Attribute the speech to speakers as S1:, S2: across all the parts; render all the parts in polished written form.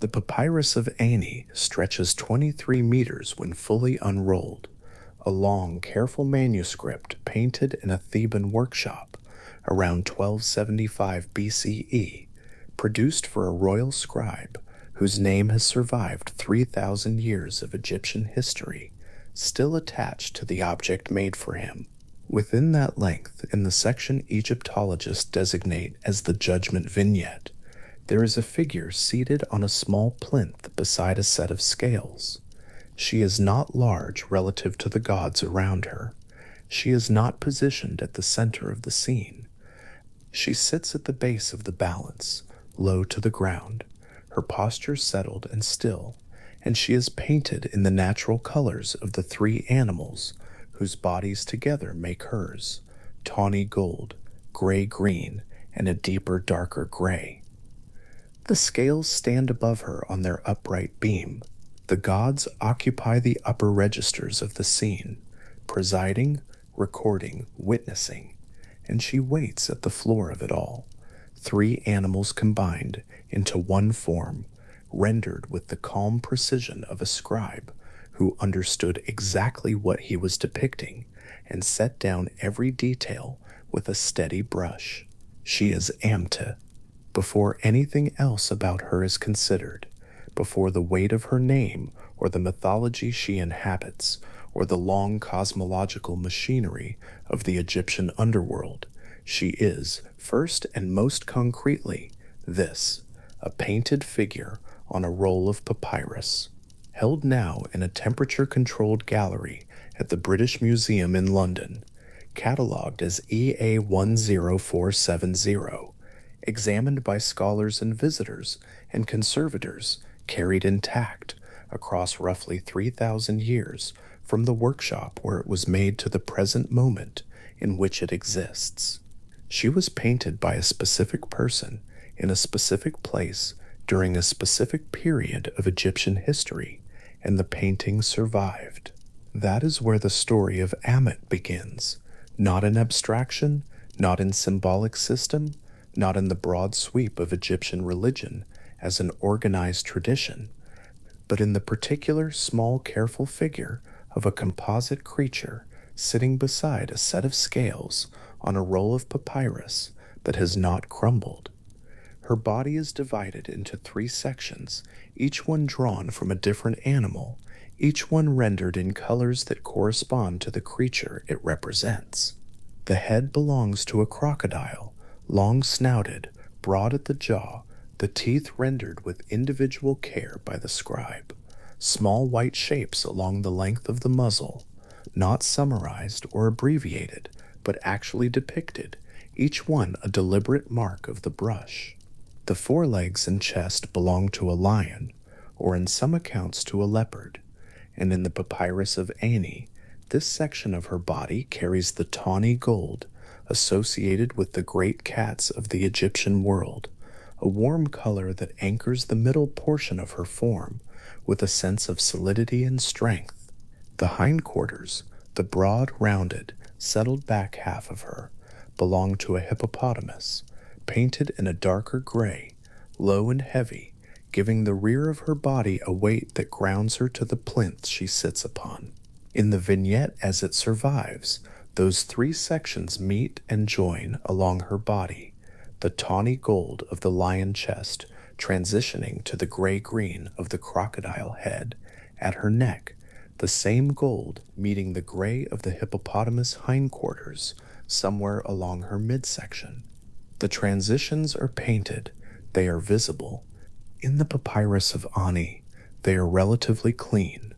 S1: The papyrus of Ani stretches 23 meters when fully unrolled, a long, careful manuscript painted in a Theban workshop around 1275 BCE, produced for a royal scribe whose name has survived 3,000 years of Egyptian history, still attached to the object made for him. Within that length, in the section Egyptologists designate as the Judgment Vignette, there is a figure seated on a small plinth beside a set of scales. She is not large relative to the gods around her. She is not positioned at the center of the scene. She sits at the base of the balance, low to the ground, her posture settled and still, and she is painted in the natural colors of the three animals whose bodies together make hers: tawny gold, gray-green, and a deeper, darker gray. The scales stand above her on their upright beam. The gods occupy the upper registers of the scene, presiding, recording, witnessing, and she waits at the floor of it all, three animals combined into one form, rendered with the calm precision of a scribe who understood exactly what he was depicting and set down every detail with a steady brush. She is Ammit. Before anything else about her is considered, before the weight of her name or the mythology she inhabits or the long cosmological machinery of the Egyptian underworld, she is, first and most concretely, this, a painted figure on a roll of papyrus, held now in a temperature-controlled gallery at the British Museum in London, catalogued as EA10470, examined by scholars and visitors and conservators, carried intact across roughly 3,000 years from the workshop where it was made to the present moment in which it exists. She was painted by a specific person in a specific place during a specific period of Egyptian history, and the painting survived. That is where the story of Ammit begins, not in abstraction, not in symbolic system, not in the broad sweep of Egyptian religion as an organized tradition, but in the particular small careful figure of a composite creature sitting beside a set of scales on a roll of papyrus that has not crumbled. Her body is divided into three sections, each one drawn from a different animal, each one rendered in colors that correspond to the creature it represents. The head belongs to a crocodile, long-snouted, broad at the jaw, the teeth rendered with individual care by the scribe, small white shapes along the length of the muzzle, not summarized or abbreviated, but actually depicted, each one a deliberate mark of the brush. The forelegs and chest belong to a lion, or in some accounts to a leopard, and in the papyrus of Ani, this section of her body carries the tawny gold associated with the great cats of the Egyptian world, a warm color that anchors the middle portion of her form with a sense of solidity and strength. The hindquarters, the broad, rounded, settled back half of her, belong to a hippopotamus, painted in a darker gray, low and heavy, giving the rear of her body a weight that grounds her to the plinth she sits upon. In the vignette as it survives, those three sections meet and join along her body, the tawny gold of the lion chest transitioning to the gray-green of the crocodile head. At her neck, the same gold meeting the gray of the hippopotamus hindquarters somewhere along her midsection. The transitions are painted, they are visible. In the papyrus of Ani, they are relatively clean.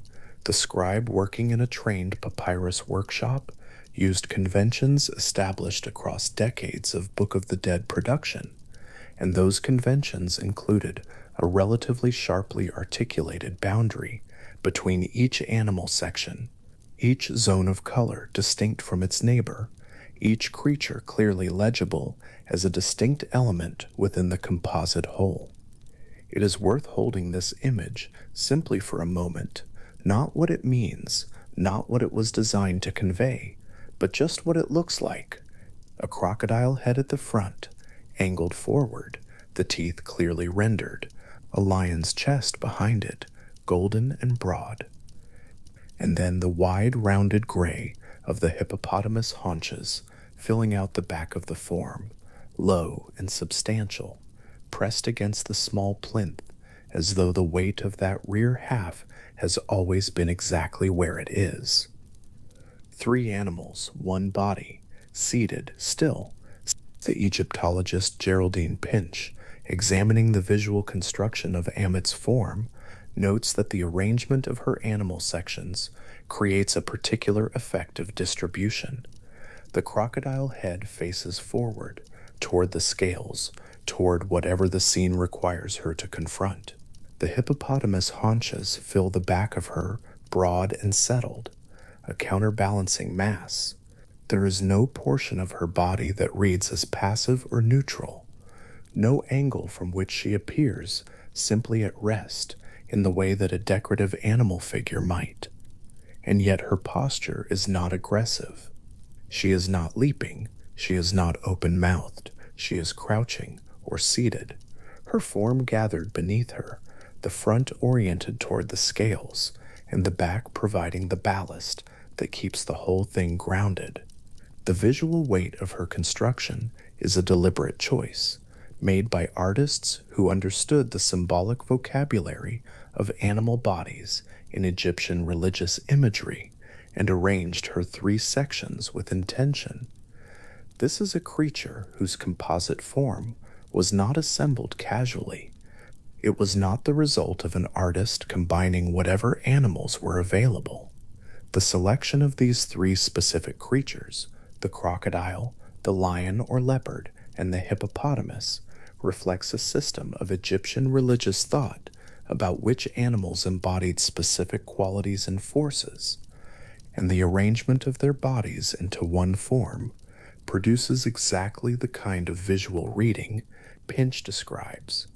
S1: The scribe working in a trained papyrus workshop used conventions established across decades of Book of the Dead production, and those conventions included a relatively sharply articulated boundary between each animal section, each zone of color distinct from its neighbor, each creature clearly legible as a distinct element within the composite whole. It is worth holding this image simply for a moment, not what it means, not what it was designed to convey, but just what it looks like. A crocodile head at the front, angled forward, the teeth clearly rendered, a lion's chest behind it, golden and broad, and then the wide rounded gray of the hippopotamus haunches filling out the back of the form, low and substantial, pressed against the small plinth as though the weight of that rear half has always been exactly where it is. Three animals, one body, seated still. The Egyptologist Geraldine Pinch, examining the visual construction of Ammit's form, notes that the arrangement of her animal sections creates a particular effect of distribution. The crocodile head faces forward, toward the scales, toward whatever the scene requires her to confront. The hippopotamus haunches fill the back of her, broad and settled, a counterbalancing mass. There is no portion of her body that reads as passive or neutral, no angle from which she appears simply at rest in the way that a decorative animal figure might. And yet her posture is not aggressive. She is not leaping, she is not open-mouthed, she is crouching or seated, her form gathered beneath her, the front oriented toward the scales, and the back providing the ballast that keeps the whole thing grounded. The visual weight of her construction is a deliberate choice, made by artists who understood the symbolic vocabulary of animal bodies in Egyptian religious imagery and arranged her three sections with intention. This is a creature whose composite form was not assembled casually. It was not the result of an artist combining whatever animals were available. The selection of these three specific creatures, the crocodile, the lion or leopard, and the hippopotamus, reflects a system of Egyptian religious thought about which animals embodied specific qualities and forces, and the arrangement of their bodies into one form produces exactly the kind of visual reading Pinch describes.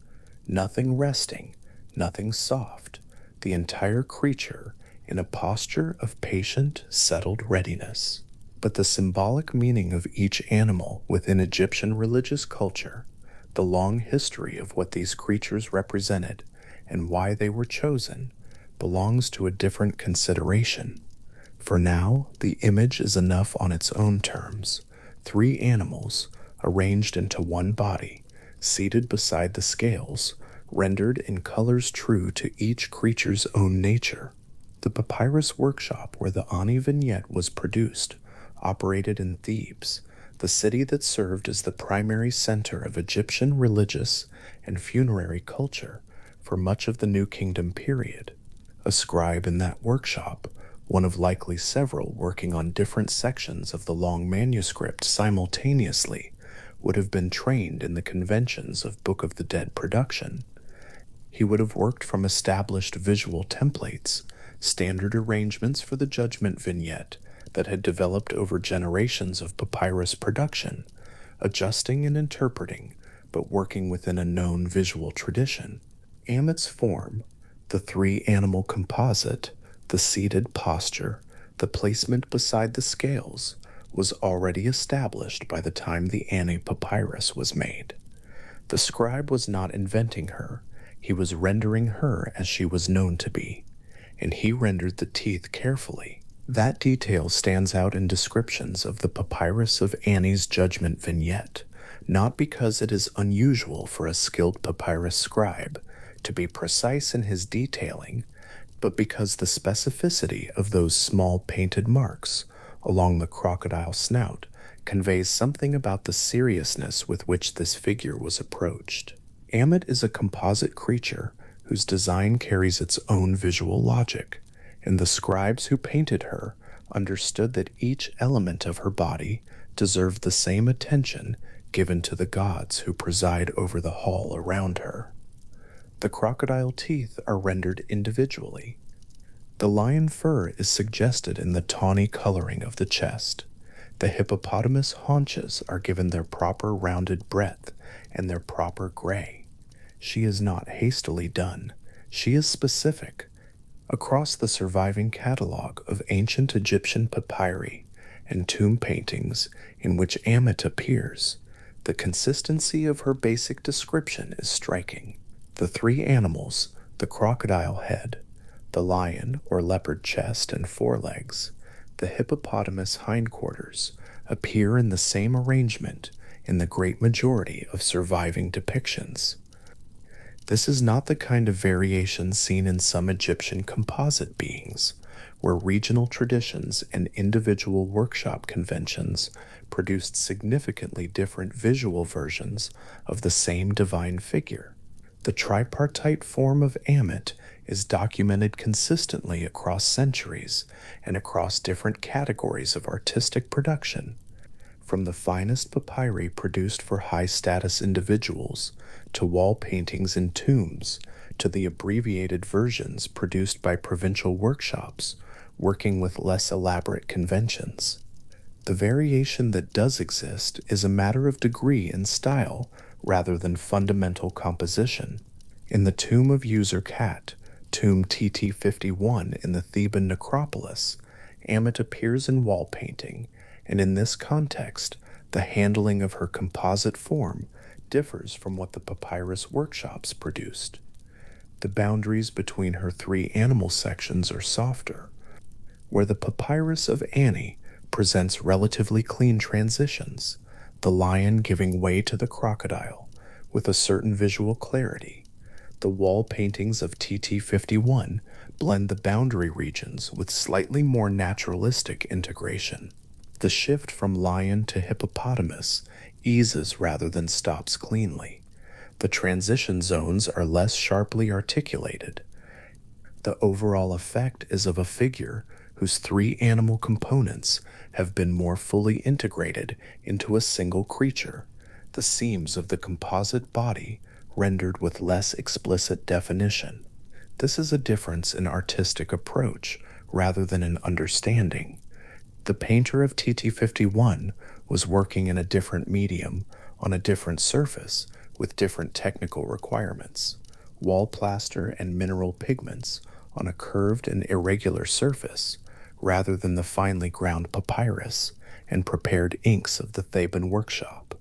S1: Nothing resting, nothing soft, the entire creature in a posture of patient, settled readiness. But the symbolic meaning of each animal within Egyptian religious culture, the long history of what these creatures represented, and why they were chosen, belongs to a different consideration. For now, the image is enough on its own terms. Three animals, arranged into one body, seated beside the scales, rendered in colors true to each creature's own nature. The papyrus workshop where the Ani vignette was produced operated in Thebes, the city that served as the primary center of Egyptian religious and funerary culture for much of the New Kingdom period. A scribe in that workshop, one of likely several working on different sections of the long manuscript simultaneously, would have been trained in the conventions of Book of the Dead production. He would have worked from established visual templates, standard arrangements for the Judgment vignette that had developed over generations of papyrus production, adjusting and interpreting, but working within a known visual tradition. Ammit's form, the three-animal composite, the seated posture, the placement beside the scales, was already established by the time the Ani papyrus was made. The scribe was not inventing her, he was rendering her as she was known to be, and he rendered the teeth carefully. That detail stands out in descriptions of the papyrus of Ani's Judgment vignette, not because it is unusual for a skilled papyrus scribe to be precise in his detailing, but because the specificity of those small painted marks along the crocodile snout conveys something about the seriousness with which this figure was approached. Ammit is a composite creature whose design carries its own visual logic, and the scribes who painted her understood that each element of her body deserved the same attention given to the gods who preside over the hall around her. The crocodile teeth are rendered individually. The lion fur is suggested in the tawny coloring of the chest. The hippopotamus haunches are given their proper rounded breadth and their proper gray. She is not hastily done. She is specific. Across the surviving catalog of ancient Egyptian papyri and tomb paintings in which Ammit appears, the consistency of her basic description is striking. The three animals, the crocodile head, the lion or leopard chest and forelegs, the hippopotamus hindquarters, appear in the same arrangement in the great majority of surviving depictions. This is not the kind of variation seen in some Egyptian composite beings, where regional traditions and individual workshop conventions produced significantly different visual versions of the same divine figure. The tripartite form of Ammit is documented consistently across centuries and across different categories of artistic production, from the finest papyri produced for high-status individuals, to wall paintings in tombs, to the abbreviated versions produced by provincial workshops working with less elaborate conventions. The variation that does exist is a matter of degree and style rather than fundamental composition. In the tomb of User-Kat, tomb TT51 in the Theban necropolis, Ammit appears in wall painting, and in this context, the handling of her composite form differs from what the papyrus workshops produced. The boundaries between her three animal sections are softer, where the papyrus of Ani presents relatively clean transitions, the lion giving way to the crocodile with a certain visual clarity. The wall paintings of TT51 blend the boundary regions with slightly more naturalistic integration. The shift from lion to hippopotamus eases rather than stops cleanly. The transition zones are less sharply articulated. The overall effect is of a figure whose three animal components have been more fully integrated into a single creature, the seams of the composite body rendered with less explicit definition. This is a difference in artistic approach rather than in understanding. The painter of TT51 was working in a different medium, on a different surface, with different technical requirements. Wall plaster and mineral pigments on a curved and irregular surface, rather than the finely ground papyrus and prepared inks of the Theban workshop.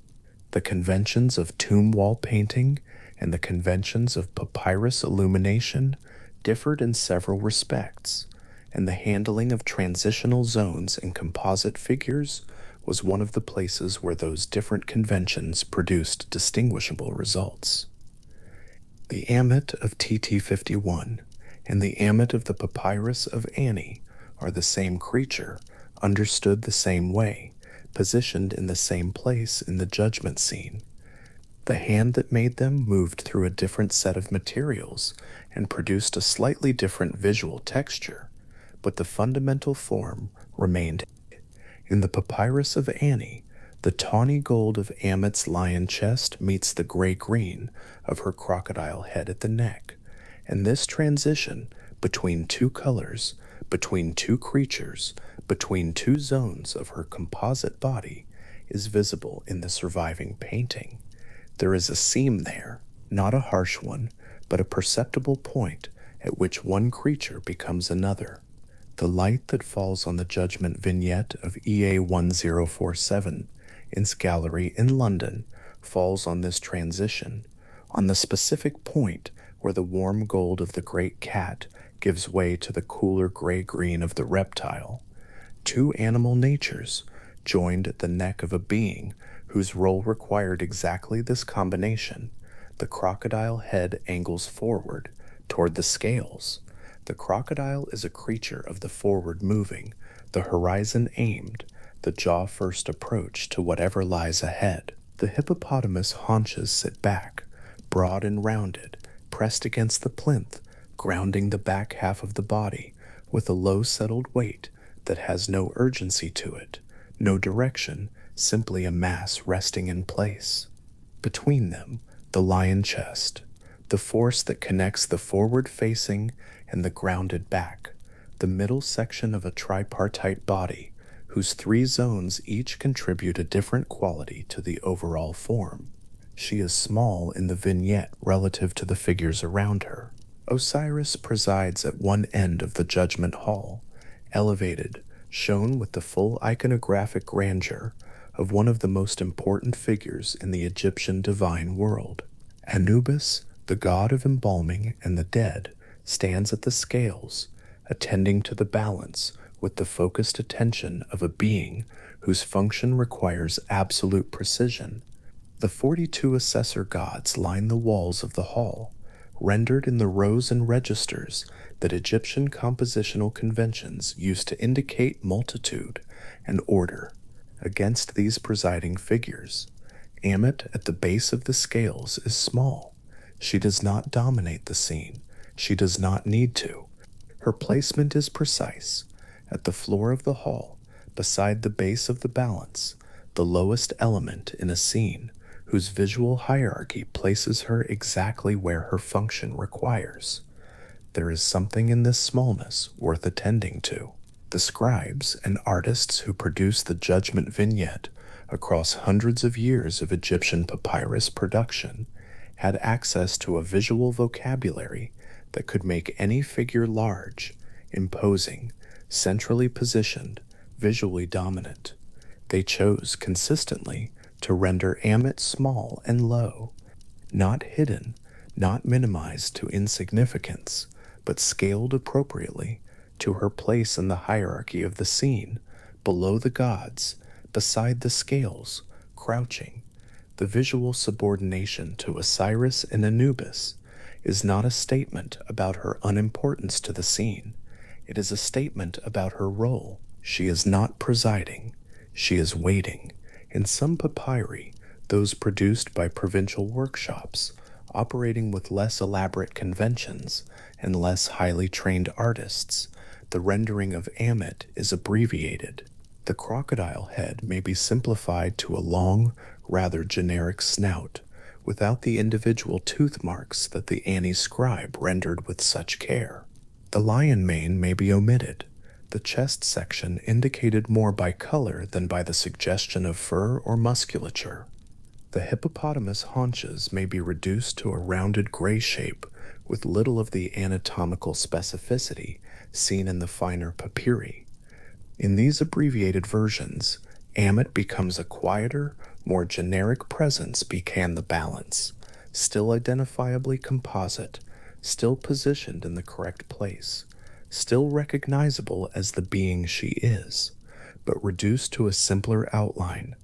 S1: The conventions of tomb wall painting and the conventions of papyrus illumination differed in several respects, and the handling of transitional zones and composite figures was one of the places where those different conventions produced distinguishable results. The Ammit of TT51 and the Ammit of the papyrus of Ani are the same creature, understood the same way, positioned in the same place in the judgment scene. The hand that made them moved through a different set of materials and produced a slightly different visual texture, but the fundamental form remained. In the papyrus of Ani, the tawny gold of Ammit's lion chest meets the gray-green of her crocodile head at the neck, and this transition between two colors, between two creatures, between two zones of her composite body is visible in the surviving painting. There is a seam there, not a harsh one, but a perceptible point at which one creature becomes another. The light that falls on the judgment vignette of EA1047 in its gallery in London falls on this transition, on the specific point where the warm gold of the great cat gives way to the cooler gray-green of the reptile. Two animal natures joined at the neck of a being whose role required exactly this combination. The crocodile head angles forward toward the scales. The crocodile is a creature of the forward moving, the horizon aimed, the jaw first approach to whatever lies ahead. The hippopotamus haunches sit back, broad and rounded, pressed against the plinth, grounding the back half of the body with a low settled weight that has no urgency to it, no direction, simply a mass resting in place. Between them, the lion chest, the force that connects the forward-facing and the grounded back, the middle section of a tripartite body, whose three zones each contribute a different quality to the overall form. She is small in the vignette relative to the figures around her. Osiris presides at one end of the judgment hall, elevated, shown with the full iconographic grandeur of one of the most important figures in the Egyptian divine world. Anubis, The god of embalming and the dead stands at the scales, attending to the balance with the focused attention of a being whose function requires absolute precision. The 42 assessor gods line the walls of the hall, rendered in the rows and registers that Egyptian compositional conventions used to indicate multitude and order. Against these presiding figures, Ammit at the base of the scales is small. She does not dominate the scene. She does not need to. Her placement is precise. At the floor of the hall, beside the base of the balance, the lowest element in a scene, whose visual hierarchy places her exactly where her function requires. There is something in this smallness worth attending to. The scribes and artists who produced the judgment vignette across hundreds of years of Egyptian papyrus production had access to a visual vocabulary that could make any figure large, imposing, centrally positioned, visually dominant. They chose consistently to render Ammit small and low, not hidden, not minimized to insignificance, but scaled appropriately to her place in the hierarchy of the scene, below the gods, beside the scales, crouching. The visual subordination to Osiris and Anubis is not a statement about her unimportance to the scene. It is a statement about her role. She is not presiding. She is waiting. In some papyri, those produced by provincial workshops, operating with less elaborate conventions and less highly trained artists, the rendering of Ammit is abbreviated. The crocodile head may be simplified to a long, rather generic snout, without the individual tooth marks that the Ani scribe rendered with such care. The lion mane may be omitted, the chest section indicated more by color than by the suggestion of fur or musculature. The hippopotamus haunches may be reduced to a rounded gray shape with little of the anatomical specificity seen in the finer papyri. In these abbreviated versions, Ammit becomes a quieter, more generic presence becan the balance, still identifiably composite, still positioned in the correct place, still recognizable as the being she is, but reduced to a simpler outline.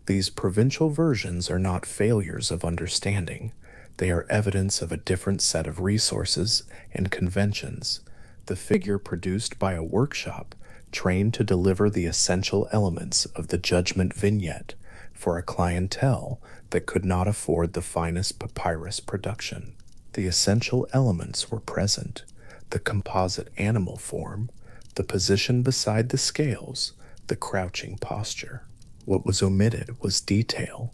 S1: These provincial versions are not failures of understanding. They are evidence of a different set of resources and conventions. The figure produced by a workshop trained to deliver the essential elements of the judgment vignette for a clientele that could not afford the finest papyrus production. The essential elements were present: the composite animal form, the position beside the scales, the crouching posture. What was omitted was detail,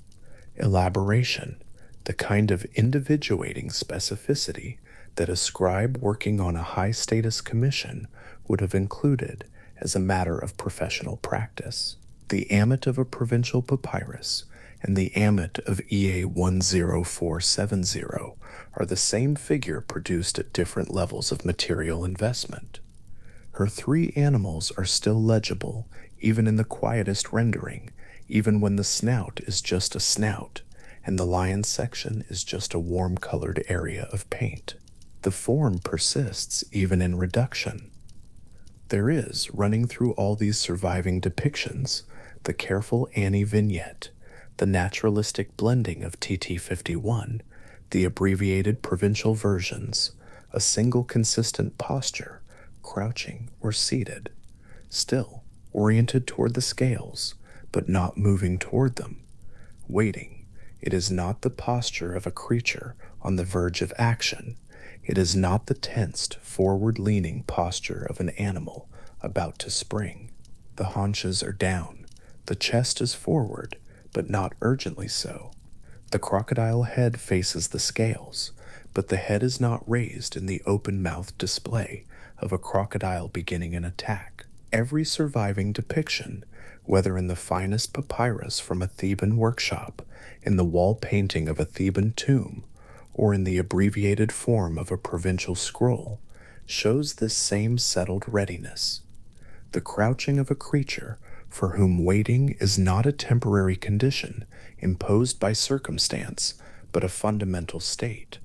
S1: elaboration, the kind of individuating specificity that a scribe working on a high-status commission would have included as a matter of professional practice. The Ammit of a provincial papyrus and the Ammit of EA 10470 are the same figure produced at different levels of material investment. Her three animals are still legible, even in the quietest rendering, even when the snout is just a snout, and the lion section is just a warm-colored area of paint. The form persists even in reduction. There is, running through all these surviving depictions, the careful Ani vignette, the naturalistic blending of TT51, the abbreviated provincial versions, a single consistent posture, crouching or seated, still oriented toward the scales, but not moving toward them, waiting. It is not the posture of a creature on the verge of action. It is not the tensed, forward-leaning posture of an animal about to spring. The haunches are down. The chest is forward, but not urgently so. The crocodile head faces the scales, but the head is not raised in the open-mouthed display of a crocodile beginning an attack. Every surviving depiction, whether in the finest papyrus from a Theban workshop, in the wall painting of a Theban tomb, or in the abbreviated form of a provincial scroll, shows this same settled readiness. The crouching of a creature for whom waiting is not a temporary condition imposed by circumstance, but a fundamental state.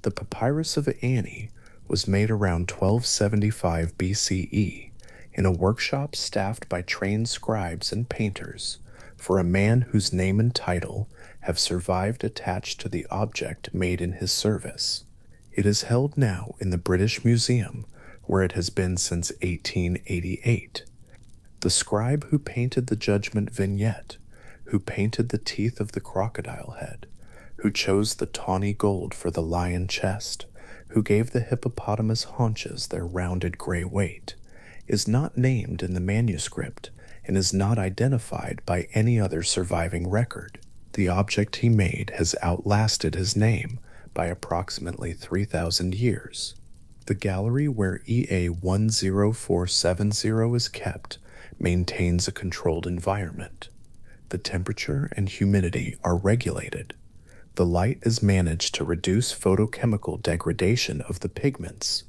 S1: The Papyrus of Ani was made around 1275 BCE in a workshop staffed by trained scribes and painters for a man whose name and title have survived attached to the object made in his service. It is held now in the British Museum, where it has been since 1888. The scribe who painted the Judgment Vignette, who painted the teeth of the crocodile head, who chose the tawny gold for the lion chest, who gave the hippopotamus haunches their rounded gray weight, is not named in the manuscript and is not identified by any other surviving record. The object he made has outlasted his name by approximately 3,000 years. The gallery where EA 10470 is kept maintains a controlled environment. The temperature and humidity are regulated. The light is managed to reduce photochemical degradation of the pigments.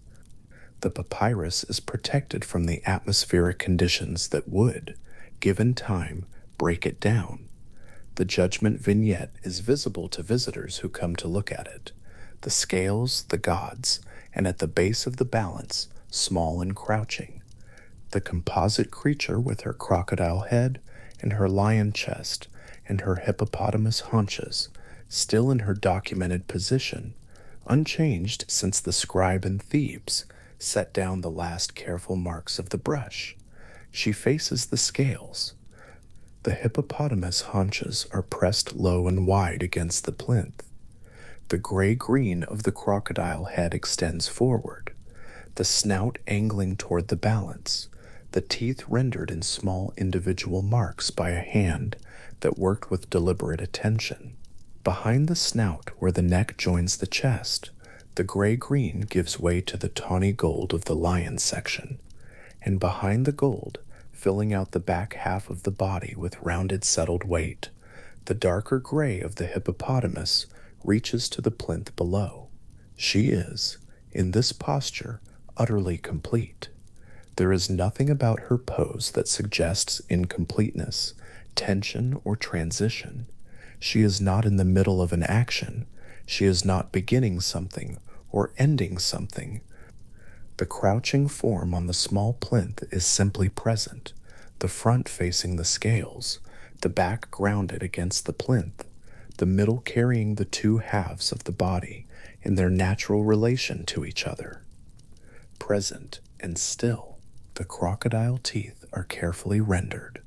S1: The papyrus is protected from the atmospheric conditions that would, given time, break it down. The Judgment Vignette is visible to visitors who come to look at it. The scales, the gods, and at the base of the balance, small and crouching. The composite creature with her crocodile head and her lion chest and her hippopotamus haunches, still in her documented position, unchanged since the scribe in Thebes set down the last careful marks of the brush. She faces the scales. The hippopotamus haunches are pressed low and wide against the plinth. The gray-green of the crocodile head extends forward, the snout angling toward the balance, the teeth rendered in small individual marks by a hand that worked with deliberate attention. Behind the snout, where the neck joins the chest, the gray-green gives way to the tawny gold of the lion section, and behind the gold, filling out the back half of the body with rounded settled weight, the darker gray of the hippopotamus reaches to the plinth below. She is, in this posture, utterly complete. There is nothing about her pose that suggests incompleteness, tension, or transition. She is not in the middle of an action. She is not beginning something or ending something. The crouching form on the small plinth is simply present, the front facing the scales, the back grounded against the plinth, the middle carrying the two halves of the body in their natural relation to each other. Present and still, the crocodile teeth are carefully rendered.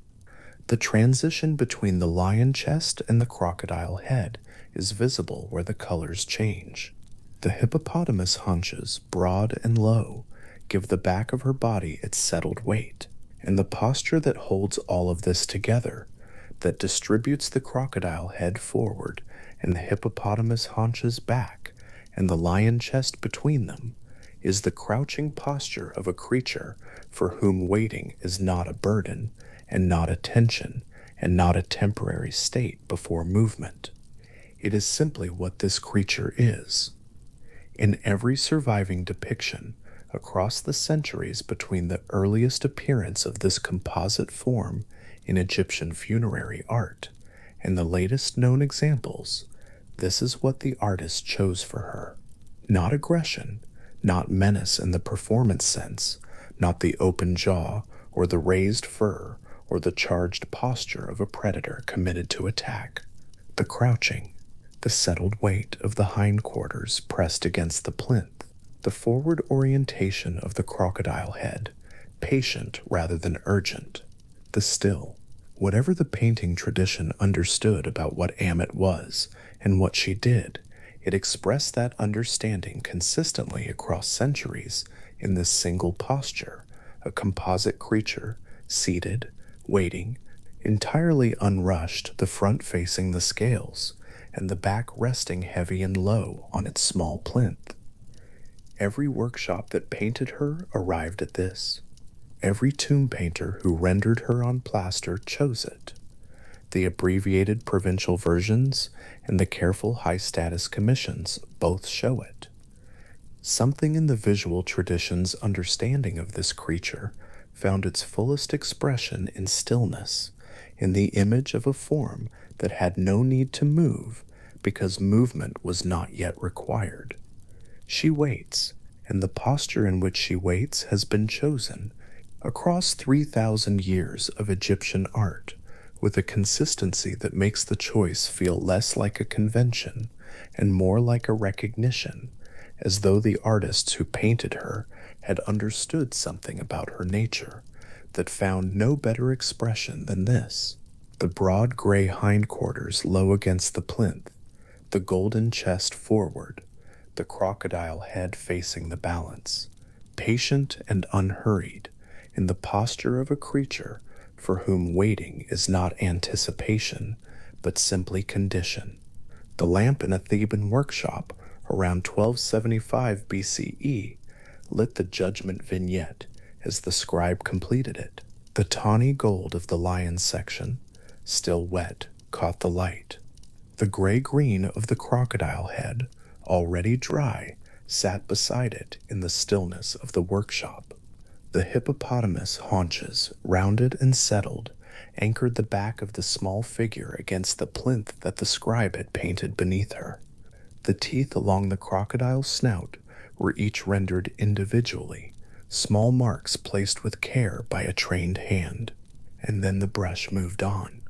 S1: The transition between the lion chest and the crocodile head is visible where the colors change. The hippopotamus haunches, broad and low, give the back of her body its settled weight, and the posture that holds all of this together, that distributes the crocodile head forward and the hippopotamus haunches back and the lion chest between them, is the crouching posture of a creature for whom waiting is not a burden and not a tension and not a temporary state before movement. It is simply what this creature is. In every surviving depiction, across the centuries between the earliest appearance of this composite form in Egyptian funerary art and the latest known examples, this is what the artist chose for her. Not aggression, not menace in the performance sense, not the open jaw or the raised fur or the charged posture of a predator committed to attack. The crouching, the settled weight of the hindquarters pressed against the plinth, the forward orientation of the crocodile head, patient rather than urgent, the still. Whatever the painting tradition understood about what Ammit was and what she did, it expressed that understanding consistently across centuries in this single posture, a composite creature, seated, waiting, entirely unrushed, the front facing the scales, and the back resting heavy and low on its small plinth. Every workshop that painted her arrived at this. Every tomb painter who rendered her on plaster chose it. The abbreviated provincial versions and the careful high-status commissions both show it. Something in the visual tradition's understanding of this creature found its fullest expression in stillness, in the image of a form that had no need to move because movement was not yet required. She waits, and the posture in which she waits has been chosen across 3,000 years of Egyptian art with a consistency that makes the choice feel less like a convention and more like a recognition, as though the artists who painted her had understood something about her nature that found no better expression than this. The broad gray hindquarters low against the plinth, the golden chest forward, the crocodile head facing the balance, patient and unhurried, in the posture of a creature for whom waiting is not anticipation, but simply condition. The lamp in a Theban workshop around 1275 BCE lit the judgment vignette as the scribe completed it. The tawny gold of the lion's section, still wet, caught the light. The gray-green of the crocodile head, already dry, sat beside it in the stillness of the workshop. The hippopotamus haunches, rounded and settled, anchored the back of the small figure against the plinth that the scribe had painted beneath her. The teeth along the crocodile's snout were each rendered individually, small marks placed with care by a trained hand. And then the brush moved on,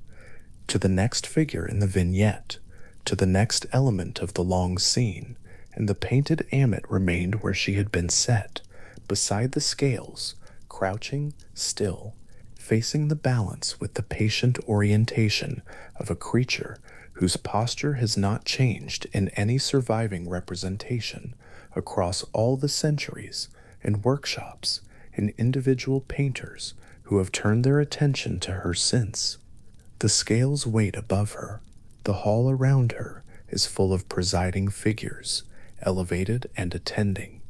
S1: to the next figure in the vignette, to the next element of the long scene, and the painted Ammit remained where she had been set, beside the scales, crouching, still, facing the balance with the patient orientation of a creature whose posture has not changed in any surviving representation across all the centuries and workshops and individual painters who have turned their attention to her since. The scales wait above her. The hall around her is full of presiding figures, elevated and attending,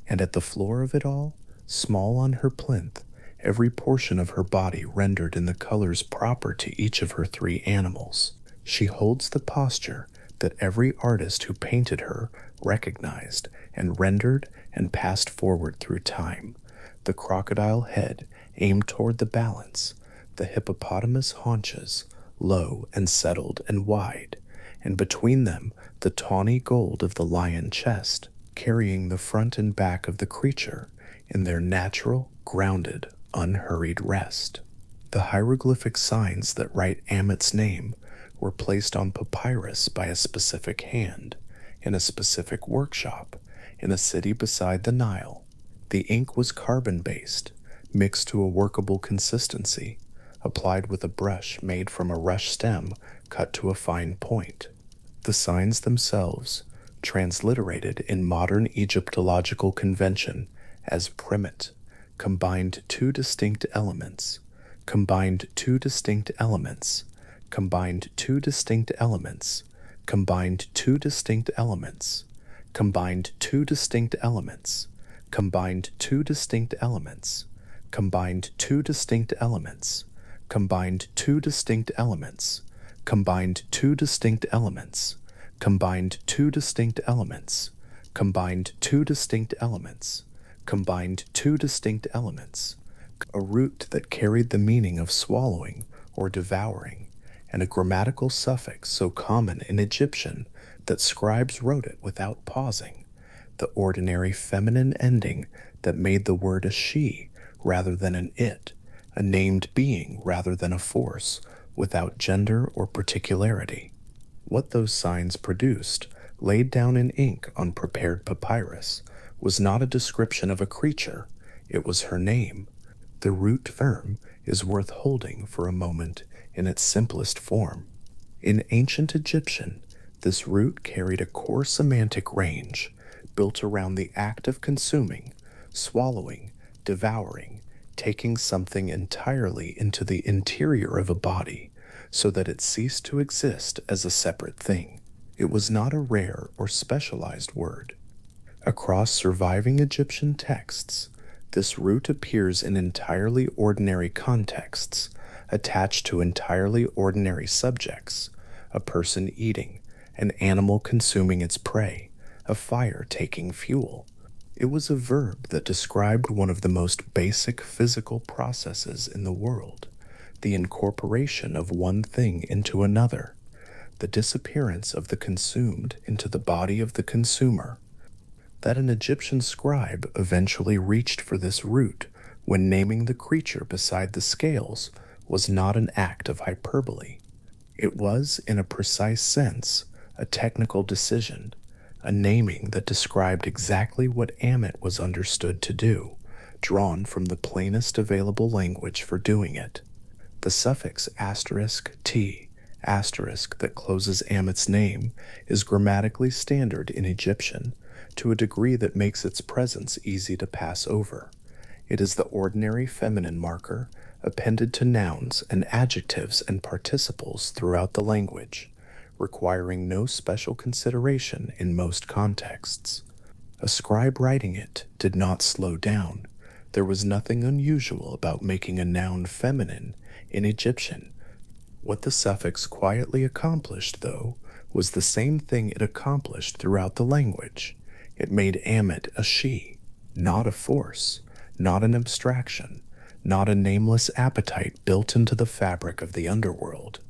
S1: and at the floor of it all, small on her plinth, every portion of her body rendered in the colors proper to each of her three animals. She holds the posture that every artist who painted her recognized and rendered and passed forward through time. The crocodile head aimed toward the balance, the hippopotamus haunches, low and settled and wide, and between them the tawny gold of the lion chest, carrying the front and back of the creature in their natural, grounded, unhurried rest. The hieroglyphic signs that write Ammit's name were placed on papyrus by a specific hand, in a specific workshop, in a city beside the Nile. The ink was carbon-based, mixed to a workable consistency, applied with a brush made from a rush stem cut to a fine point. The signs themselves, transliterated in modern Egyptological convention as primit, combined two distinct elements, combined two distinct elements, combined two distinct elements, combined two distinct elements, combined two distinct elements, combined two distinct elements, combined two distinct elements, combined two distinct elements, combined two distinct elements, combined two distinct elements, combined two distinct elements, combined two distinct elements, a root that carried the meaning of swallowing or devouring, and a grammatical suffix so common in Egyptian that scribes wrote it without pausing, the ordinary feminine ending that made the word a she rather than an it, a named being rather than a force, without gender or particularity. What those signs produced, laid down in ink on prepared papyrus, was not a description of a creature, it was her name. The root verb is worth holding for a moment in its simplest form. In ancient Egyptian, this root carried a core semantic range built around the act of consuming, swallowing, devouring, taking something entirely into the interior of a body so that it ceased to exist as a separate thing. It was not a rare or specialized word. Across surviving Egyptian texts, this root appears in entirely ordinary contexts, attached to entirely ordinary subjects, a person eating, an animal consuming its prey, a fire taking fuel. It was a verb that described one of the most basic physical processes in the world, the incorporation of one thing into another, the disappearance of the consumed into the body of the consumer. that an Egyptian scribe eventually reached for this root when naming the creature beside the scales was not an act of hyperbole. It was, in a precise sense, a technical decision, a naming that described exactly what Ammit was understood to do, drawn from the plainest available language for doing it. The suffix *t* that closes Ammit's name is grammatically standard in Egyptian to a degree that makes its presence easy to pass over. It is the ordinary feminine marker appended to nouns and adjectives and participles throughout the language, requiring no special consideration in most contexts. A scribe writing it did not slow down. There was nothing unusual about making a noun feminine in Egyptian. What the suffix quietly accomplished, though, was the same thing it accomplished throughout the language. It made Ammit a she, not a force, not an abstraction, not a nameless appetite built into the fabric of the underworld,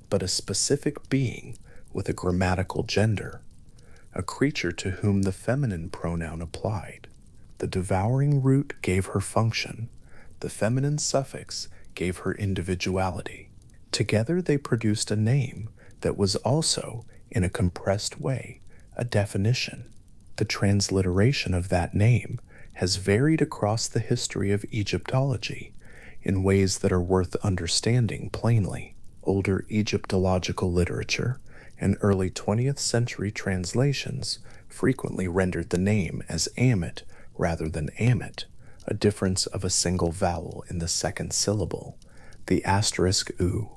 S1: but a specific being with a grammatical gender, a creature to whom the feminine pronoun applied. The devouring root gave her function. The feminine suffix gave her individuality. Together they produced a name that was also, in a compressed way, a definition. The transliteration of that name has varied across the history of Egyptology in ways that are worth understanding plainly. Older Egyptological literature and early 20th century translations frequently rendered the name as Ammit rather than Ammit, a difference of a single vowel in the second syllable, the *u,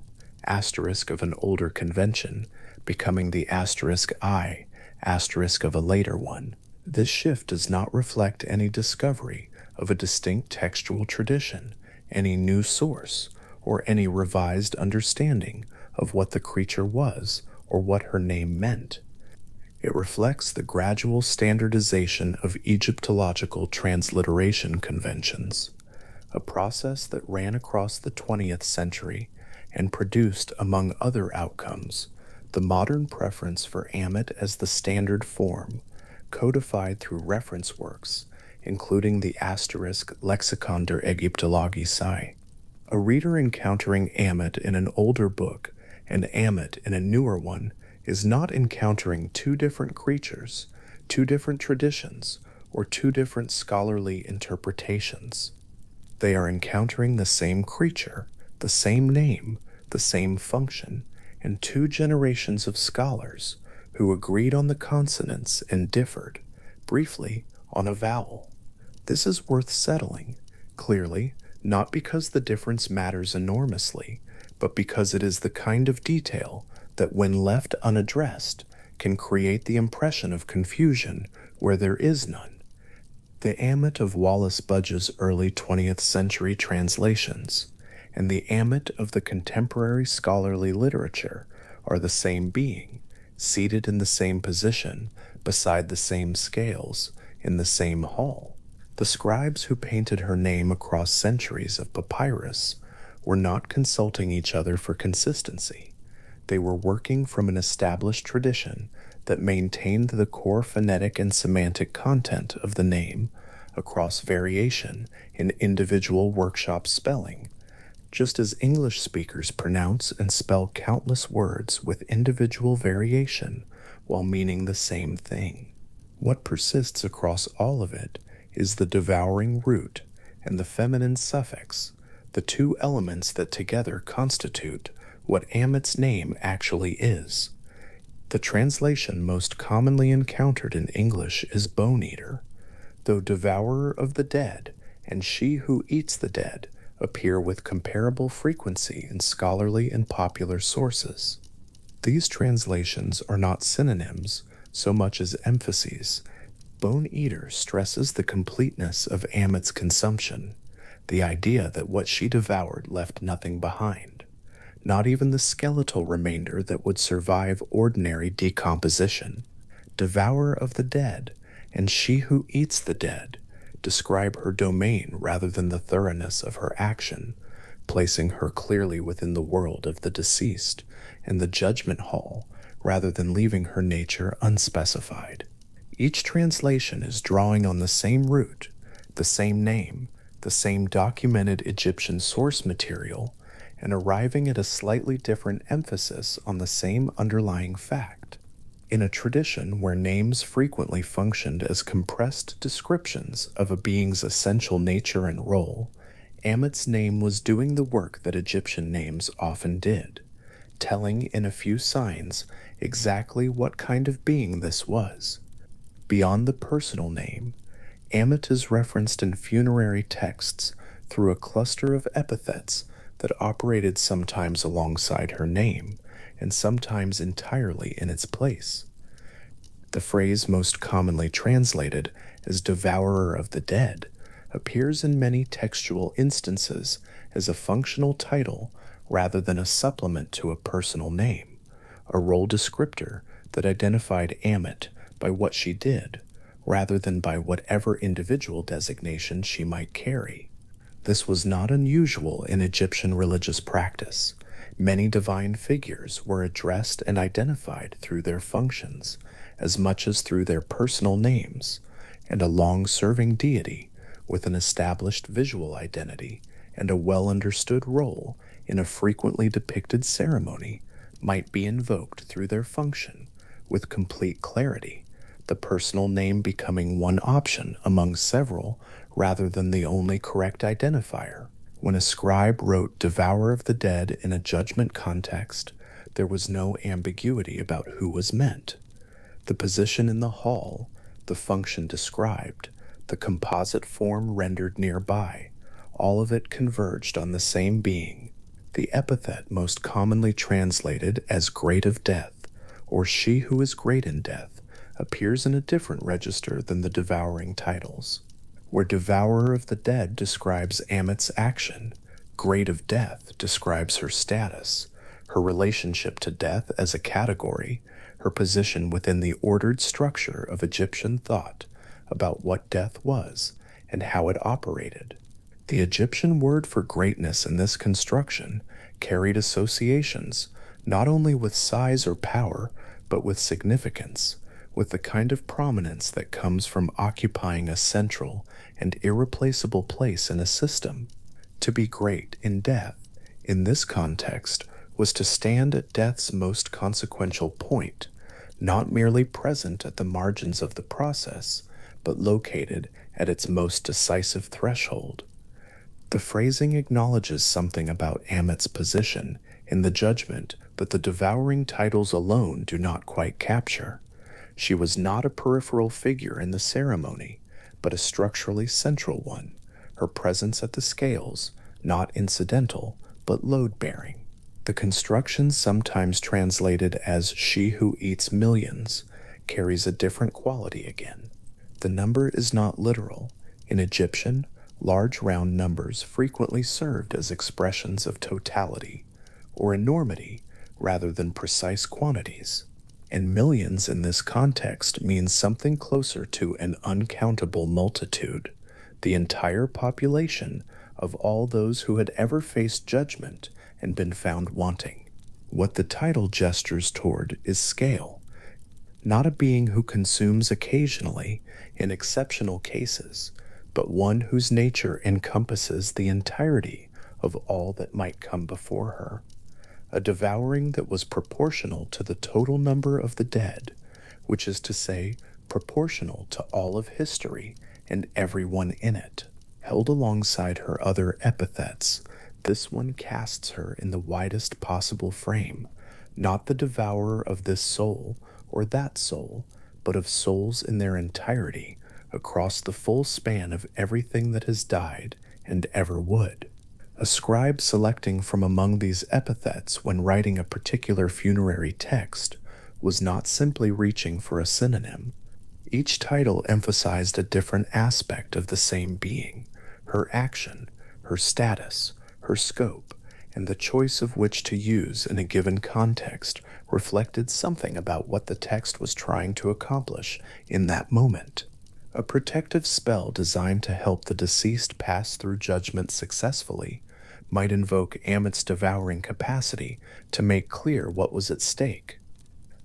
S1: asterisk of an older convention, becoming the *I, asterisk of a later one. This shift does not reflect any discovery of a distinct textual tradition, any new source, or any revised understanding of what the creature was or what her name meant. It reflects the gradual standardization of Egyptological transliteration conventions, a process that ran across the 20th century and produced, among other outcomes, the modern preference for Ammit as the standard form, codified through reference works, including the *Lexicon der Ägyptologie. A reader encountering Ammit in an older book and Ammit in a newer one is not encountering two different creatures, two different traditions, or two different scholarly interpretations. They are encountering the same creature, the same name, the same function, and two generations of scholars who agreed on the consonants and differed, briefly, on a vowel. This is worth settling, clearly, not because the difference matters enormously, but because it is the kind of detail that, when left unaddressed, can create the impression of confusion where there is none. The Ammit of Wallace Budge's early 20th century translations and the Ammit of the contemporary scholarly literature are the same being, seated in the same position, beside the same scales, in the same hall. The scribes who painted her name across centuries of papyrus were not consulting each other for consistency. They were working from an established tradition that maintained the core phonetic and semantic content of the name across variation in individual workshop spelling, just as English speakers pronounce and spell countless words with individual variation while meaning the same thing. What persists across all of it is the devouring root and the feminine suffix, the two elements that together constitute what Ammit's name actually is. The translation most commonly encountered in English is bone eater, though devourer of the dead and she who eats the dead appear with comparable frequency in scholarly and popular sources. These translations are not synonyms so much as emphases. Bone eater stresses the completeness of Ammit's consumption, the idea that what she devoured left nothing behind, not even the skeletal remainder that would survive ordinary decomposition. Devourer of the dead and she who eats the dead describe her domain rather than the thoroughness of her action, placing her clearly within the world of the deceased and the judgment hall rather than leaving her nature unspecified. Each translation is drawing on the same root, the same name, the same documented Egyptian source material, and arriving at a slightly different emphasis on the same underlying fact. In a tradition where names frequently functioned as compressed descriptions of a being's essential nature and role, Ammit's name was doing the work that Egyptian names often did, telling in a few signs exactly what kind of being this was. Beyond the personal name, Ammit is referenced in funerary texts through a cluster of epithets that operated sometimes alongside her name and sometimes entirely in its place. The phrase most commonly translated as devourer of the dead appears in many textual instances as a functional title rather than a supplement to a personal name, a role descriptor that identified Ammit by what she did rather than by whatever individual designation she might carry. This was not unusual in Egyptian religious practice. Many divine figures were addressed and identified through their functions as much as through their personal names, and a long-serving deity with an established visual identity and a well-understood role in a frequently depicted ceremony might be invoked through their function with complete clarity, the personal name becoming one option among several rather than the only correct identifier. When a scribe wrote devourer of the dead in a judgment context, there was no ambiguity about who was meant. The position in the hall, the function described, the composite form rendered nearby, all of it converged on the same being. The epithet most commonly translated as great of death, or she who is great in death, appears in a different register than the devouring titles. Where devourer of the dead describes Ammit's action, great of death describes her status, her relationship to death as a category, her position within the ordered structure of Egyptian thought about what death was and how it operated. The Egyptian word for greatness in this construction carried associations not only with size or power, but with significance, with the kind of prominence that comes from occupying a central and irreplaceable place in a system. To be great in death, in this context, was to stand at death's most consequential point, not merely present at the margins of the process, but located at its most decisive threshold. The phrasing acknowledges something about Ammit's position in the judgment that the devouring titles alone do not quite capture. She was not a peripheral figure in the ceremony, but a structurally central one, her presence at the scales, not incidental, but load-bearing. The construction, sometimes translated as she who eats millions, carries a different quality again. The number is not literal. In Egyptian, large round numbers frequently served as expressions of totality, or enormity, rather than precise quantities. And millions in this context means something closer to an uncountable multitude, the entire population of all those who had ever faced judgment and been found wanting. What the title gestures toward is scale, not a being who consumes occasionally in exceptional cases, but one whose nature encompasses the entirety of all that might come before her. A devouring that was proportional to the total number of the dead, which is to say, proportional to all of history and everyone in it. Held alongside her other epithets, this one casts her in the widest possible frame, not the devourer of this soul or that soul, but of souls in their entirety, across the full span of everything that has died and ever would. A scribe selecting from among these epithets when writing a particular funerary text was not simply reaching for a synonym. Each title emphasized a different aspect of the same being, her action, her status, her scope, and the choice of which to use in a given context reflected something about what the text was trying to accomplish in that moment. A protective spell designed to help the deceased pass through judgment successfully might invoke Ammit's devouring capacity to make clear what was at stake.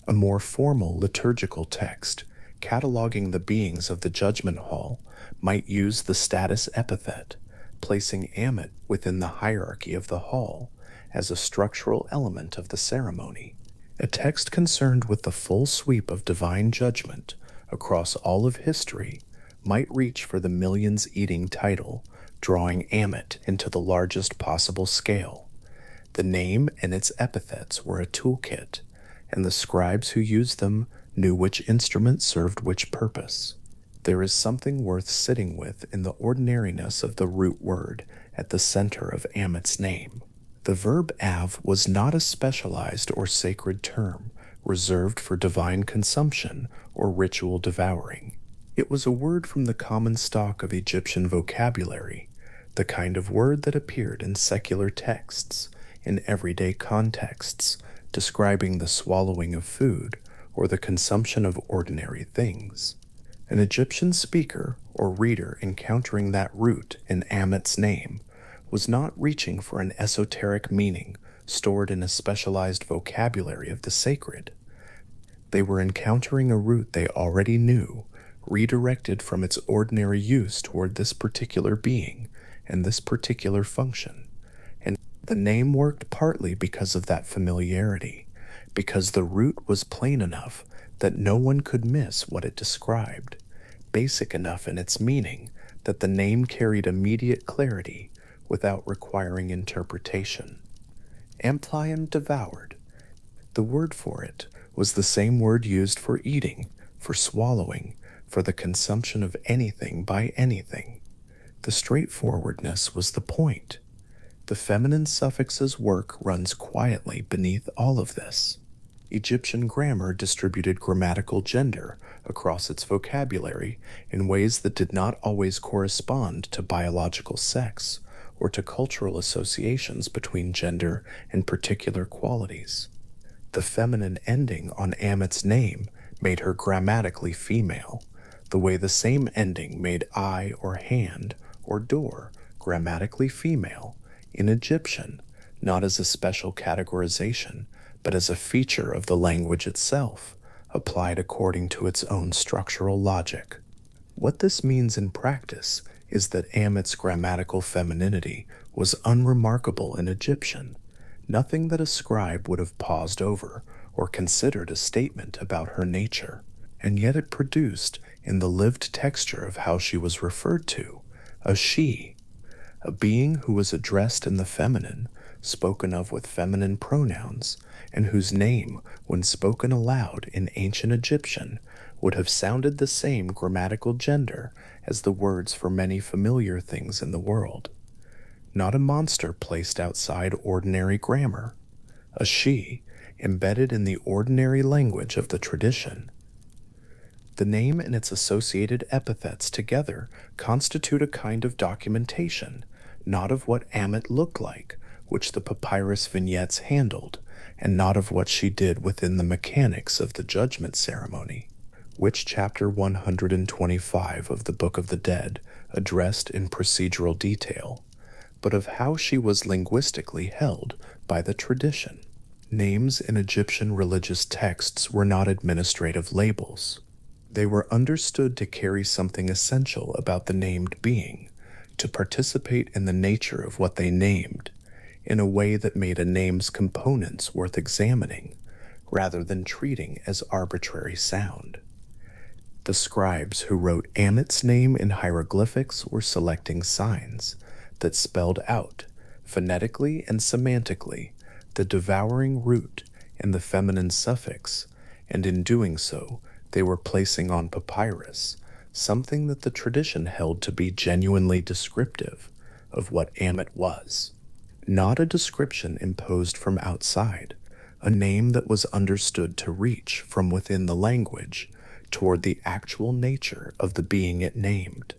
S1: A more formal liturgical text, cataloging the beings of the judgment hall might use the status epithet, placing Ammit within the hierarchy of the hall as a structural element of the ceremony. A text concerned with the full sweep of divine judgment across all of history might reach for the millions-eating title, drawing Ammit into the largest possible scale. The name and its epithets were a toolkit, and the scribes who used them knew which instrument served which purpose. There is something worth sitting with in the ordinariness of the root word at the center of Ammit's name. The verb av was not a specialized or sacred term reserved for divine consumption or ritual devouring. It was a word from the common stock of Egyptian vocabulary, the kind of word that appeared in secular texts, in everyday contexts, describing the swallowing of food or the consumption of ordinary things. An Egyptian speaker or reader encountering that root in Ammit's name was not reaching for an esoteric meaning stored in a specialized vocabulary of the sacred. They were encountering a root they already knew, redirected from its ordinary use toward this particular being and this particular function. And the name worked partly because of that familiarity, because the root was plain enough that no one could miss what it described, basic enough in its meaning that the name carried immediate clarity without requiring interpretation. Amplion devoured. The word for it was the same word used for eating, for swallowing, for the consumption of anything by anything. The straightforwardness was the point. The feminine suffix's work runs quietly beneath all of this. Egyptian grammar distributed grammatical gender across its vocabulary in ways that did not always correspond to biological sex or to cultural associations between gender and particular qualities. The feminine ending on Ammit's name made her grammatically female, the way the same ending made eye or hand or door grammatically female in Egyptian, not as a special categorization, but as a feature of the language itself, applied according to its own structural logic. What this means in practice is that Ammit's grammatical femininity was unremarkable in Egyptian, nothing that a scribe would have paused over or considered a statement about her nature, and yet it produced, in the lived texture of how she was referred to, a she, a being who was addressed in the feminine, spoken of with feminine pronouns, and whose name, when spoken aloud in ancient Egyptian, would have sounded the same grammatical gender as the words for many familiar things in the world. Not a monster placed outside ordinary grammar, a she, embedded in the ordinary language of the tradition. The name and its associated epithets together constitute a kind of documentation, not of what Ammit looked like, which the papyrus vignettes handled, and not of what she did within the mechanics of the judgment ceremony, which chapter 125 of the Book of the Dead addressed in procedural detail, but of how she was linguistically held by the tradition. Names in Egyptian religious texts were not administrative labels. They were understood to carry something essential about the named being, to participate in the nature of what they named, in a way that made a name's components worth examining, rather than treating as arbitrary sound. The scribes who wrote Ammit's name in hieroglyphics were selecting signs that spelled out, phonetically and semantically, the devouring root and the feminine suffix, and in doing so, they were placing on papyrus something that the tradition held to be genuinely descriptive of what Ammit was. Not a description imposed from outside, a name that was understood to reach from within the language toward the actual nature of the being it named.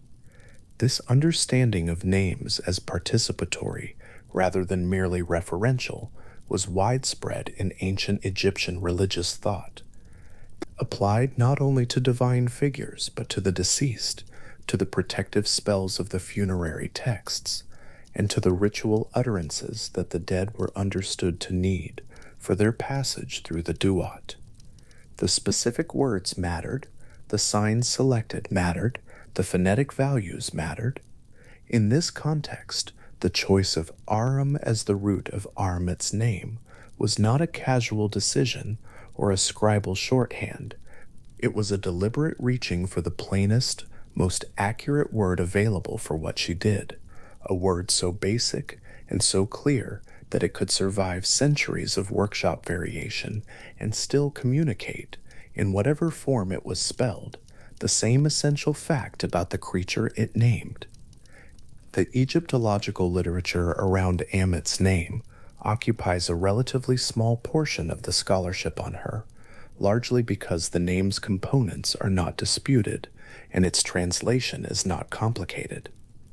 S1: This understanding of names as participatory rather than merely referential was widespread in ancient Egyptian religious thought, applied not only to divine figures but to the deceased, to the protective spells of the funerary texts, and to the ritual utterances that the dead were understood to need for their passage through the duat. The specific words mattered, The signs selected mattered, the phonetic values mattered. In this context, the choice of Arum as the root of Ammit's name was not a casual decision or a scribal shorthand. It was a deliberate reaching for the plainest, most accurate word available for what she did, a word so basic and so clear that it could survive centuries of workshop variation and still communicate, in whatever form it was spelled, the same essential fact about the creature it named. The Egyptological literature around Ammit's name occupies a relatively small portion of the scholarship on her, largely because the name's components are not disputed and its translation is not complicated.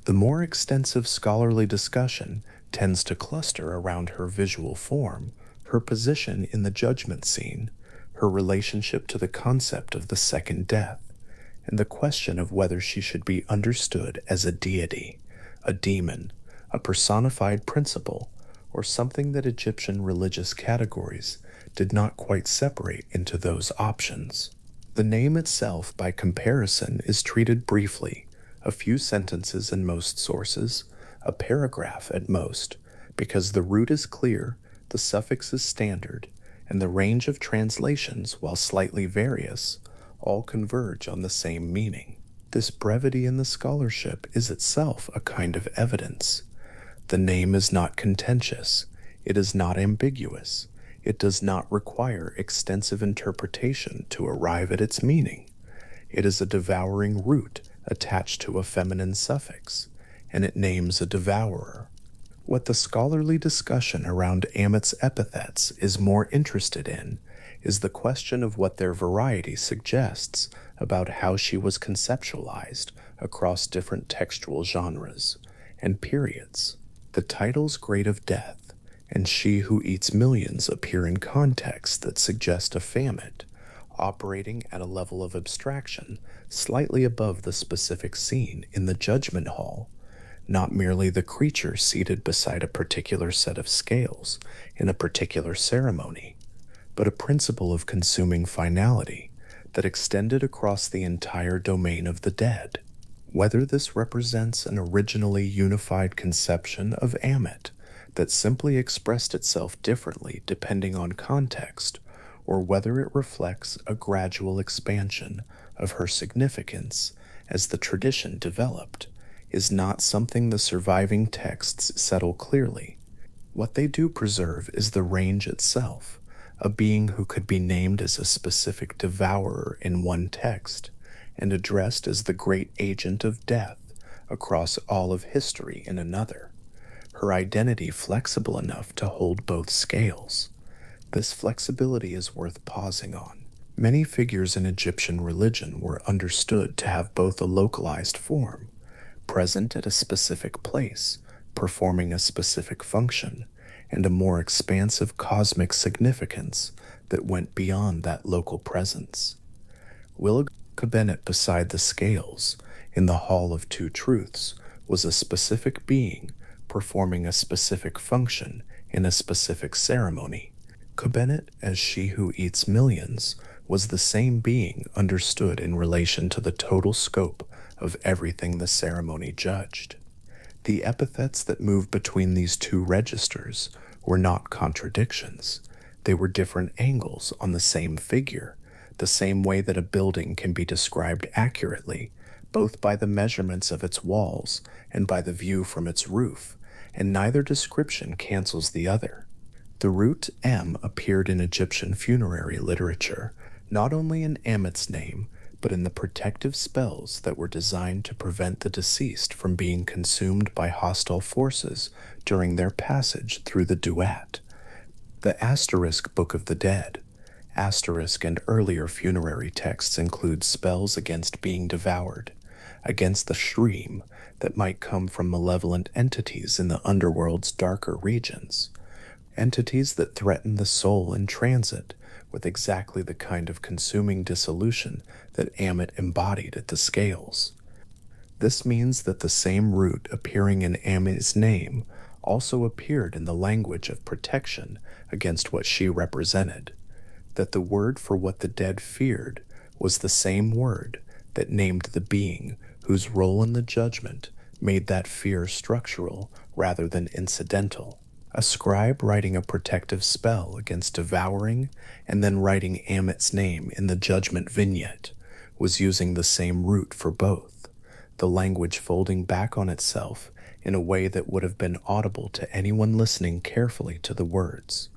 S1: The more extensive scholarly discussion tends to cluster around her visual form, her position in the judgment scene, her relationship to the concept of the second death, and the question of whether she should be understood as a deity, a demon, a personified principle, or something that Egyptian religious categories did not quite separate into those options. The name itself, by comparison, is treated briefly, a few sentences in most sources, a paragraph at most, because the root is clear, the suffix is standard, and the range of translations, while slightly various, all converge on the same meaning. This brevity in the scholarship is itself a kind of evidence. The name is not contentious, it is not ambiguous, it does not require extensive interpretation to arrive at its meaning. It is a devouring root attached to a feminine suffix, and it names a devourer. What the scholarly discussion around Ammit's epithets is more interested in is the question of what their variety suggests about how she was conceptualized across different textual genres and periods. The titles Great of Death and She Who Eats Millions appear in contexts that suggest a famine, operating at a level of abstraction slightly above the specific scene in the judgment hall, not merely the creature seated beside a particular set of scales in a particular ceremony, but a principle of consuming finality that extended across the entire domain of the dead. Whether this represents an originally unified conception of Ammit that simply expressed itself differently depending on context, or whether it reflects a gradual expansion of her significance as the tradition developed, is not something the surviving texts settle clearly. What they do preserve is the range itself, a being who could be named as a specific devourer in one text, and addressed as the great agent of death across all of history in another, her identity flexible enough to hold both scales. This flexibility is worth pausing on. Many figures in Egyptian religion were understood to have both a localized form, present at a specific place, performing a specific function, and a more expansive cosmic significance that went beyond that local presence. Will Cabinet beside the scales, in the Hall of Two Truths, was a specific being performing a specific function in a specific ceremony. Cabinet, as She Who Eats Millions, was the same being understood in relation to the total scope of everything the ceremony judged. The epithets that moved between these two registers were not contradictions. They were different angles on the same figure, the same way that a building can be described accurately, both by the measurements of its walls and by the view from its roof, and neither description cancels the other. The root M appeared in Egyptian funerary literature, not only in Ammit's name, but in the protective spells that were designed to prevent the deceased from being consumed by hostile forces during their passage through the duat. The Asterisk Book of the Dead, Asterisk and earlier funerary texts include spells against being devoured, against the shreem that might come from malevolent entities in the underworld's darker regions, entities that threaten the soul in transit with exactly the kind of consuming dissolution that Ammit embodied at the scales. This means that the same root appearing in Ammit's name also appeared in the language of protection against what she represented, that the word for what the dead feared was the same word that named the being whose role in the judgment made that fear structural rather than incidental. A scribe writing a protective spell against devouring and then writing Ammit's name in the judgment vignette was using the same root for both, the language folding back on itself in a way that would have been audible to anyone listening carefully to the words.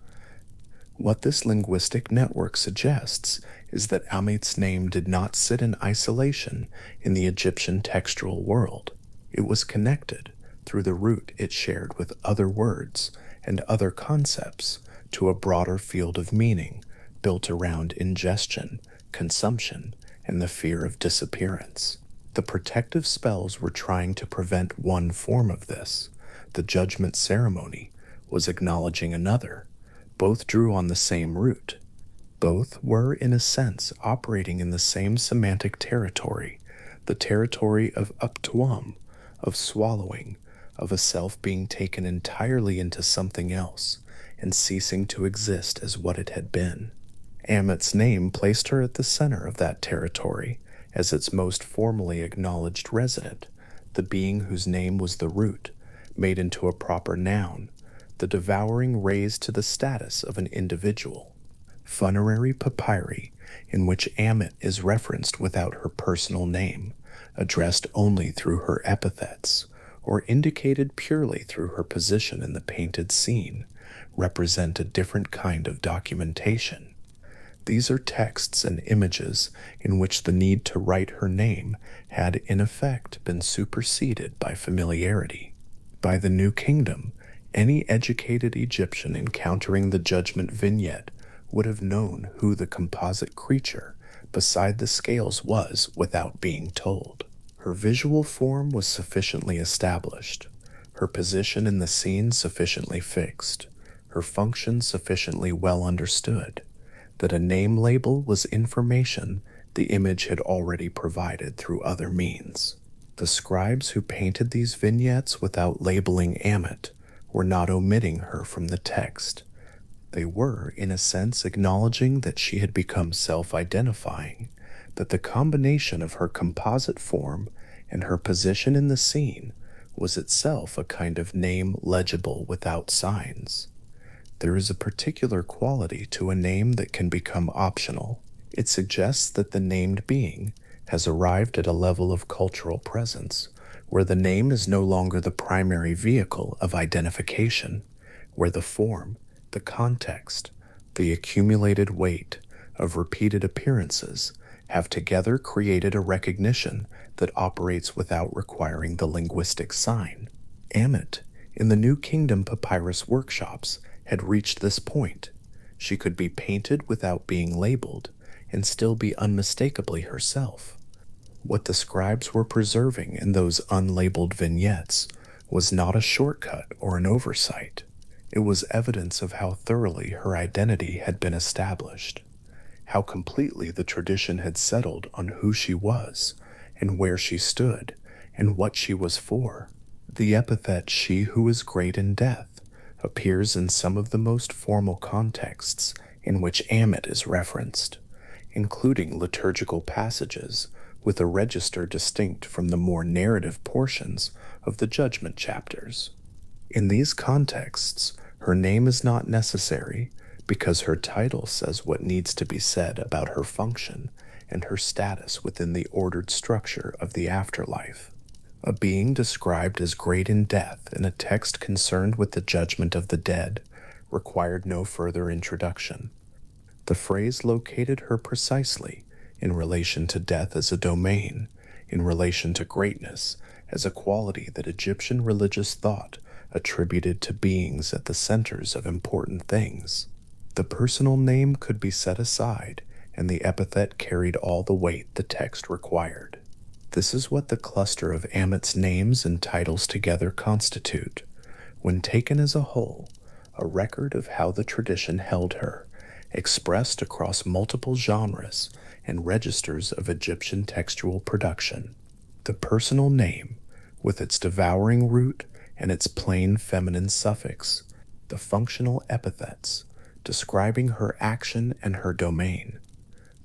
S1: What this linguistic network suggests is that Ammit's name did not sit in isolation in the Egyptian textual world. It was connected through the root it shared with other words and other concepts to a broader field of meaning built around ingestion, consumption, and the fear of disappearance. The protective spells were trying to prevent one form of this. The judgment ceremony was acknowledging another. Both drew on the same root. Both were, in a sense, operating in the same semantic territory, the territory of uptuam, of swallowing, of a self being taken entirely into something else and ceasing to exist as what it had been. Ammit's name placed her at the center of that territory as its most formally acknowledged resident, the being whose name was the root, made into a proper noun, the devouring raised to the status of an individual. Funerary papyri, in which Ammit is referenced without her personal name, addressed only through her epithets, or indicated purely through her position in the painted scene, represent a different kind of documentation. These are texts and images in which the need to write her name had in effect been superseded by familiarity. By the New Kingdom, any educated Egyptian encountering the judgment vignette would have known who the composite creature beside the scales was without being told. Her visual form was sufficiently established, her position in the scene sufficiently fixed, her function sufficiently well understood, that a name label was information the image had already provided through other means. The scribes who painted these vignettes without labeling Ammit were not omitting her from the text. They were, in a sense, acknowledging that she had become self-identifying, that the combination of her composite form and her position in the scene was itself a kind of name legible without signs. There is a particular quality to a name that can become optional. It suggests that the named being has arrived at a level of cultural presence where the name is no longer the primary vehicle of identification, where the form, the context, the accumulated weight of repeated appearances have together created a recognition that operates without requiring the linguistic sign. Ammit, in the New Kingdom papyrus workshops, had reached this point. She could be painted without being labeled and still be unmistakably herself. What the scribes were preserving in those unlabeled vignettes was not a shortcut or an oversight. It was evidence of how thoroughly her identity had been established, how completely the tradition had settled on who she was and where she stood and what she was for. The epithet "she who is great in death" appears in some of the most formal contexts in which Ammit is referenced, including liturgical passages with a register distinct from the more narrative portions of the judgment chapters. In these contexts, her name is not necessary because her title says what needs to be said about her function and her status within the ordered structure of the afterlife. A being described as great in death in a text concerned with the judgment of the dead required no further introduction. The phrase located her precisely in relation to death as a domain, in relation to greatness as a quality that Egyptian religious thought attributed to beings at the centers of important things. The personal name could be set aside, and the epithet carried all the weight the text required. This is what the cluster of Ammit's names and titles together constitute, when taken as a whole, a record of how the tradition held her, expressed across multiple genres and registers of Egyptian textual production. The personal name, with its devouring root and its plain feminine suffix, the functional epithets, describing her action and her domain,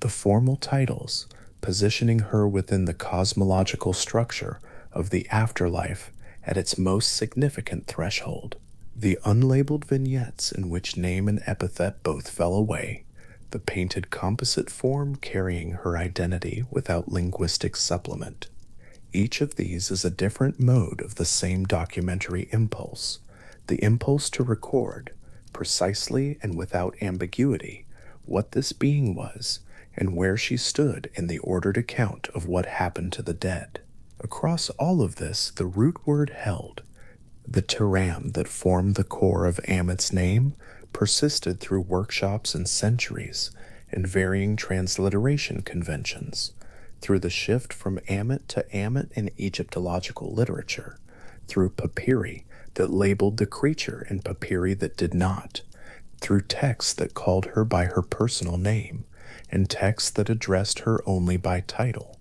S1: the formal titles, positioning her within the cosmological structure of the afterlife at its most significant threshold. The unlabeled vignettes in which name and epithet both fell away, the painted composite form carrying her identity without linguistic supplement. Each of these is a different mode of the same documentary impulse, the impulse to record, precisely and without ambiguity, what this being was and where she stood in the ordered account of what happened to the dead. Across all of this, the root word held, the tiram that formed the core of Ammit's name, persisted through workshops and centuries and varying transliteration conventions, through the shift from Ammit to Ammit in Egyptological literature, through papyri that labeled the creature and papyri that did not, through texts that called her by her personal name, and texts that addressed her only by title.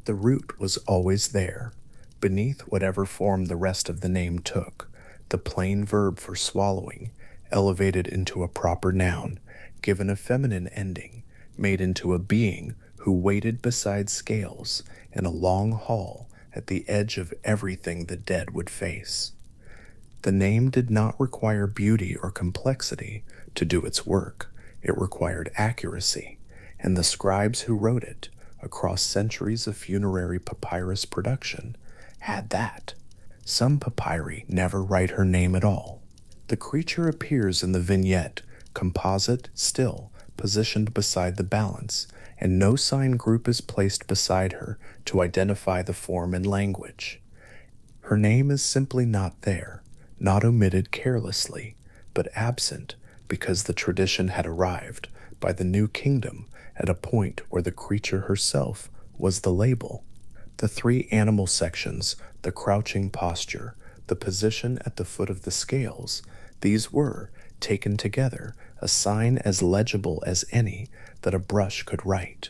S1: The root was always there, beneath whatever form the rest of the name took, the plain verb for swallowing, elevated into a proper noun, given a feminine ending, made into a being who waited beside scales in a long hall at the edge of everything the dead would face. The name did not require beauty or complexity to do its work. It required accuracy, and the scribes who wrote it, across centuries of funerary papyrus production, had that. Some papyri never write her name at all. The creature appears in the vignette, composite, still, positioned beside the balance, and no sign group is placed beside her to identify the form and language. Her name is simply not there, not omitted carelessly, but absent because the tradition had arrived by the new kingdom at a point where the creature herself was the label. The three animal sections, the crouching posture, the position at the foot of the scales, these were, taken together, a sign as legible as any that a brush could write.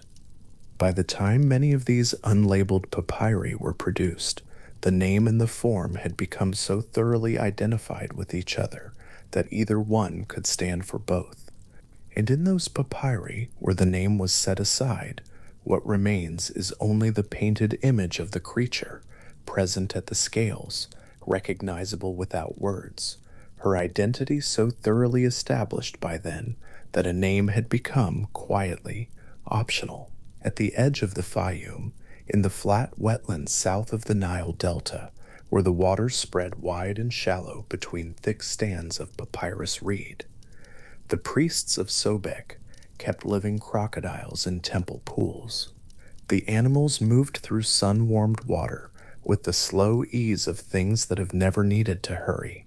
S1: By the time many of these unlabeled papyri were produced, the name and the form had become so thoroughly identified with each other that either one could stand for both. And in those papyri, where the name was set aside, what remains is only the painted image of the creature, present at the scales, recognizable without words, her identity so thoroughly established by then that a name had become, quietly, optional. At the edge of the Fayum, in the flat wetlands south of the Nile Delta, where the waters spread wide and shallow between thick stands of papyrus reed, the priests of Sobek kept living crocodiles in temple pools. The animals moved through sun-warmed water with the slow ease of things that have never needed to hurry.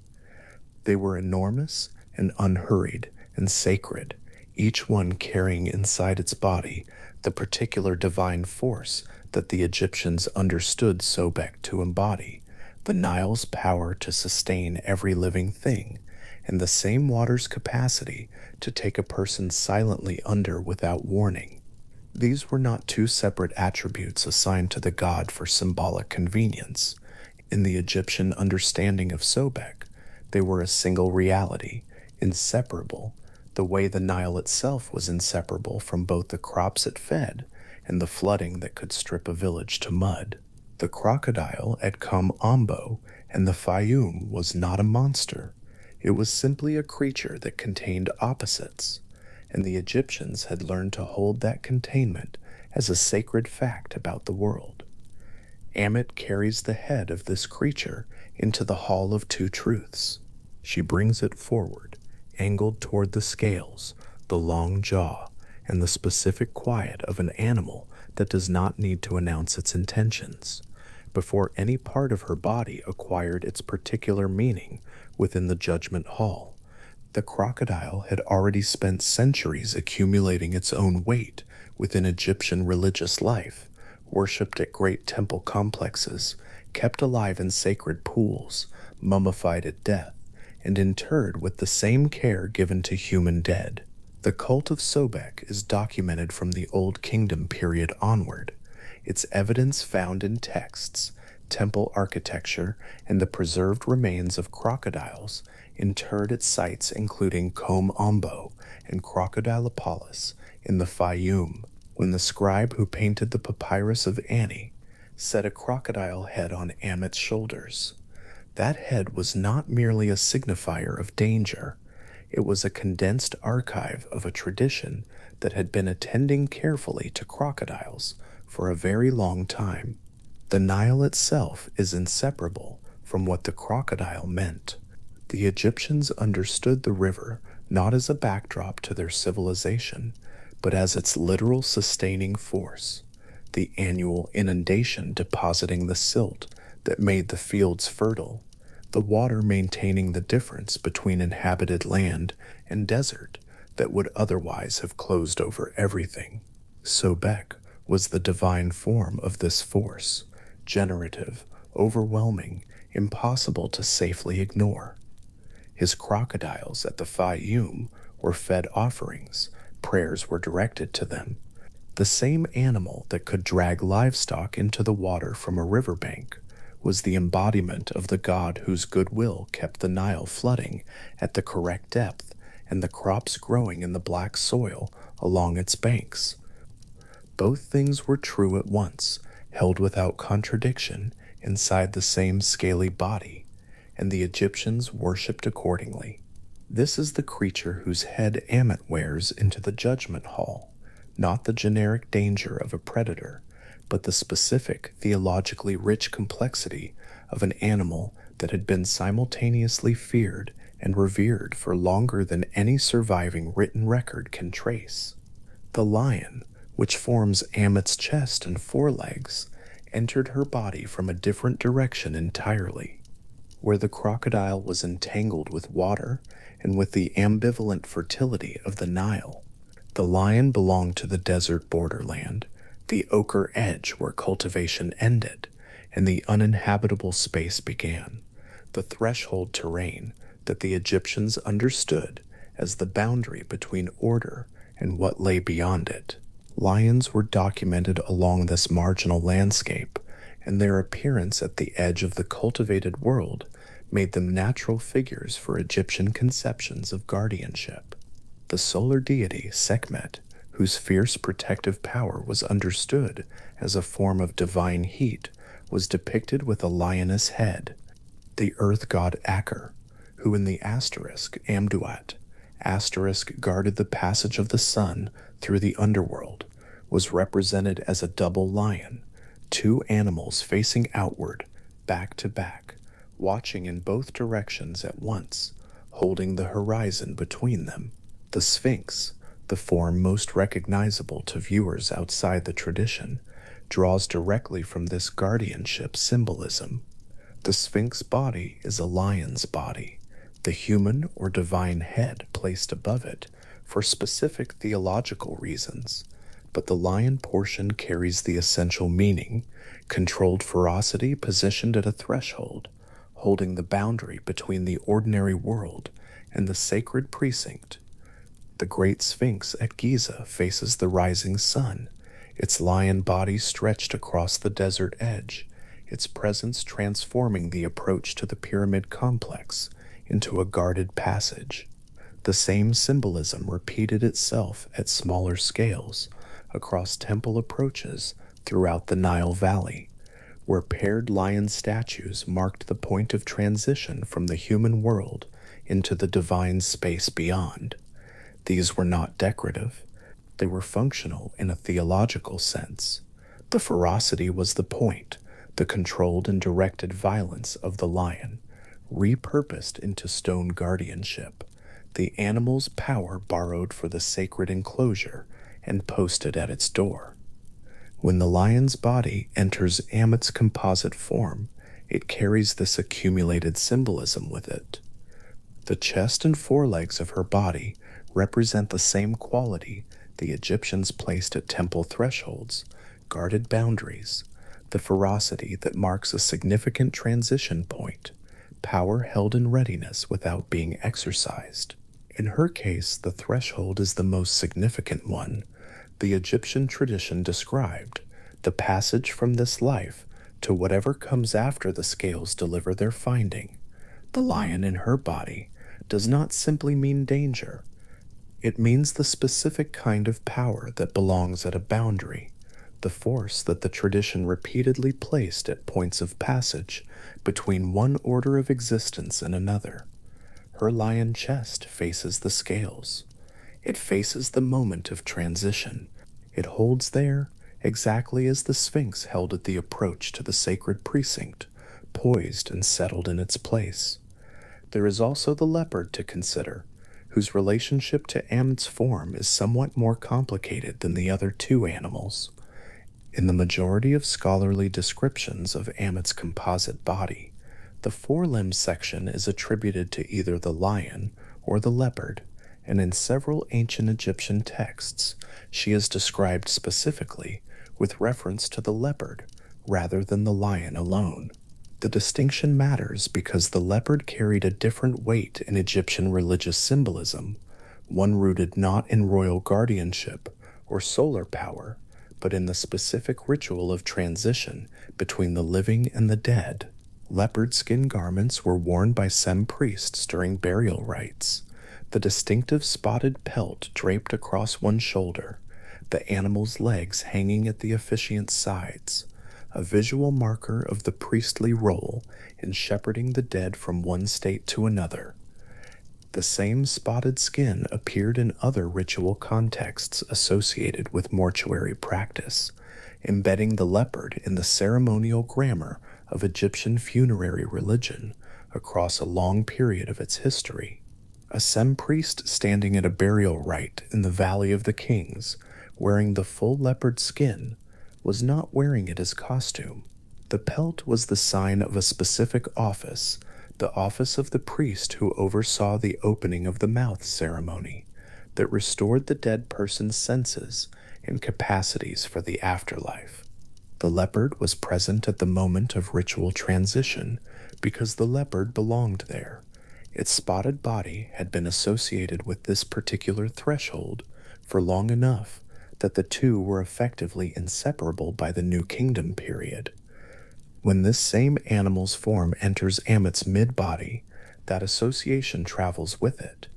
S1: They were enormous and unhurried and sacred, each one carrying inside its body the particular divine force that the Egyptians understood Sobek to embody, the Nile's power to sustain every living thing, and the same water's capacity to take a person silently under without warning. These were not two separate attributes assigned to the god for symbolic convenience. In the Egyptian understanding of Sobek, they were a single reality, inseparable, the way the Nile itself was inseparable from both the crops it fed and the flooding that could strip a village to mud. The crocodile at Kom Ombo and the Fayum was not a monster. It was simply a creature that contained opposites, and the Egyptians had learned to hold that containment as a sacred fact about the world. Ammit carries the head of this creature into the Hall of Two Truths. She brings it forward, angled toward the scales, the long jaw, and the specific quiet of an animal that does not need to announce its intentions, before any part of her body acquired its particular meaning within the judgment hall. The crocodile had already spent centuries accumulating its own weight within Egyptian religious life, worshipped at great temple complexes, kept alive in sacred pools, mummified at death, and interred with the same care given to human dead. The cult of Sobek is documented from the Old Kingdom period onward, its evidence found in texts, temple architecture, and the preserved remains of crocodiles interred at sites including Kom Ombo and Crocodilopolis in the Fayum, when the scribe who painted the papyrus of Annie set a crocodile head on Ammit's shoulders. That head was not merely a signifier of danger, it was a condensed archive of a tradition that had been attending carefully to crocodiles for a very long time. The Nile itself is inseparable from what the crocodile meant. The Egyptians understood the river not as a backdrop to their civilization, but as its literal sustaining force, the annual inundation depositing the silt that made the fields fertile, the water maintaining the difference between inhabited land and desert that would otherwise have closed over everything. Sobek was the divine form of this force, generative, overwhelming, impossible to safely ignore. His crocodiles at the Fayum were fed offerings, prayers were directed to them. The same animal that could drag livestock into the water from a riverbank was the embodiment of the god whose goodwill kept the Nile flooding at the correct depth and the crops growing in the black soil along its banks. Both things were true at once, held without contradiction inside the same scaly body, and the Egyptians worshipped accordingly. This is the creature whose head Ammit wears into the judgment hall, not the generic danger of a predator, but the specific, theologically rich complexity of an animal that had been simultaneously feared and revered for longer than any surviving written record can trace. The lion, which forms Ammit's chest and forelegs, entered her body from a different direction entirely. Where the crocodile was entangled with water and with the ambivalent fertility of the Nile, the lion belonged to the desert borderland, the ochre edge where cultivation ended and the uninhabitable space began, the threshold terrain that the Egyptians understood as the boundary between order and what lay beyond it. Lions were documented along this marginal landscape, and their appearance at the edge of the cultivated world made them natural figures for Egyptian conceptions of guardianship. The solar deity Sekhmet, whose fierce protective power was understood as a form of divine heat, was depicted with a lioness head. The earth god Aker, who in the asterisk Amduat, asterisk guarded the passage of the sun through the underworld, was represented as a double lion, two animals facing outward, back to back, watching in both directions at once, holding the horizon between them. The Sphinx, the form most recognizable to viewers outside the tradition, draws directly from this guardianship symbolism. The Sphinx body is a lion's body, the human or divine head placed above it for specific theological reasons, but the lion portion carries the essential meaning, controlled ferocity positioned at a threshold, holding the boundary between the ordinary world and the sacred precinct. The Great Sphinx at Giza faces the rising sun, its lion body stretched across the desert edge, its presence transforming the approach to the pyramid complex into a guarded passage. The same symbolism repeated itself at smaller scales across temple approaches throughout the Nile Valley, where paired lion statues marked the point of transition from the human world into the divine space beyond. These were not decorative, they were functional in a theological sense. The ferocity was the point, the controlled and directed violence of the lion, repurposed into stone guardianship, the animal's power borrowed for the sacred enclosure and posted at its door. When the lion's body enters Ammit's composite form, it carries this accumulated symbolism with it. The chest and forelegs of her body represent the same quality the Egyptians placed at temple thresholds, guarded boundaries, the ferocity that marks a significant transition point, power held in readiness without being exercised. In her case, the threshold is the most significant one. The Egyptian tradition described the passage from this life to whatever comes after the scales deliver their finding. The lion in her body does not simply mean danger. It means the specific kind of power that belongs at a boundary, the force that the tradition repeatedly placed at points of passage between one order of existence and another. Her lion chest faces the scales. It faces the moment of transition. It holds there exactly as the Sphinx held at the approach to the sacred precinct, poised and settled in its place. There is also the leopard to consider, whose relationship to Ammit's form is somewhat more complicated than the other two animals. In the majority of scholarly descriptions of Ammit's composite body, the forelimb section is attributed to either the lion or the leopard, and in several ancient Egyptian texts, she is described specifically with reference to the leopard rather than the lion alone. The distinction matters because the leopard carried a different weight in Egyptian religious symbolism, one rooted not in royal guardianship or solar power, but in the specific ritual of transition between the living and the dead. Leopard skin garments were worn by some priests during burial rites, the distinctive spotted pelt draped across one shoulder, the animal's legs hanging at the officiant's sides, a visual marker of the priestly role in shepherding the dead from one state to another. The same spotted skin appeared in other ritual contexts associated with mortuary practice, embedding the leopard in the ceremonial grammar of Egyptian funerary religion across a long period of its history. A Sem priest standing at a burial rite in the Valley of the Kings, wearing the full leopard skin, was not wearing it as costume. The pelt was the sign of a specific office, the office of the priest who oversaw the opening of the mouth ceremony, that restored the dead person's senses and capacities for the afterlife. The leopard was present at the moment of ritual transition because the leopard belonged there. Its spotted body had been associated with this particular threshold for long enough that the two were effectively inseparable by the New Kingdom period. When this same animal's form enters Ammit's mid-body, that association travels with it,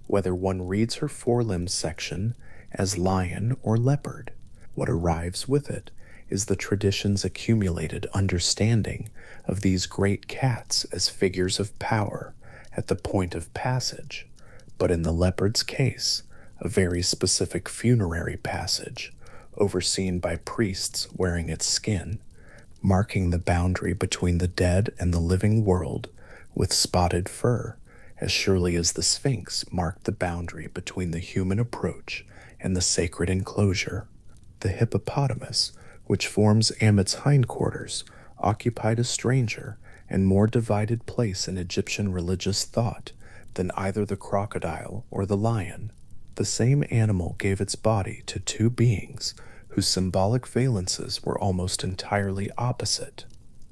S1: whether one reads her forelimb section as lion or leopard. What arrives with it is the tradition's accumulated understanding of these great cats as figures of power at the point of passage, but in the leopard's case, a very specific funerary passage, overseen by priests wearing its skin, marking the boundary between the dead and the living world with spotted fur, as surely as the Sphinx marked the boundary between the human approach and the sacred enclosure. The hippopotamus, which forms Ammit's hindquarters, occupied a stranger and more divided place in Egyptian religious thought than either the crocodile or the lion. The same animal gave its body to two beings whose symbolic valences were almost entirely opposite.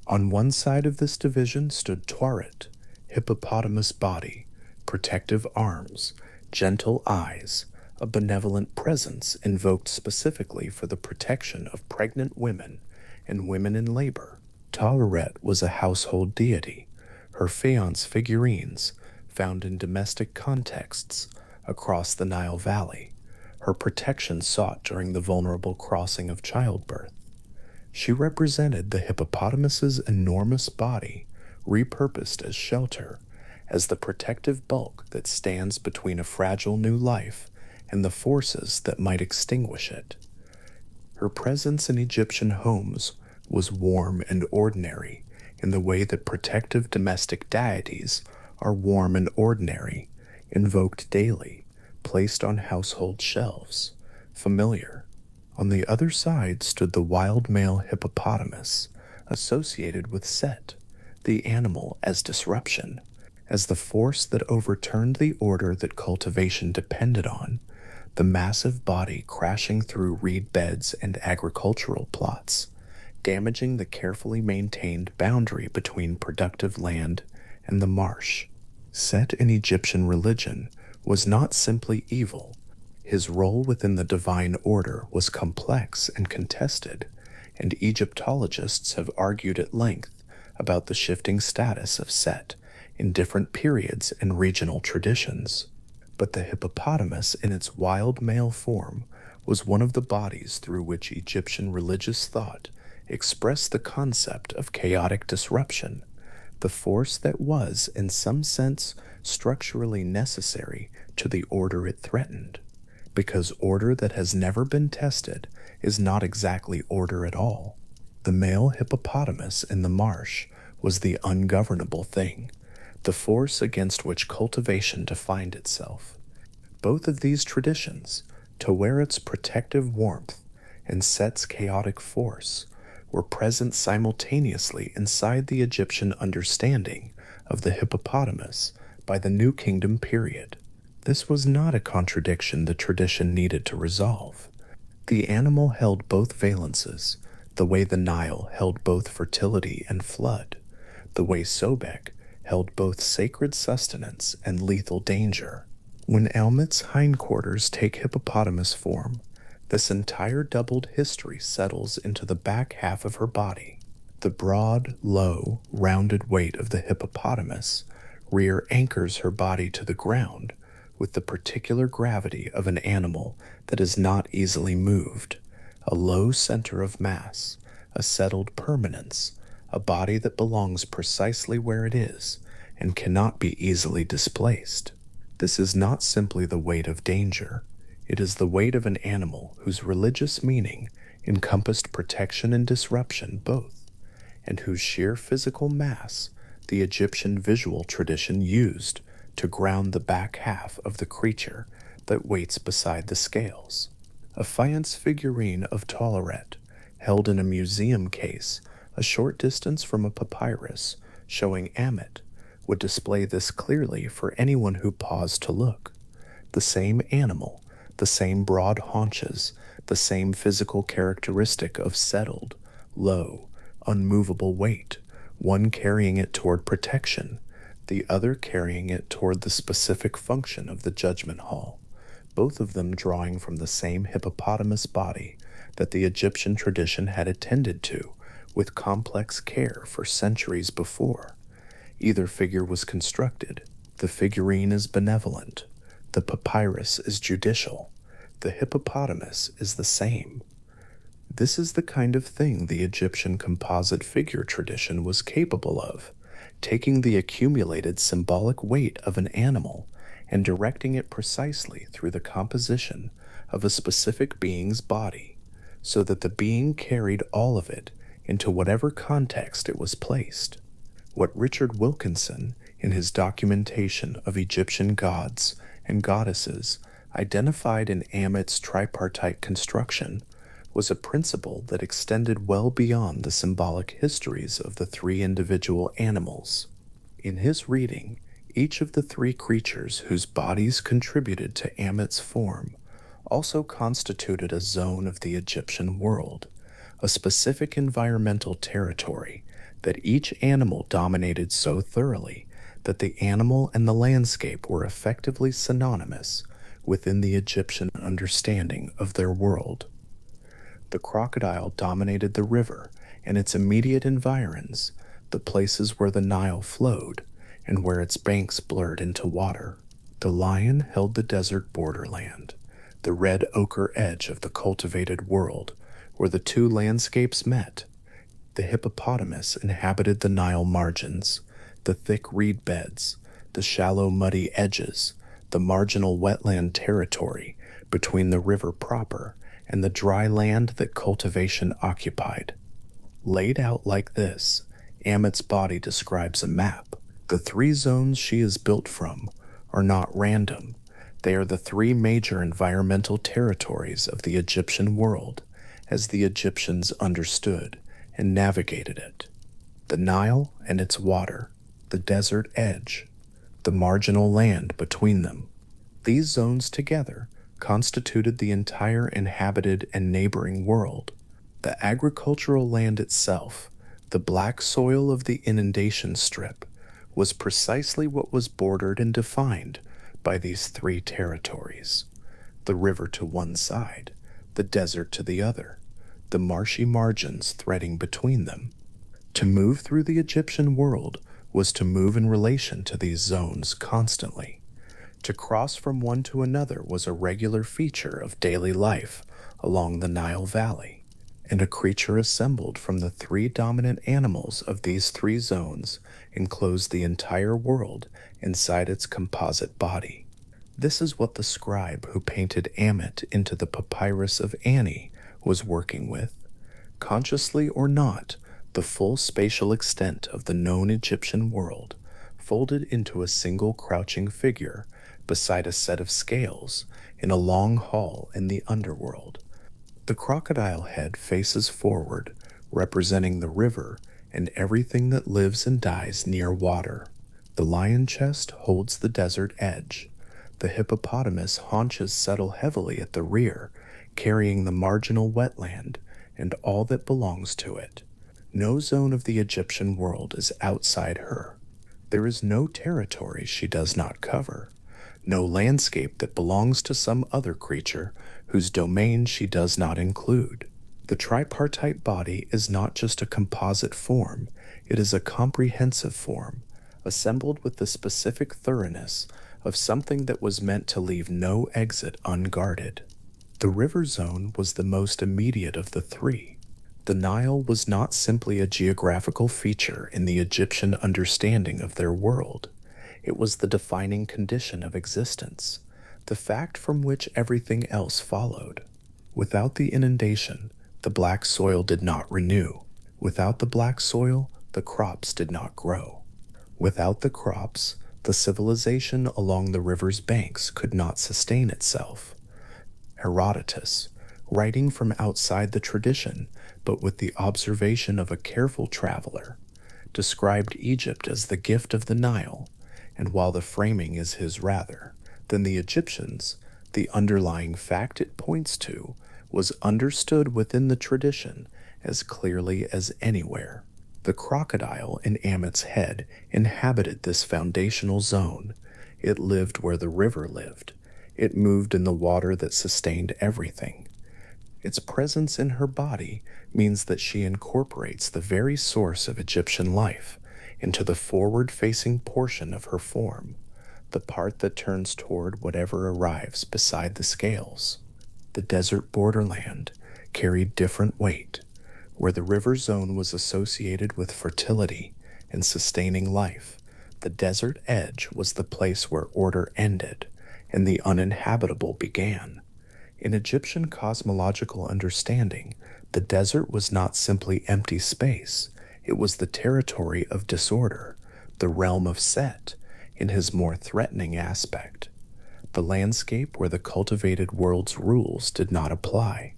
S1: On one side of this division stood Tuaret, hippopotamus body, protective arms, gentle eyes, a benevolent presence invoked specifically for the protection of pregnant women and women in labor. Taweret was a household deity, her faience figurines, found in domestic contexts across the Nile Valley, her protection sought during the vulnerable crossing of childbirth. She represented the hippopotamus's enormous body, repurposed as shelter, as the protective bulk that stands between a fragile new life and the forces that might extinguish it. Her presence in Egyptian homes was warm and ordinary in the way that protective domestic deities are warm and ordinary, invoked daily, placed on household shelves, familiar. On the other side stood the wild male hippopotamus, associated with Set, the animal as disruption, as the force that overturned the order that cultivation depended on, the massive body crashing through reed beds and agricultural plots, damaging the carefully maintained boundary between productive land and the marsh. Set in Egyptian religion was not simply evil. His role within the divine order was complex and contested, and Egyptologists have argued at length about the shifting status of Set in different periods and regional traditions. But the hippopotamus in its wild male form was one of the bodies through which Egyptian religious thought expressed the concept of chaotic disruption, the force that was, in some sense, structurally necessary to the order it threatened. Because order that has never been tested is not exactly order at all. The male hippopotamus in the marsh was the ungovernable thing, the force against which cultivation defined itself. Both of these traditions, to wear its protective warmth and Set's chaotic force, were present simultaneously inside the Egyptian understanding of the hippopotamus by the New Kingdom period. This was not a contradiction the tradition needed to resolve. The animal held both valences, the way the Nile held both fertility and flood, the way Sobek held both sacred sustenance and lethal danger. When Ammit's hindquarters take hippopotamus form, this entire doubled history settles into the back half of her body. The broad, low, rounded weight of the hippopotamus rear anchors her body to the ground with the particular gravity of an animal that is not easily moved, a low center of mass, a settled permanence, a body that belongs precisely where it is and cannot be easily displaced. This is not simply the weight of danger. It is the weight of an animal whose religious meaning encompassed protection and disruption both, and whose sheer physical mass the Egyptian visual tradition used to ground the back half of the creature that waits beside the scales. A faience figurine of Toleret, held in a museum case a short distance from a papyrus showing Ammit, would display this clearly for anyone who paused to look. The same animal, the same broad haunches, the same physical characteristic of settled, low, unmovable weight, one carrying it toward protection, the other carrying it toward the specific function of the judgment hall, both of them drawing from the same hippopotamus body that the Egyptian tradition had attended to with complex care for centuries before. Either figure was constructed. The figurine is benevolent. The papyrus is judicial. The hippopotamus is the same. This is the kind of thing the Egyptian composite figure tradition was capable of, taking the accumulated symbolic weight of an animal and directing it precisely through the composition of a specific being's body, so that the being carried all of it into whatever context it was placed. What Richard Wilkinson, in his documentation of Egyptian gods and goddesses, identified in Ammit's tripartite construction was a principle that extended well beyond the symbolic histories of the three individual animals. In his reading, each of the three creatures whose bodies contributed to Ammit's form also constituted a zone of the Egyptian world, a specific environmental territory that each animal dominated so thoroughly that the animal and the landscape were effectively synonymous within the Egyptian understanding of their world. The crocodile dominated the river and its immediate environs, the places where the Nile flowed and where its banks blurred into water. The lion held the desert borderland, the red ochre edge of the cultivated world where the two landscapes met. The hippopotamus inhabited the Nile margins, the thick reed beds, the shallow muddy edges, the marginal wetland territory between the river proper and the dry land that cultivation occupied. Laid out like this, Ammit's body describes a map. The three zones she is built from are not random. They are the three major environmental territories of the Egyptian world, as the Egyptians understood and navigated it. The Nile and its water, the desert edge, the marginal land between them. These zones together constituted the entire inhabited and neighboring world. The agricultural land itself, the black soil of the inundation strip, was precisely what was bordered and defined by these three territories. The river to one side, the desert to the other, the marshy margins threading between them. To move through the Egyptian world was to move in relation to these zones constantly, To cross from one to another was a regular feature of daily life along the Nile Valley, and a creature assembled from the three dominant animals of these three zones enclosed the entire world inside its composite body. This is what the scribe who painted Ammit into the papyrus of Ani was working with. Consciously or not, the full spatial extent of the known Egyptian world, folded into a single crouching figure beside a set of scales in a long hall in the underworld. The crocodile head faces forward, representing the river and everything that lives and dies near water. The lion chest holds the desert edge. The hippopotamus haunches settle heavily at the rear, carrying the marginal wetland and all that belongs to it. No zone of the Egyptian world is outside her. There is no territory she does not cover, no landscape that belongs to some other creature whose domain she does not include. The tripartite body is not just a composite form, it is a comprehensive form, assembled with the specific thoroughness of something that was meant to leave no exit unguarded. The river zone was the most immediate of the three. The Nile was not simply a geographical feature in the Egyptian understanding of their world. It was the defining condition of existence, the fact from which everything else followed. Without the inundation, the black soil did not renew. Without the black soil, the crops did not grow. Without the crops, the civilization along the river's banks could not sustain itself. Herodotus, writing from outside the tradition, but with the observation of a careful traveler, described Egypt as the gift of the Nile, and while the framing is his rather than the Egyptians, the underlying fact it points to was understood within the tradition as clearly as anywhere. The crocodile in Ammit's head inhabited this foundational zone. It lived where the river lived. It moved in the water that sustained everything. Its presence in her body means that she incorporates the very source of Egyptian life into the forward-facing portion of her form, the part that turns toward whatever arrives beside the scales. The desert borderland carried different weight. Where the river zone was associated with fertility and sustaining life, the desert edge was the place where order ended and the uninhabitable began. In Egyptian cosmological understanding, the desert was not simply empty space, it was the territory of disorder, the realm of Set, in his more threatening aspect, the landscape where the cultivated world's rules did not apply.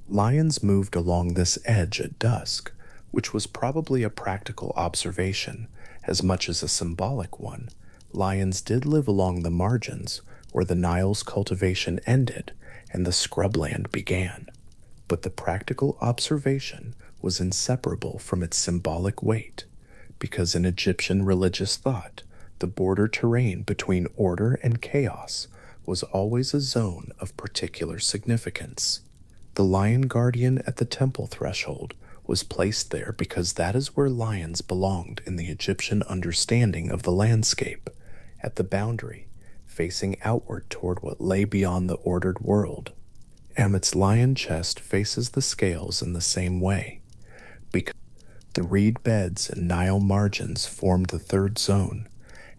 S1: Lions moved along this edge at dusk, which was probably a practical observation as much as a symbolic one. Lions did live along the margins where the Nile's cultivation ended and the scrubland began. But the practical observation was inseparable from its symbolic weight, because in Egyptian religious thought, the border terrain between order and chaos was always a zone of particular significance. The lion guardian at the temple threshold was placed there because that is where lions belonged in the Egyptian understanding of the landscape, at the boundary, facing outward toward what lay beyond the ordered world. Ammit's lion chest faces the scales in the same way, because the reed beds and Nile margins formed the third zone,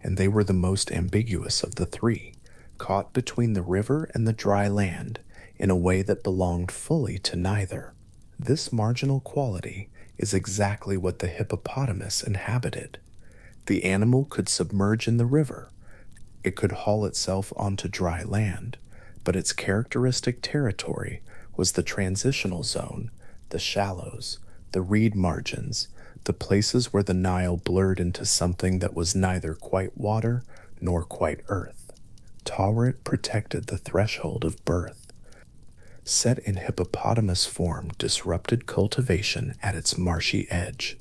S1: and they were the most ambiguous of the three, caught between the river and the dry land in a way that belonged fully to neither. This marginal quality is exactly what the hippopotamus inhabited. The animal could submerge in the river. It could haul itself onto dry land, but its characteristic territory was the transitional zone, the shallows, the reed margins, the places where the Nile blurred into something that was neither quite water nor quite earth. Taweret protected the threshold of birth. Set in hippopotamus form disrupted cultivation at its marshy edge.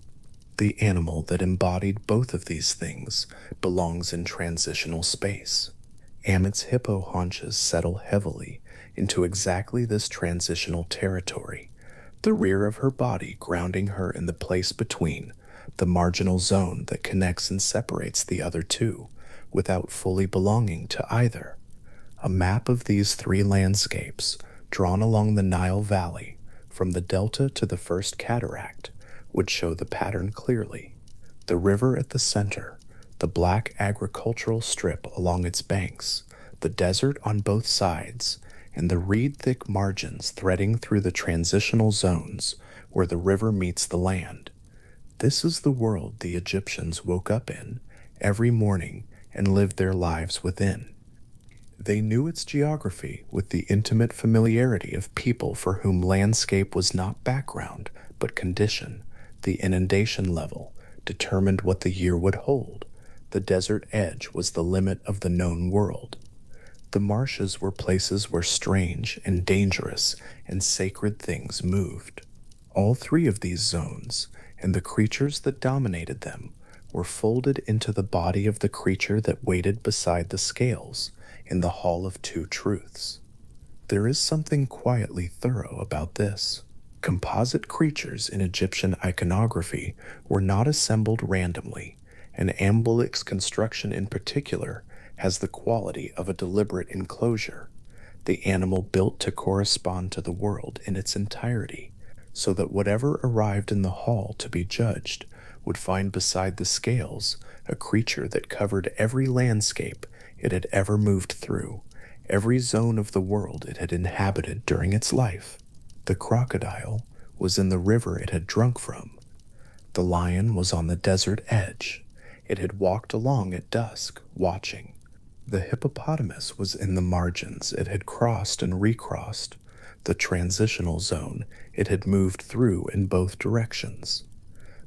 S1: The animal that embodied both of these things belongs in transitional space. Ammit's hippo haunches settle heavily into exactly this transitional territory, the rear of her body grounding her in the place between, the marginal zone that connects and separates the other two, without fully belonging to either. A map of these three landscapes, drawn along the Nile Valley, from the delta to the first cataract, would show the pattern clearly. The river at the center, the black agricultural strip along its banks, the desert on both sides, and the reed-thick margins threading through the transitional zones where the river meets the land. This is the world the Egyptians woke up in every morning and lived their lives within. They knew its geography with the intimate familiarity of people for whom landscape was not background but condition. The inundation level determined what the year would hold. The desert edge was the limit of the known world. The marshes were places where strange and dangerous and sacred things moved. All three of these zones, and the creatures that dominated them, were folded into the body of the creature that waited beside the scales in the Hall of Two Truths. There is something quietly thorough about this. Composite creatures in Egyptian iconography were not assembled randomly, and Ambulik's construction in particular has the quality of a deliberate enclosure, the animal built to correspond to the world in its entirety, so that whatever arrived in the hall to be judged would find beside the scales a creature that covered every landscape it had ever moved through, every zone of the world it had inhabited during its life. The crocodile was in the river it had drunk from. The lion was on the desert edge. It had walked along at dusk, watching. The hippopotamus was in the margins it had crossed and recrossed, the transitional zone it had moved through in both directions.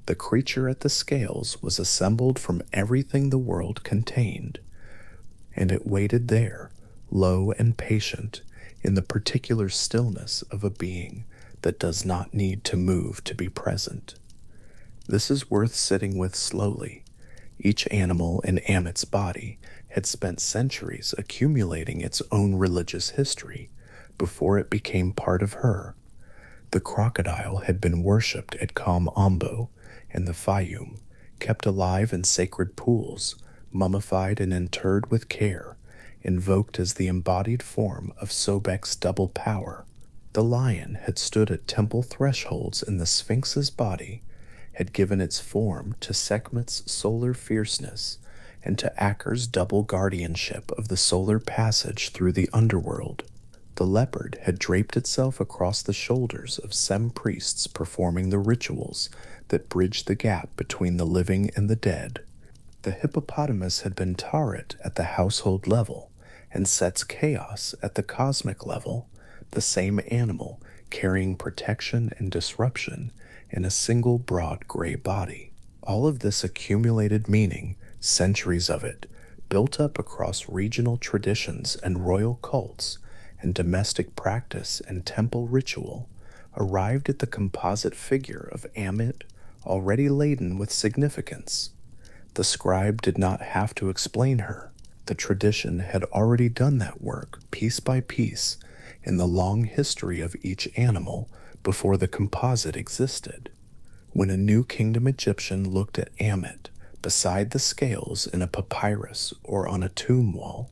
S1: The creature at the scales was assembled from everything the world contained, and it waited there, low and patient, in the particular stillness of a being that does not need to move to be present. This is worth sitting with slowly. Each animal in Ammit's body had spent centuries accumulating its own religious history before it became part of her. The crocodile had been worshipped at Kam Ombo and the Fayum, kept alive in sacred pools, mummified and interred with care, invoked as the embodied form of Sobek's double power. The lion had stood at temple thresholds in the Sphinx's body, had given its form to Sekhmet's solar fierceness and to Akher's double guardianship of the solar passage through the underworld. The leopard had draped itself across the shoulders of Sem priests performing the rituals that bridged the gap between the living and the dead. The hippopotamus had been Taret at the household level and Set's chaos at the cosmic level, the same animal carrying protection and disruption in a single broad gray body. All of this accumulated meaning, centuries of it, built up across regional traditions and royal cults and domestic practice and temple ritual, arrived at the composite figure of Ammit, already laden with significance. The scribe did not have to explain her. The tradition had already done that work, piece by piece, in the long history of each animal before the composite existed. When a New Kingdom Egyptian looked at Ammit beside the scales in a papyrus or on a tomb wall,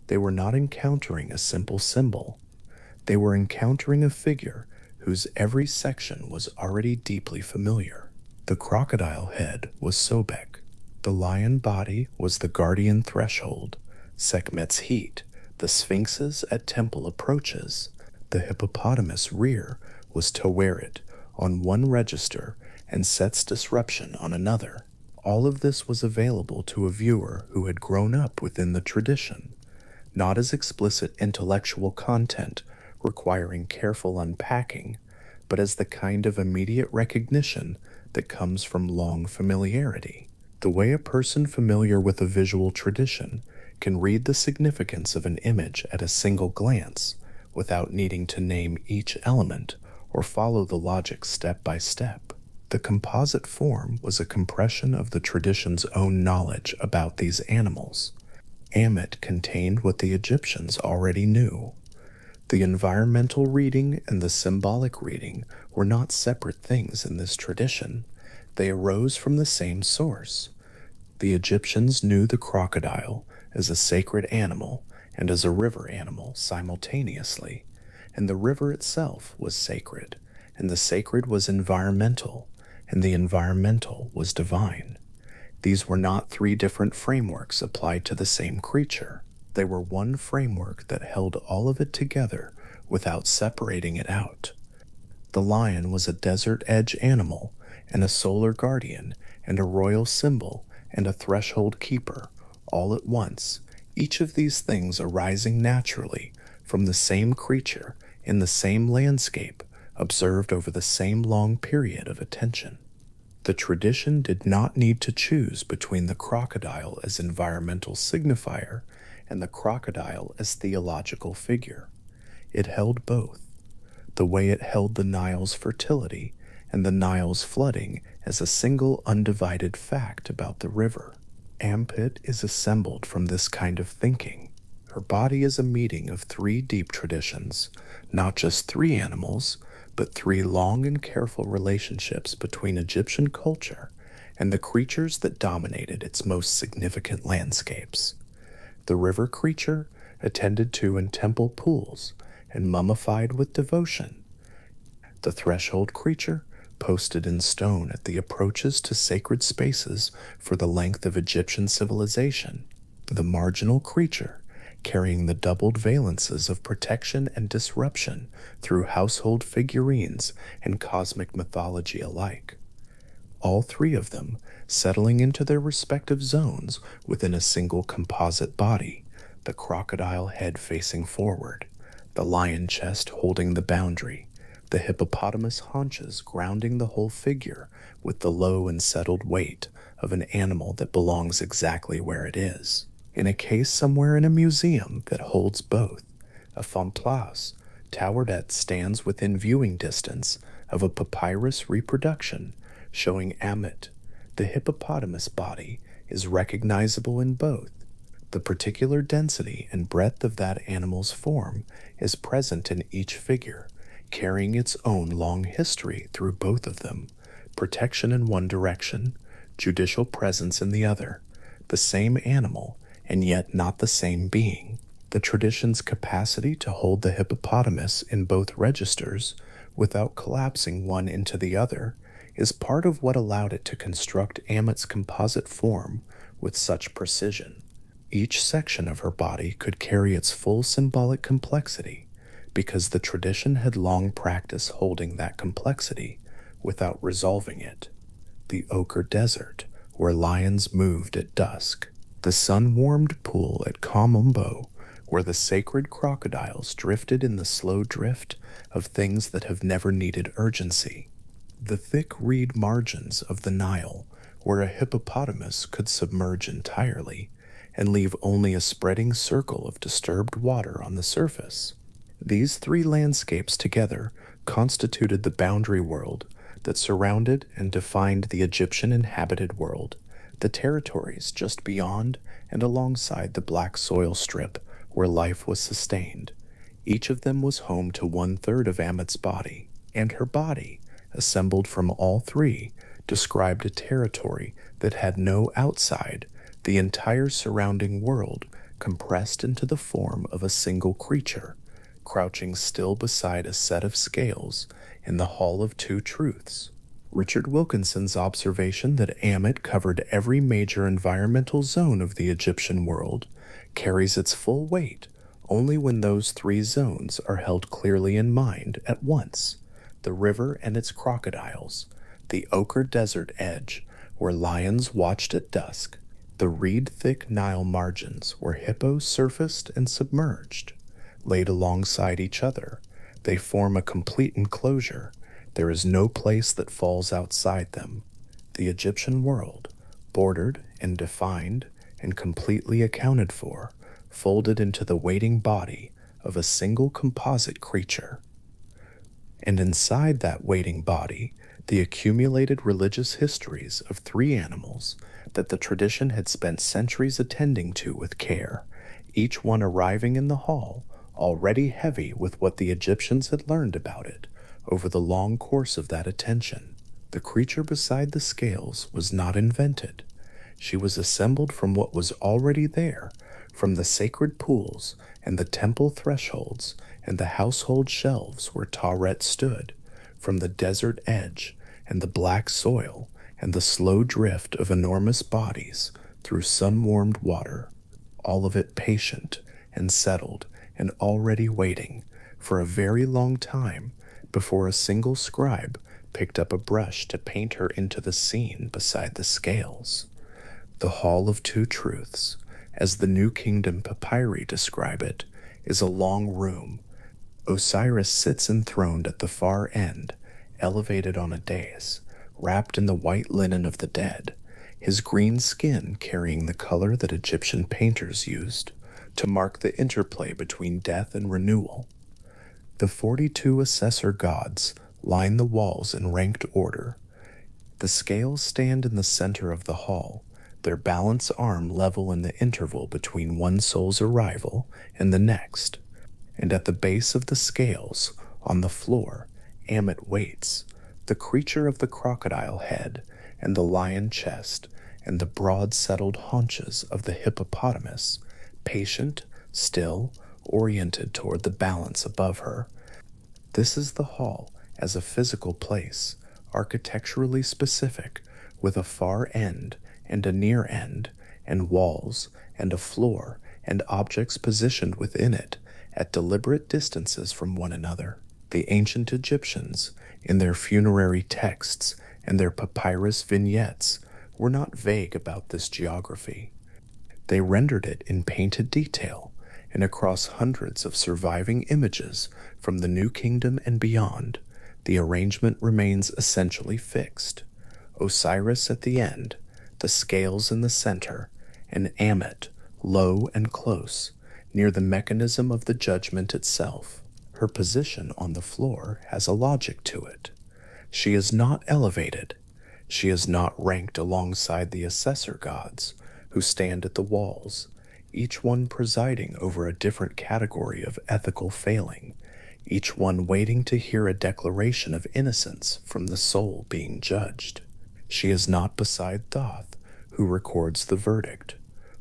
S1: they were not encountering a simple symbol. They were encountering a figure whose every section was already deeply familiar. The crocodile head was Sobek. The lion body was the guardian threshold, Sekhmet's heat, the sphinxes at temple approaches. The hippopotamus rear was Taweret on one register and Set's disruption on another. All of this was available to a viewer who had grown up within the tradition, not as explicit intellectual content requiring careful unpacking, but as the kind of immediate recognition that comes from long familiarity. The way a person familiar with a visual tradition can read the significance of an image at a single glance without needing to name each element or follow the logic step by step. The composite form was a compression of the tradition's own knowledge about these animals. Ammit contained what the Egyptians already knew. The environmental reading and the symbolic reading were not separate things in this tradition. They arose from the same source. The Egyptians knew the crocodile as a sacred animal and as a river animal simultaneously, and the river itself was sacred, and the sacred was environmental, and the environmental was divine. These were not three different frameworks applied to the same creature. They were one framework that held all of it together without separating it out. The lion was a desert edge animal, and a solar guardian, and a royal symbol, and a threshold keeper, all at once, each of these things arising naturally from the same creature in the same landscape, observed over the same long period of attention. The tradition did not need to choose between the crocodile as environmental signifier and the crocodile as theological figure. It held both, the way it held the Nile's fertility and the Nile's flooding as a single undivided fact about the river. Ammit is assembled from this kind of thinking. Her body is a meeting of three deep traditions, not just three animals, but three long and careful relationships between Egyptian culture and the creatures that dominated its most significant landscapes. The river creature, attended to in temple pools and mummified with devotion. The threshold creature, posted in stone at the approaches to sacred spaces for the length of Egyptian civilization. The marginal creature, carrying the doubled valences of protection and disruption through household figurines and cosmic mythology alike. All three of them settling into their respective zones within a single composite body, the crocodile head facing forward, the lion chest holding the boundary, the hippopotamus haunches grounding the whole figure with the low and settled weight of an animal that belongs exactly where it is. In a case somewhere in a museum that holds both, a fonplace towered stands within viewing distance of a papyrus reproduction showing Ammit. The hippopotamus body is recognizable in both. The particular density and breadth of that animal's form is present in each figure, carrying its own long history through both of them, protection in one direction, judicial presence in the other, the same animal, and yet not the same being. The tradition's capacity to hold the hippopotamus in both registers without collapsing one into the other is part of what allowed it to construct Ammit's composite form with such precision. Each section of her body could carry its full symbolic complexity because the tradition had long practiced holding that complexity without resolving it. The ochre desert, where lions moved at dusk. The sun-warmed pool at Kamumbo, where the sacred crocodiles drifted in the slow drift of things that have never needed urgency. The thick reed margins of the Nile, where a hippopotamus could submerge entirely and leave only a spreading circle of disturbed water on the surface. These three landscapes together constituted the boundary world that surrounded and defined the Egyptian inhabited world, the territories just beyond and alongside the black soil strip where life was sustained. Each of them was home to 1/3 of Ammit's body, and her body, assembled from all three, described a territory that had no outside, the entire surrounding world compressed into the form of a single creature, crouching still beside a set of scales in the Hall of Two Truths. Richard Wilkinson's observation that Ammit covered every major environmental zone of the Egyptian world carries its full weight only when those three zones are held clearly in mind at once: the river and its crocodiles, the ochre desert edge where lions watched at dusk, the reed-thick Nile margins where hippos surfaced and submerged. Laid alongside each other, they form a complete enclosure. There is no place that falls outside them. The Egyptian world, bordered and defined and completely accounted for, folded into the waiting body of a single composite creature. And inside that waiting body, the accumulated religious histories of three animals that the tradition had spent centuries attending to with care, each one arriving in the hall already heavy with what the Egyptians had learned about it over the long course of that attention. The creature beside the scales was not invented. She was assembled from what was already there, From the sacred pools and the temple thresholds and the household shelves where Tawret stood, from the desert edge and the black soil and the slow drift of enormous bodies through sun-warmed water, all of it patient and settled and already waiting for a very long time before a single scribe picked up a brush to paint her into the scene beside the scales. The Hall of Two Truths, as the New Kingdom papyri describe it, is a long room. Osiris sits enthroned at the far end, elevated on a dais, wrapped in the white linen of the dead, his green skin carrying the color that Egyptian painters used to mark the interplay between death and renewal. The 42 assessor gods line the walls in ranked order. The scales stand in the center of the hall, their balance arm level in the interval between one soul's arrival and the next. And at the base of the scales, on the floor, Ammit waits, the creature of the crocodile head and the lion chest and the broad settled haunches of the hippopotamus, patient, still, oriented toward the balance above her. This is the hall as a physical place, architecturally specific, with a far end and a near end, and walls and a floor and objects positioned within it at deliberate distances from one another. The ancient Egyptians, in their funerary texts and their papyrus vignettes, were not vague about this geography. They rendered it in painted detail, and across hundreds of surviving images from the New Kingdom and beyond, the arrangement remains essentially fixed. Osiris at the end, the scales in the center, and Ammit, low and close, near the mechanism of the judgment itself. Her position on the floor has a logic to it. She is not elevated. She is not ranked alongside the assessor gods, who stand at the walls, each one presiding over a different category of ethical failing, each one waiting to hear a declaration of innocence from the soul being judged. She is not beside Thoth, who records the verdict,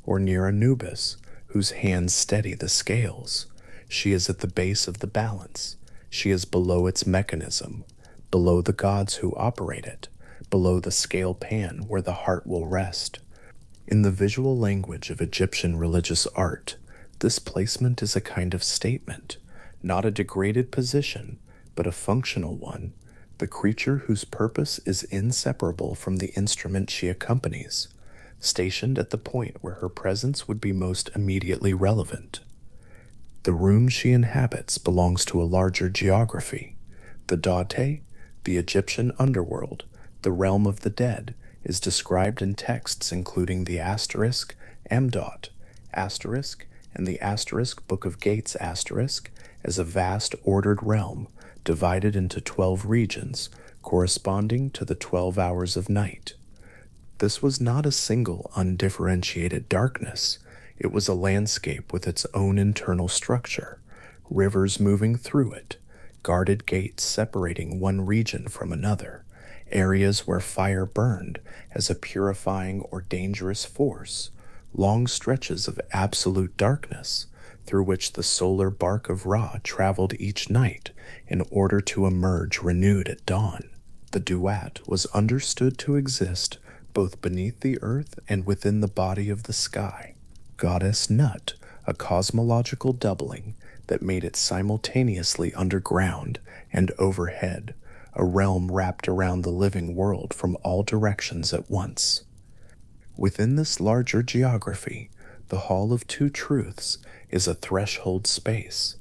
S1: or near Anubis, whose hands steady the scales. She is at the base of the balance. She is below its mechanism, below the gods who operate it, below the scale pan where the heart will rest. In the visual language of Egyptian religious art, this placement is a kind of statement, not a degraded position, but a functional one, the creature whose purpose is inseparable from the instrument she accompanies, stationed at the point where her presence would be most immediately relevant. The room she inhabits belongs to a larger geography. The Date, the Egyptian underworld, the realm of the dead, is described in texts including the asterisk, Mdot, asterisk, and the asterisk Book of Gates asterisk as a vast ordered realm divided into 12 regions corresponding to the 12 hours of night. This was not a single undifferentiated darkness. It was a landscape with its own internal structure, rivers moving through it, guarded gates separating one region from another, areas where fire burned as a purifying or dangerous force, long stretches of absolute darkness through which the solar bark of Ra traveled each night in order to emerge renewed at dawn. The duat was understood to exist both beneath the earth and within the body of the sky. Goddess Nut, a cosmological doubling that made it simultaneously underground and overhead, a realm wrapped around the living world from all directions at once. Within this larger geography, the Hall of Two Truths is a threshold space.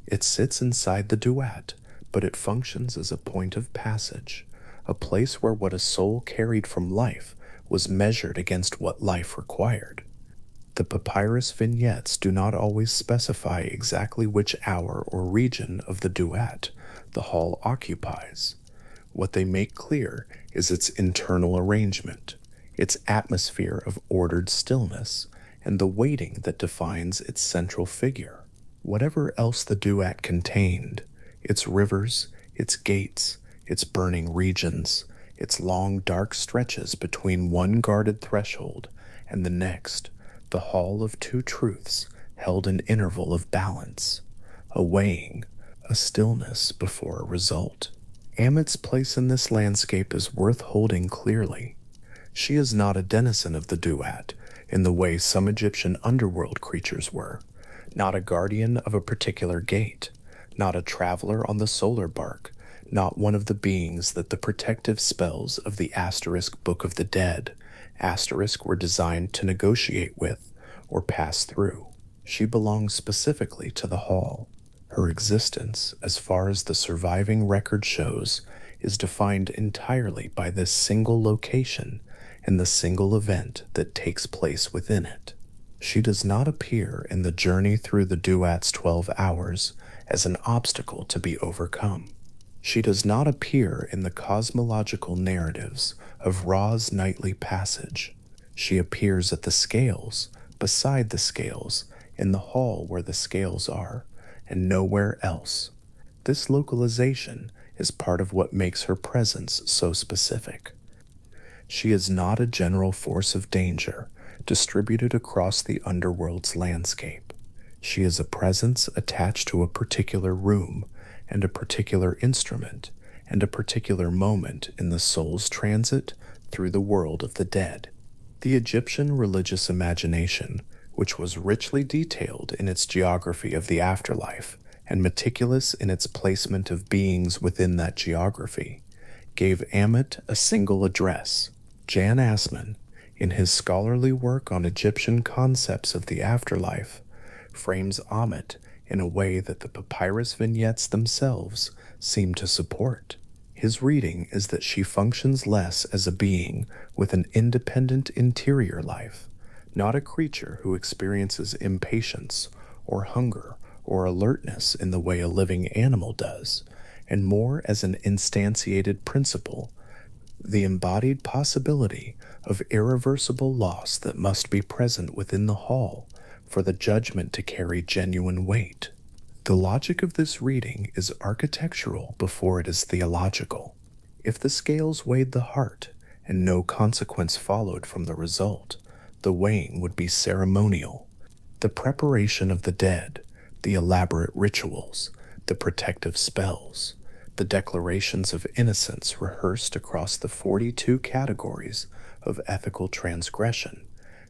S1: It sits inside the duat, but it functions as a point of passage, a place where what a soul carried from life was measured against what life required. The papyrus vignettes do not always specify exactly which hour or region of the duat the hall occupies. What they make clear is its internal arrangement, its atmosphere of ordered stillness, and the waiting that defines its central figure. Whatever else the duat contained, its rivers, its gates, its burning regions, its long dark stretches between one guarded threshold and the next, The Hall of Two Truths held an interval of balance, a weighing, a stillness before a result. Ammit's place in this landscape is worth holding clearly. She is not a denizen of the duat in the way some Egyptian underworld creatures were, not a guardian of a particular gate, not a traveler on the solar bark, not one of the beings that the protective spells of the asterisk Book of the Dead asterisk were designed to negotiate with or pass through. She belongs specifically to the hall. Her existence, as far as the surviving record shows, is defined entirely by this single location and the single event that takes place within it. She does not appear in the journey through the duat's 12 hours as an obstacle to be overcome. She does not appear in the cosmological narratives of Ra's nightly passage. She appears at the scales, beside the scales, in the hall where the scales are, and nowhere else. This localization is part of what makes her presence so specific. She is not a general force of danger distributed across the underworld's landscape. She is a presence attached to a particular room and a particular instrument and a particular moment in the soul's transit through the world of the dead. The Egyptian religious imagination, which was richly detailed in its geography of the afterlife and meticulous in its placement of beings within that geography, gave Ammit a single address. Jan Assmann, in his scholarly work on Egyptian concepts of the afterlife, frames Ammit in a way that the papyrus vignettes themselves seem to support. His reading is that she functions less as a being with an independent interior life, not a creature who experiences impatience or hunger or alertness in the way a living animal does, and more as an instantiated principle, the embodied possibility of irreversible loss that must be present within the hall for the judgment to carry genuine weight. The logic of this reading is architectural before it is theological. If the scales weighed the heart and no consequence followed from the result, the weighing would be ceremonial. The preparation of the dead, the elaborate rituals, the protective spells, the declarations of innocence rehearsed across the 42 categories of ethical transgression,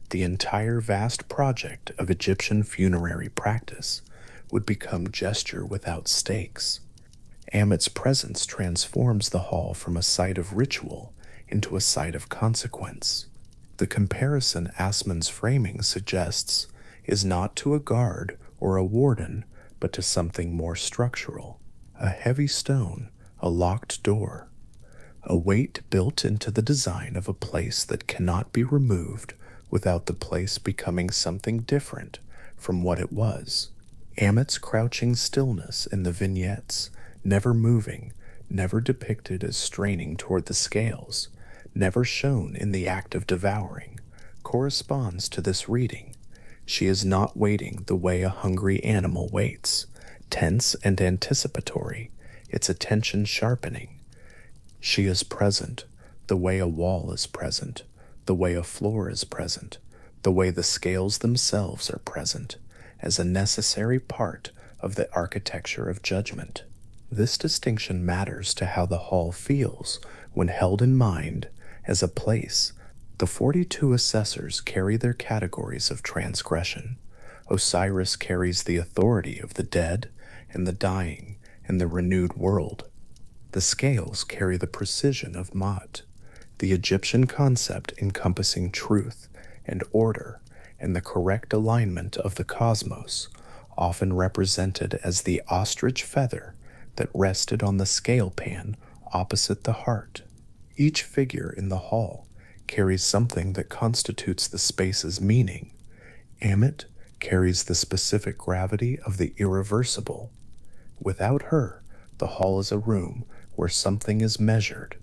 S1: the entire vast project of Egyptian funerary practice would become gesture without stakes. Ammit's presence transforms the hall from a site of ritual into a site of consequence. The comparison Assmann's framing suggests is not to a guard or a warden, but to something more structural. A heavy stone, a locked door, a weight built into the design of a place that cannot be removed without the place becoming something different from what it was. Ammit's crouching stillness in the vignettes, never moving, never depicted as straining toward the scales, never shown in the act of devouring, corresponds to this reading. She is not waiting the way a hungry animal waits, tense and anticipatory, its attention sharpening. She is present, the way a wall is present, the way a floor is present, the way the scales themselves are present, as a necessary part of the architecture of judgment. This distinction matters to how the hall feels when held in mind as a place. The 42 assessors carry their categories of transgression. Osiris carries the authority of the dead and the dying and the renewed world. The scales carry the precision of Ma'at, the Egyptian concept encompassing truth and order and the correct alignment of the cosmos, often represented as the ostrich feather that rested on the scale pan opposite the heart. Each figure in the hall carries something that constitutes the space's meaning. Ammit carries the specific gravity of the irreversible. Without her, the hall is a room where something is measured.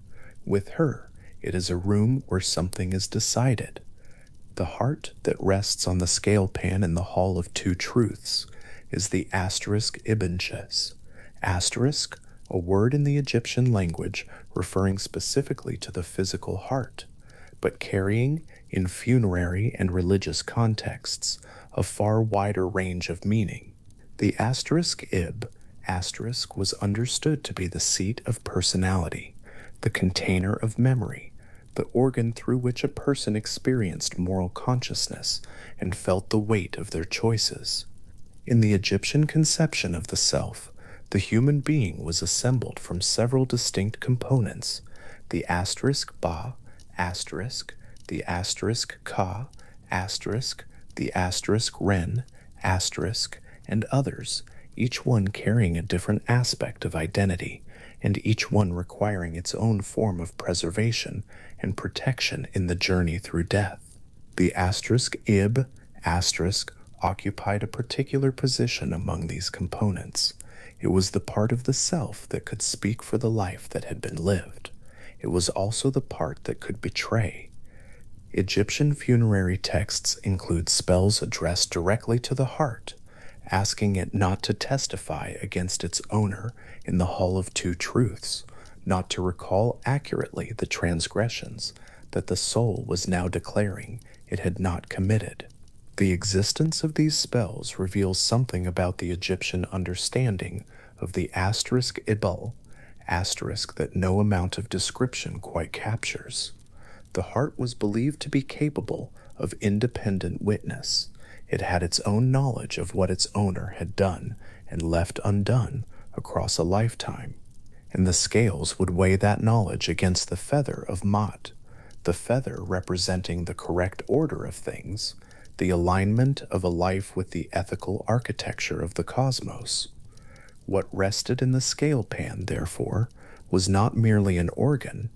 S1: With her, it is a room where something is decided. The heart that rests on the scale pan in the Hall of Two Truths is the asterisk ibnches. Asterisk, a word in the Egyptian language referring specifically to the physical heart, but carrying in funerary and religious contexts, a far wider range of meaning. The asterisk ib asterisk was understood to be the seat of personality, the container of memory, the organ through which a person experienced moral consciousness and felt the weight of their choices. In the Egyptian conception of the self, the human being was assembled from several distinct components: the asterisk ba, asterisk, the asterisk ka, asterisk, the asterisk ren, asterisk, and others, each one carrying a different aspect of identity, and each one requiring its own form of preservation and protection in the journey through death. The asterisk ib asterisk occupied a particular position among these components. It was the part of the self that could speak for the life that had been lived. It was also the part that could betray. Egyptian funerary texts include spells addressed directly to the heart, asking it not to testify against its owner in the Hall of Two Truths, not to recall accurately the transgressions that the soul was now declaring it had not committed. The existence of these spells reveals something about the Egyptian understanding of the asterisk ibal, asterisk that no amount of description quite captures. The heart was believed to be capable of independent witness. It had its own knowledge of what its owner had done and left undone across a lifetime, and the scales would weigh that knowledge against the feather of Mot, the feather representing the correct order of things, the alignment of a life with the ethical architecture of the cosmos. What rested in the scale pan, therefore, was not merely an organ,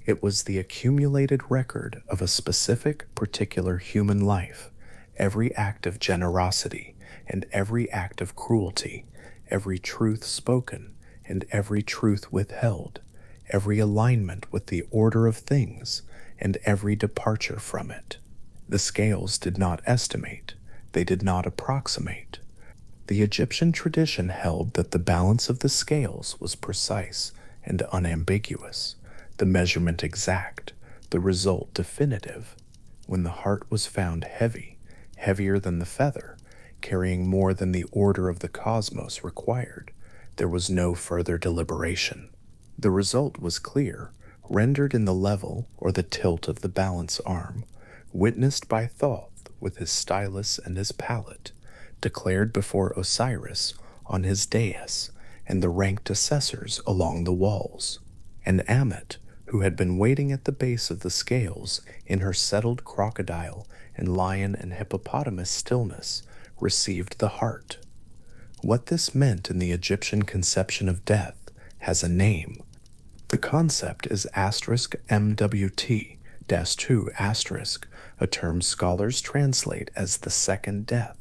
S1: it was the accumulated record of a specific, particular human life, every act of generosity and every act of cruelty, every truth spoken and every truth withheld, every alignment with the order of things and every departure from it. The scales did not estimate, they did not approximate. The Egyptian tradition held that the balance of the scales was precise and unambiguous, the measurement exact, the result definitive. When the heart was found heavy, heavier than the feather, carrying more than the order of the cosmos required, there was no further deliberation. The result was clear, rendered in the level or the tilt of the balance arm, witnessed by Thoth with his stylus and his palette, declared before Osiris on his dais and the ranked assessors along the walls, and Ammit, who had been waiting at the base of the scales in her settled crocodile and lion and hippopotamus stillness, received the heart. What this meant in the Egyptian conception of death has a name. The concept is asterisk MWT-2 asterisk, a term scholars translate as the second death,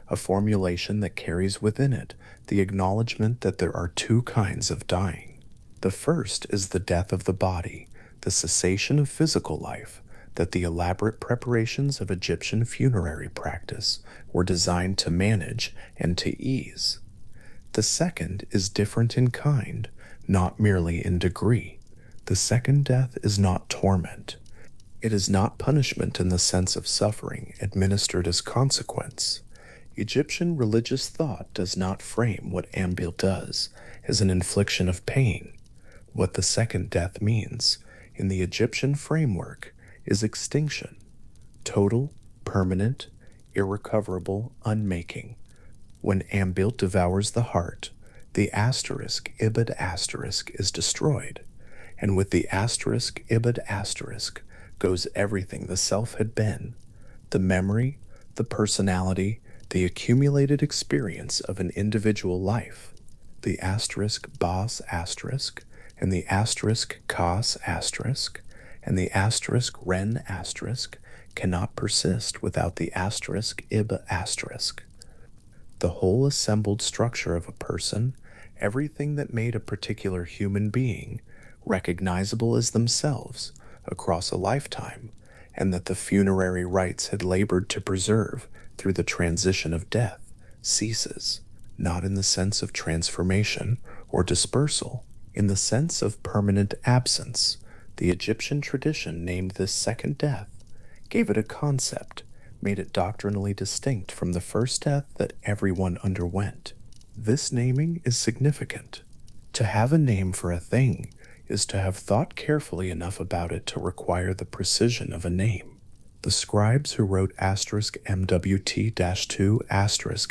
S1: a formulation that carries within it the acknowledgement that there are two kinds of dying. The first is the death of the body, the cessation of physical life that the elaborate preparations of Egyptian funerary practice were designed to manage and to ease. The second is different in kind, not merely in degree. The second death is not torment. It is not punishment in the sense of suffering administered as consequence. Egyptian religious thought does not frame what Ammit does as an infliction of pain. What the second death means, in the Egyptian framework, is extinction, total, permanent, irrecoverable unmaking. When Ammit devours the heart, the asterisk ibid asterisk is destroyed, and with the asterisk ibid asterisk goes everything the self had been, the memory, the personality, the accumulated experience of an individual life. The asterisk bas asterisk and the asterisk kas asterisk and the asterisk ren asterisk cannot persist without the asterisk ib asterisk. The whole assembled structure of a person, everything that made a particular human being recognizable as themselves across a lifetime, and that the funerary rites had labored to preserve through the transition of death, ceases, not in the sense of transformation or dispersal, in the sense of permanent absence. The Egyptian tradition named this second death gave it a concept, made it doctrinally distinct from the first death that everyone underwent. This naming is significant. To have a name for a thing is to have thought carefully enough about it to require the precision of a name. The scribes who wrote *MWT-2*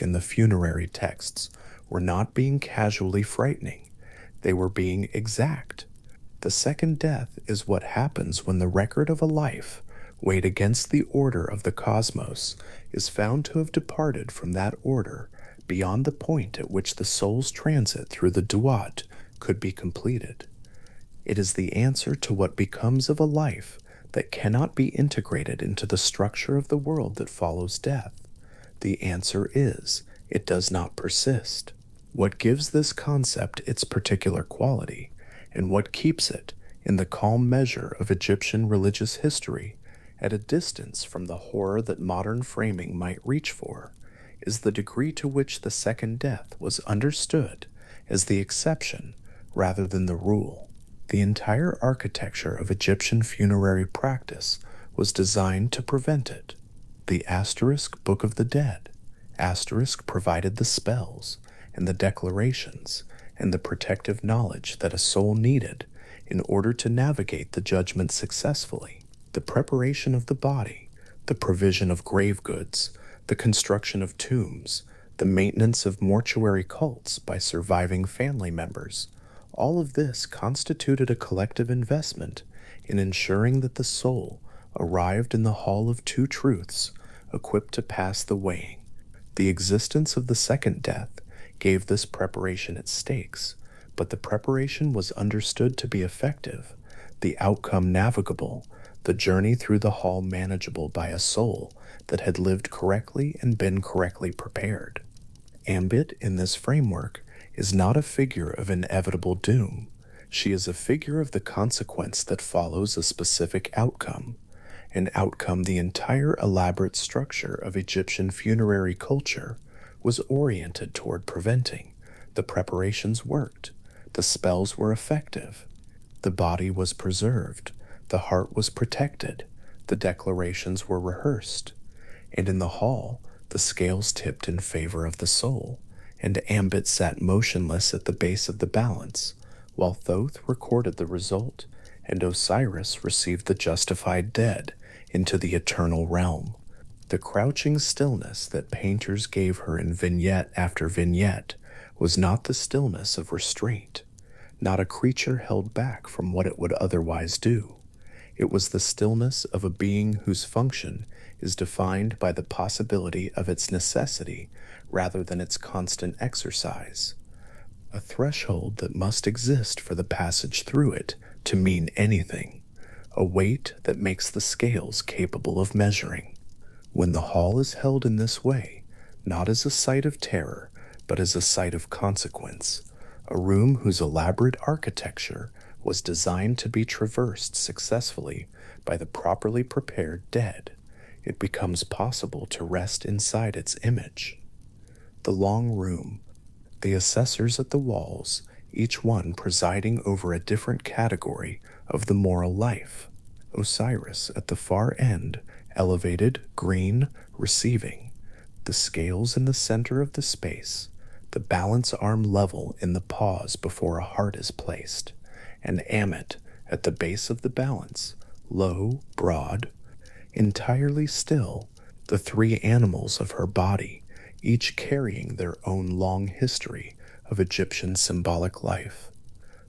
S1: in the funerary texts were not being casually frightening. They were being exact. The second death is what happens when the record of a life, weighed against the order of the cosmos, is found to have departed from that order beyond the point at which the soul's transit through the duat could be completed. It is the answer to what becomes of a life that cannot be integrated into the structure of the world that follows death. The answer is, it does not persist. What gives this concept its particular quality, and what keeps it, in the calm measure of Egyptian religious history, at a distance from the horror that modern framing might reach for, is the degree to which the second death was understood as the exception rather than the rule. The entire architecture of Egyptian funerary practice was designed to prevent it. The * Book of the Dead * provided the spells and the declarations and the protective knowledge that a soul needed in order to navigate the judgment successfully. The preparation of the body, the provision of grave goods, the construction of tombs, the maintenance of mortuary cults by surviving family members, all of this constituted a collective investment in ensuring that the soul arrived in the Hall of Two Truths, equipped to pass the weighing. The existence of the second death gave this preparation its stakes, but the preparation was understood to be effective, the outcome navigable, the journey through the hall manageable by a soul that had lived correctly and been correctly prepared. Ammit, in this framework, is not a figure of inevitable doom. She is a figure of the consequence that follows a specific outcome, an outcome the entire elaborate structure of Egyptian funerary culture was oriented toward preventing. The preparations worked. The spells were effective. The body was preserved. The heart was protected. The declarations were rehearsed. And in the hall, the scales tipped in favor of the soul, and Ammit sat motionless at the base of the balance, while Thoth recorded the result, and Osiris received the justified dead into the eternal realm. The crouching stillness that painters gave her in vignette after vignette was not the stillness of restraint, not a creature held back from what it would otherwise do. It was the stillness of a being whose function is defined by the possibility of its necessity rather than its constant exercise, a threshold that must exist for the passage through it to mean anything, a weight that makes the scales capable of measuring. When the hall is held in this way, not as a site of terror, but as a site of consequence, a room whose elaborate architecture was designed to be traversed successfully by the properly prepared dead, it becomes possible to rest inside its image. The long room, the assessors at the walls, each one presiding over a different category of the moral life. Osiris at the far end, elevated, green, receiving. The scales in the center of the space, the balance arm level in the pause before a heart is placed, and Ammit at the base of the balance, low, broad, entirely still, the three animals of her body, each carrying their own long history of Egyptian symbolic life.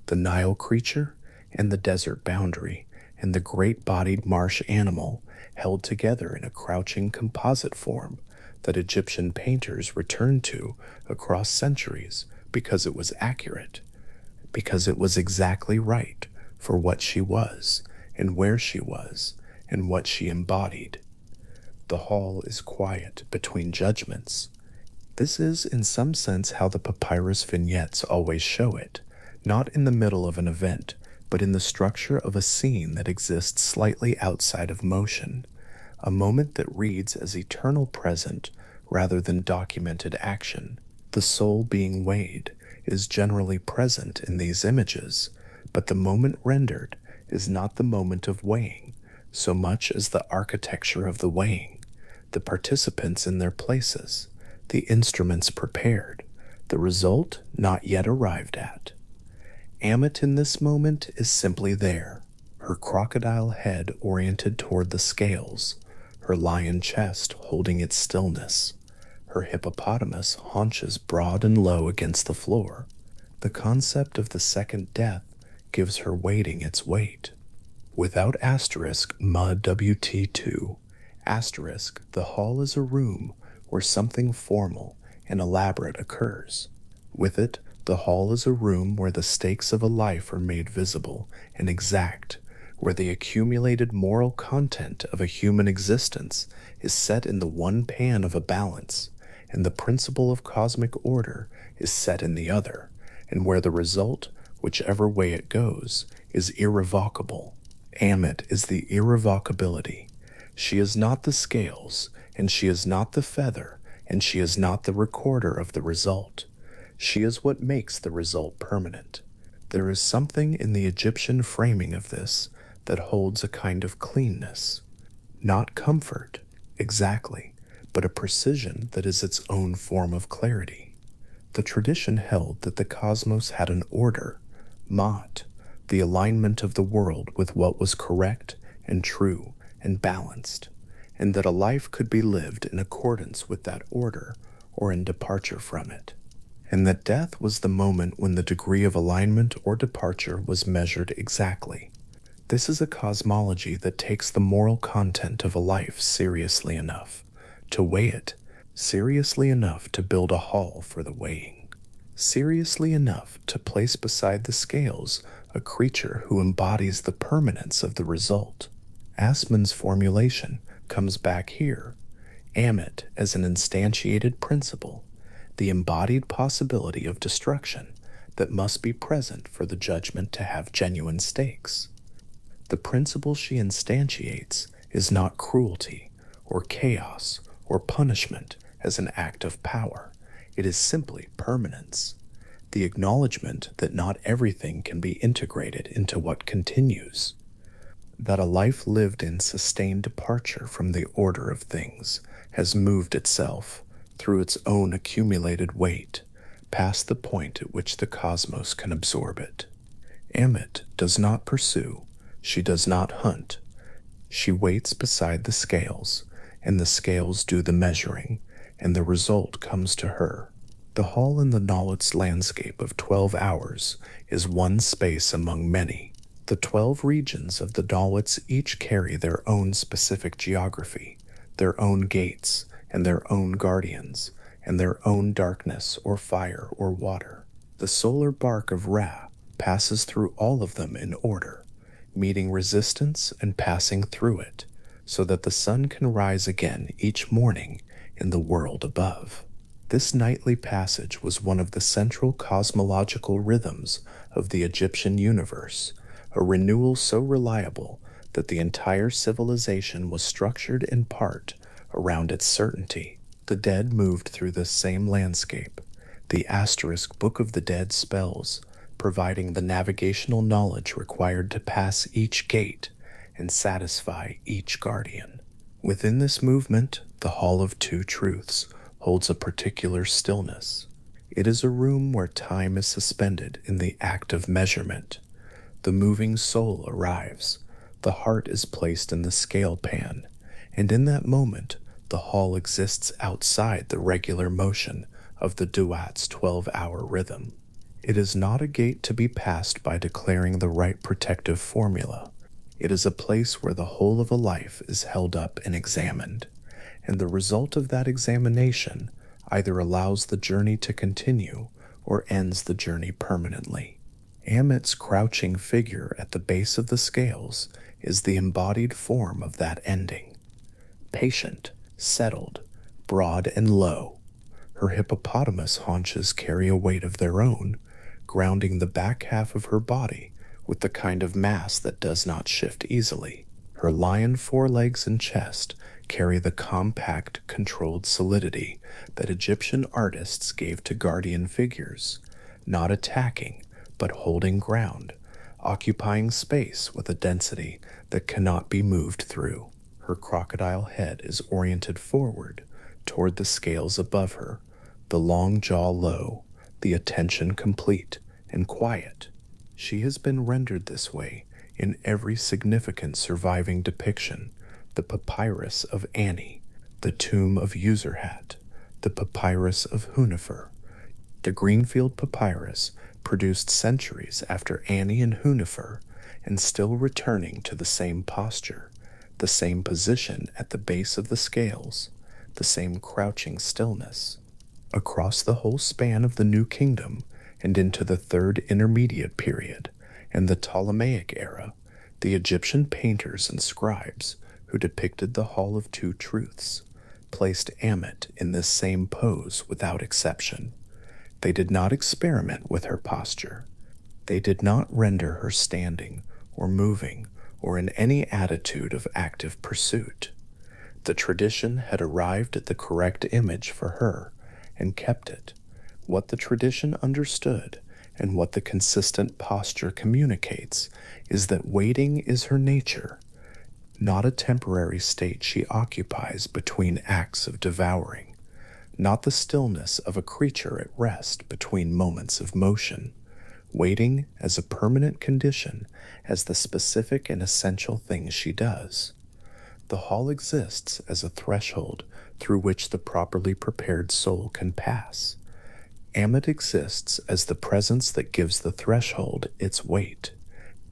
S1: The Nile creature and the desert boundary and the great-bodied marsh animal held together in a crouching composite form that Egyptian painters returned to across centuries because it was accurate, because it was exactly right for what she was and where she was and what she embodied. The hall is quiet between judgments. This is, in some sense, how the papyrus vignettes always show it, not in the middle of an event, but in the structure of a scene that exists slightly outside of motion, a moment that reads as eternal present rather than documented action. The soul being weighed is generally present in these images, but the moment rendered is not the moment of weighing. so much as the architecture of the weighing, the participants in their places, the instruments prepared, the result not yet arrived at. Ammit in this moment is simply there, her crocodile head oriented toward the scales, her lion chest holding its stillness, her hippopotamus haunches broad and low against the floor. The concept of the second death gives her waiting its weight. Without asterisk mud WT2, asterisk, the hall is a room where something formal and elaborate occurs. With it, the hall is a room where the stakes of a life are made visible and exact, where the accumulated moral content of a human existence is set in the one pan of a balance, and the principle of cosmic order is set in the other, and where the result, whichever way it goes, is irrevocable. Ammit is the irrevocability. She is not the scales, and she is not the feather, and she is not the recorder of the result. She is what makes the result permanent. There is something in the Egyptian framing of this that holds a kind of cleanness. Not comfort, exactly, but a precision that is its own form of clarity. The tradition held that the cosmos had an order, Ma'at, the alignment of the world with what was correct and true and balanced, and that a life could be lived in accordance with that order or in departure from it, and that death was the moment when the degree of alignment or departure was measured exactly. This is a cosmology that takes the moral content of a life seriously enough to weigh it, seriously enough to build a hall for the weighing, seriously enough to place beside the scales a creature who embodies the permanence of the result. Assman's formulation comes back here, Ammit as an instantiated principle, the embodied possibility of destruction that must be present for the judgment to have genuine stakes. The principle she instantiates is not cruelty or chaos or punishment as an act of power. It is simply permanence, the acknowledgement that not everything can be integrated into what continues, that a life lived in sustained departure from the order of things has moved itself, through its own accumulated weight, past the point at which the cosmos can absorb it. Ammit does not pursue, she does not hunt. She waits beside the scales, and the scales do the measuring, and the result comes to her. The hall in the Nolit's landscape of 12 hours is one space among many. The 12 regions of the Dalits each carry their own specific geography, their own gates, and their own guardians, and their own darkness or fire or water. The solar bark of Ra passes through all of them in order, meeting resistance and passing through it, so that the sun can rise again each morning in the world above. This nightly passage was one of the central cosmological rhythms of the Egyptian universe, a renewal so reliable that the entire civilization was structured in part around its certainty. The dead moved through this same landscape, the asterisk Book of the Dead spells, providing the navigational knowledge required to pass each gate and satisfy each guardian. Within this movement, the Hall of Two Truths holds a particular stillness. It is a room where time is suspended in the act of measurement. The moving soul arrives, the heart is placed in the scale pan, and in that moment, the hall exists outside the regular motion of the duat's 12-hour rhythm. It is not a gate to be passed by declaring the right protective formula. It is a place where the whole of a life is held up and examined, and the result of that examination either allows the journey to continue or ends the journey permanently. Ammit's crouching figure at the base of the scales is the embodied form of that ending. Patient, settled, broad and low, her hippopotamus haunches carry a weight of their own, grounding the back half of her body with the kind of mass that does not shift easily. Her lion forelegs and chest carry the compact, controlled solidity that Egyptian artists gave to guardian figures, not attacking, but holding ground, occupying space with a density that cannot be moved through. Her crocodile head is oriented forward toward the scales above her, the long jaw low, the attention complete and quiet. She has been rendered this way in every significant surviving depiction: the papyrus of Annie, the tomb of Userhat, the papyrus of Hunifer. The Greenfield papyrus, produced centuries after Annie and Hunifer, and still returning to the same posture, the same position at the base of the scales, the same crouching stillness. Across the whole span of the New Kingdom and into the Third Intermediate Period and the Ptolemaic era, the Egyptian painters and scribes who depicted the Hall of Two Truths placed Ammit in this same pose without exception. They did not experiment with her posture. They did not render her standing or moving or in any attitude of active pursuit. The tradition had arrived at the correct image for her and kept it. What the tradition understood and what the consistent posture communicates is that waiting is her nature, not a temporary state she occupies between acts of devouring, not the stillness of a creature at rest between moments of motion. Waiting as a permanent condition, as the specific and essential thing she does. The hall exists as a threshold through which the properly prepared soul can pass. Ammit exists as the presence that gives the threshold its weight.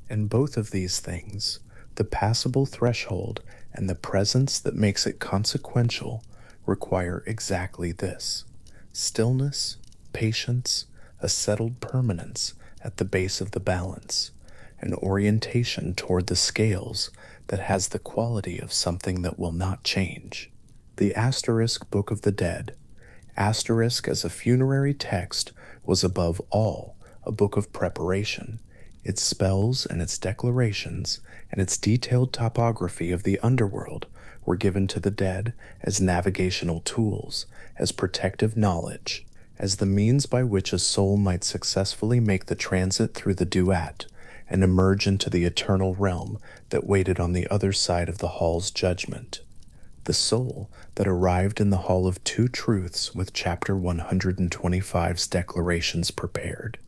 S1: And both of these things, the passable threshold and the presence that makes it consequential, require exactly this: stillness, patience, a settled permanence at the base of the balance, an orientation toward the scales that has the quality of something that will not change. The Asterisk Book of the Dead, asterisk as a funerary text, was above all a book of preparation. Its spells and its declarations and its detailed topography of the underworld were given to the dead as navigational tools, as protective knowledge, as the means by which a soul might successfully make the transit through the duat and emerge into the eternal realm that waited on the other side of the hall's judgment. The soul that arrived in the Hall of Two Truths with Chapter 125's declarations prepared,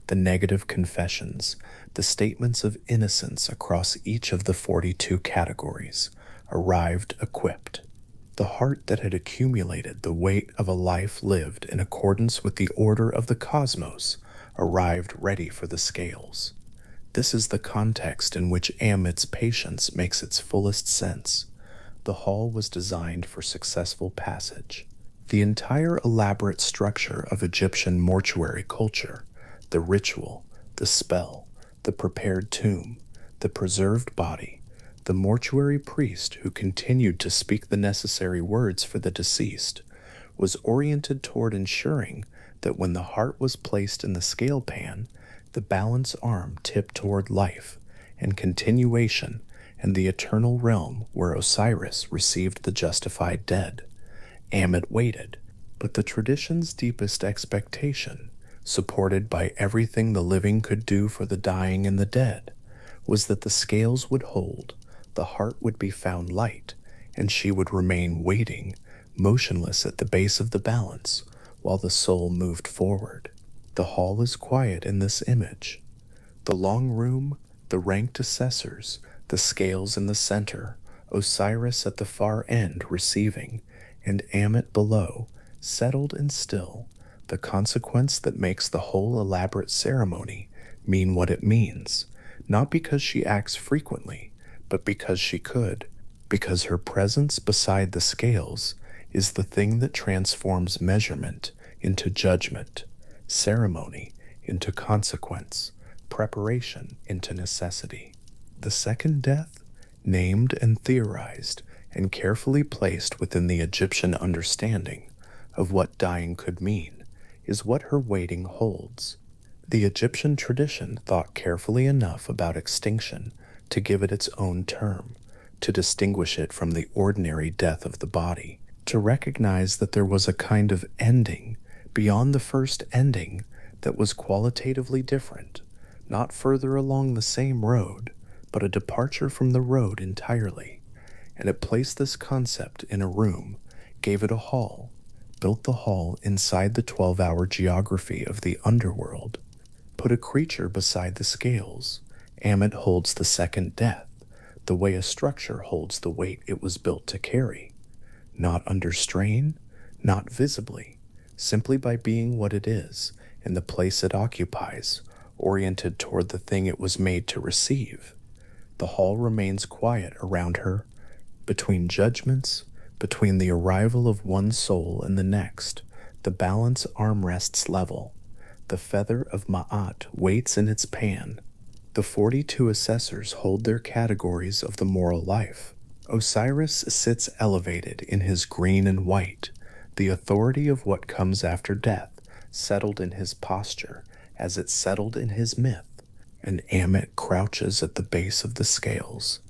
S1: the negative confessions, the statements of innocence across each of the 42 categories, arrived equipped. The heart that had accumulated the weight of a life lived in accordance with the order of the cosmos arrived ready for the scales. This is the context in which Ammit's patience makes its fullest sense. The hall was designed for successful passage. The entire elaborate structure of Egyptian mortuary culture, the ritual, the spell, the prepared tomb, the preserved body, the mortuary priest who continued to speak the necessary words for the deceased, was oriented toward ensuring that when the heart was placed in the scale pan, the balance arm tipped toward life and continuation and the eternal realm where Osiris received the justified dead. Ammit waited, but the tradition's deepest expectation, supported by everything the living could do for the dying and the dead, was that the scales would hold, the heart would be found light, and she would remain waiting, motionless at the base of the balance, while the soul moved forward. The hall is quiet in this image. The long room, the ranked assessors, the scales in the center, Osiris at the far end receiving, and Ammit below, settled and still, the consequence that makes the whole elaborate ceremony mean what it means, not because she acts frequently, but because she could, because her presence beside the scales is the thing that transforms measurement into judgment, ceremony into consequence, preparation into necessity. The second death, named and theorized and carefully placed within the Egyptian understanding of what dying could mean, is what her waiting holds. The Egyptian tradition thought carefully enough about extinction to give it its own term, to distinguish it from the ordinary death of the body, to recognize that there was a kind of ending beyond the first ending that was qualitatively different, not further along the same road, but a departure from the road entirely, and it placed this concept in a room, gave it a hall, built the hall inside the 12-hour geography of the underworld, put a creature beside the scales. Ammit holds the second death, the way a structure holds the weight it was built to carry, not under strain, not visibly, simply by being what it is in the place it occupies, oriented toward the thing it was made to receive. The hall remains quiet around her, between judgments, between the arrival of one soul and the next. The balance arm rests level. The feather of Ma'at waits in its pan. The 42 assessors hold their categories of the moral life. Osiris sits elevated in his green and white, the authority of what comes after death settled in his posture as it settled in his myth, and Ammit crouches at the base of the scales,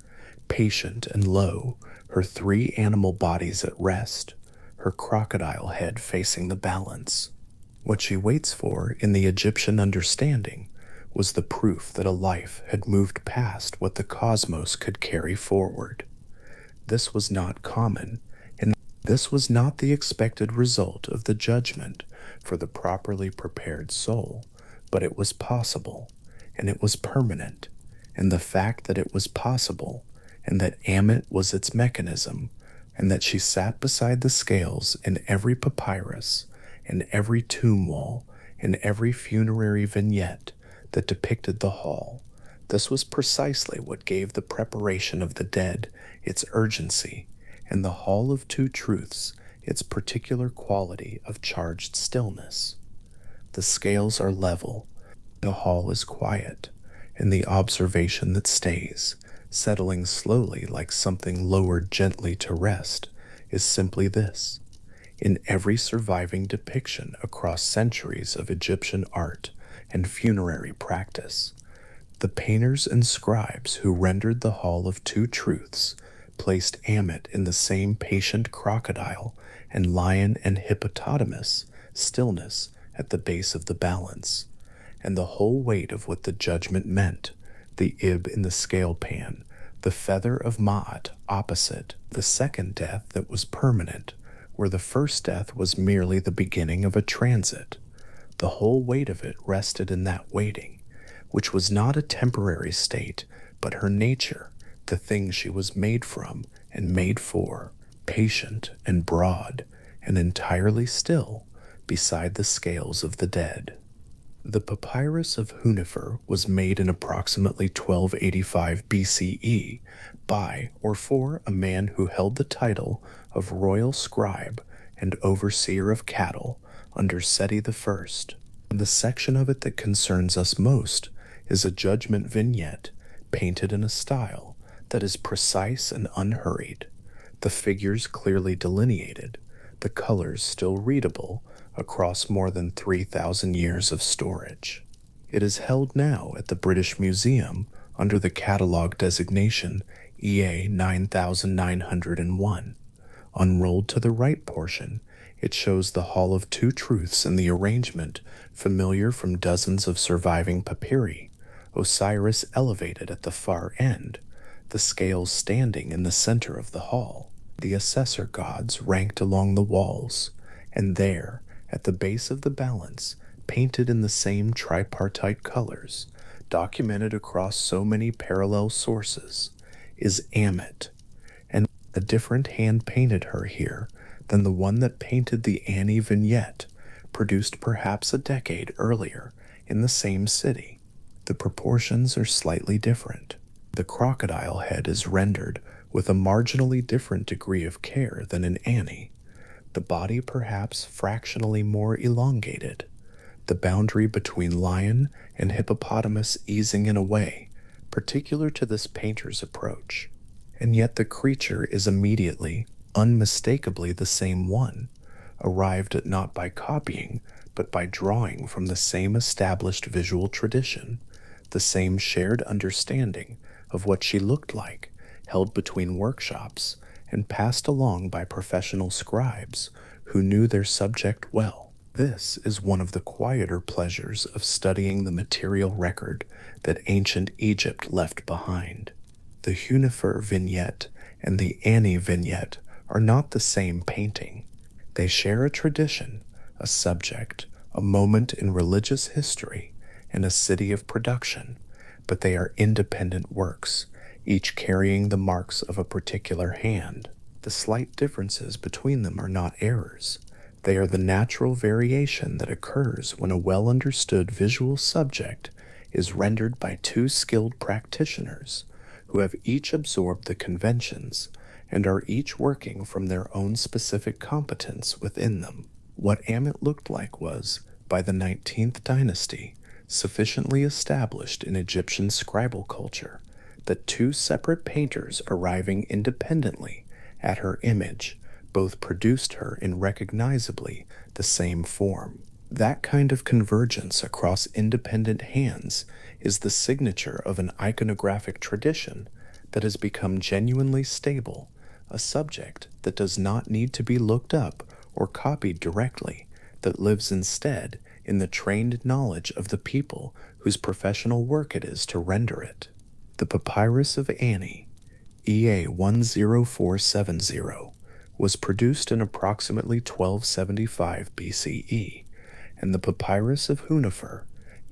S1: patient and low, her 3 animal bodies at rest, her crocodile head facing the balance. What she waits for in the Egyptian understanding was the proof that a life had moved past what the cosmos could carry forward. This was not common, and this was not the expected result of the judgment for the properly prepared soul, but it was possible, and it was permanent, and the fact that it was possible, and that Ammit was its mechanism, and that she sat beside the scales in every papyrus, in every tomb wall, in every funerary vignette that depicted the hall. This was precisely what gave the preparation of the dead its urgency, and the Hall of Two Truths its particular quality of charged stillness. The scales are level, the hall is quiet, and the observation that stays, settling slowly like something lowered gently to rest, is simply this. In every surviving depiction across centuries of Egyptian art and funerary practice, the painters and scribes who rendered the Hall of Two Truths placed Ammit in the same patient crocodile and lion and hippopotamus stillness at the base of the balance, and the whole weight of what the judgment meant, the ib in the scale pan, the feather of Ma'at opposite, the second death that was permanent, where the first death was merely the beginning of a transit. The whole weight of it rested in that waiting, which was not a temporary state, but her nature, the thing she was made from and made for, patient and broad, and entirely still beside the scales of the dead. The papyrus of Hunifer was made in approximately 1285 BCE by or for a man who held the title of royal scribe and overseer of cattle under Seti I. The section of it that concerns us most is a judgment vignette painted in a style that is precise and unhurried, the figures clearly delineated, the colors still readable across more than 3,000 years of storage. It is held now at the British Museum under the catalog designation EA 9901. Unrolled to the right portion, it shows the Hall of Two Truths in the arrangement familiar from dozens of surviving papyri, Osiris elevated at the far end, the scales standing in the center of the hall, the assessor gods ranked along the walls, and there, at the base of the balance, painted in the same tripartite colors, documented across so many parallel sources, is Ammit, and a different hand painted her here than the one that painted the Annie vignette, produced perhaps a decade earlier in the same city. The proportions are slightly different. The crocodile head is rendered with a marginally different degree of care than in Annie, the body perhaps fractionally more elongated, the boundary between lion and hippopotamus easing in a way particular to this painter's approach, and yet the creature is immediately, unmistakably the same one, arrived at not by copying, but by drawing from the same established visual tradition, the same shared understanding of what she looked like, held between workshops, and passed along by professional scribes who knew their subject well. This is one of the quieter pleasures of studying the material record that ancient Egypt left behind. The Hunifer vignette and the Ani vignette are not the same painting. They share a tradition, a subject, a moment in religious history, and a city of production, but they are independent works, each carrying the marks of a particular hand. The slight differences between them are not errors. They are the natural variation that occurs when a well understood visual subject is rendered by two skilled practitioners who have each absorbed the conventions and are each working from their own specific competence within them. What Ammit looked like was, by the 19th dynasty, sufficiently established in Egyptian scribal culture that two separate painters arriving independently at her image both produced her in recognizably the same form. That kind of convergence across independent hands is the signature of an iconographic tradition that has become genuinely stable, a subject that does not need to be looked up or copied directly, that lives instead in the trained knowledge of the people whose professional work it is to render it. The Papyrus of Ani, EA 10470, was produced in approximately 1275 BCE, and the Papyrus of Hunifer,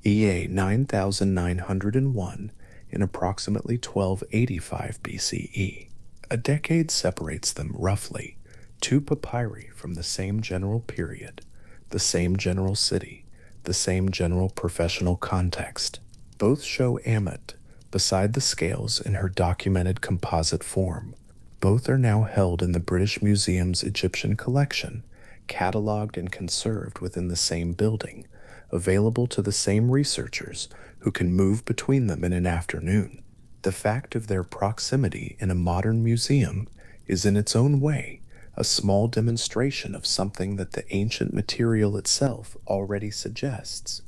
S1: EA 9901, in approximately 1285 BCE. A decade separates them roughly, two papyri from the same general period, the same general city, the same general professional context. Both show Ammit beside the scales in her documented composite form. Both are now held in the British Museum's Egyptian collection, catalogued and conserved within the same building, available to the same researchers who can move between them in an afternoon. The fact of their proximity in a modern museum is in its own way a small demonstration of something that the ancient material itself already suggests,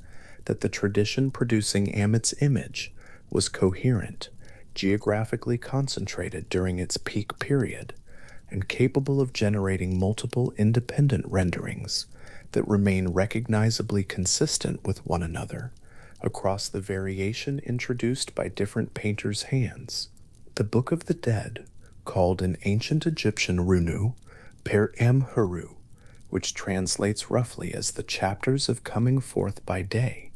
S1: that the tradition producing Ammit's image was coherent, geographically concentrated during its peak period, and capable of generating multiple independent renderings that remain recognizably consistent with one another across the variation introduced by different painters' hands. The Book of the Dead, called in ancient Egyptian Runu, Per Em Heru, which translates roughly as the chapters of coming forth by day,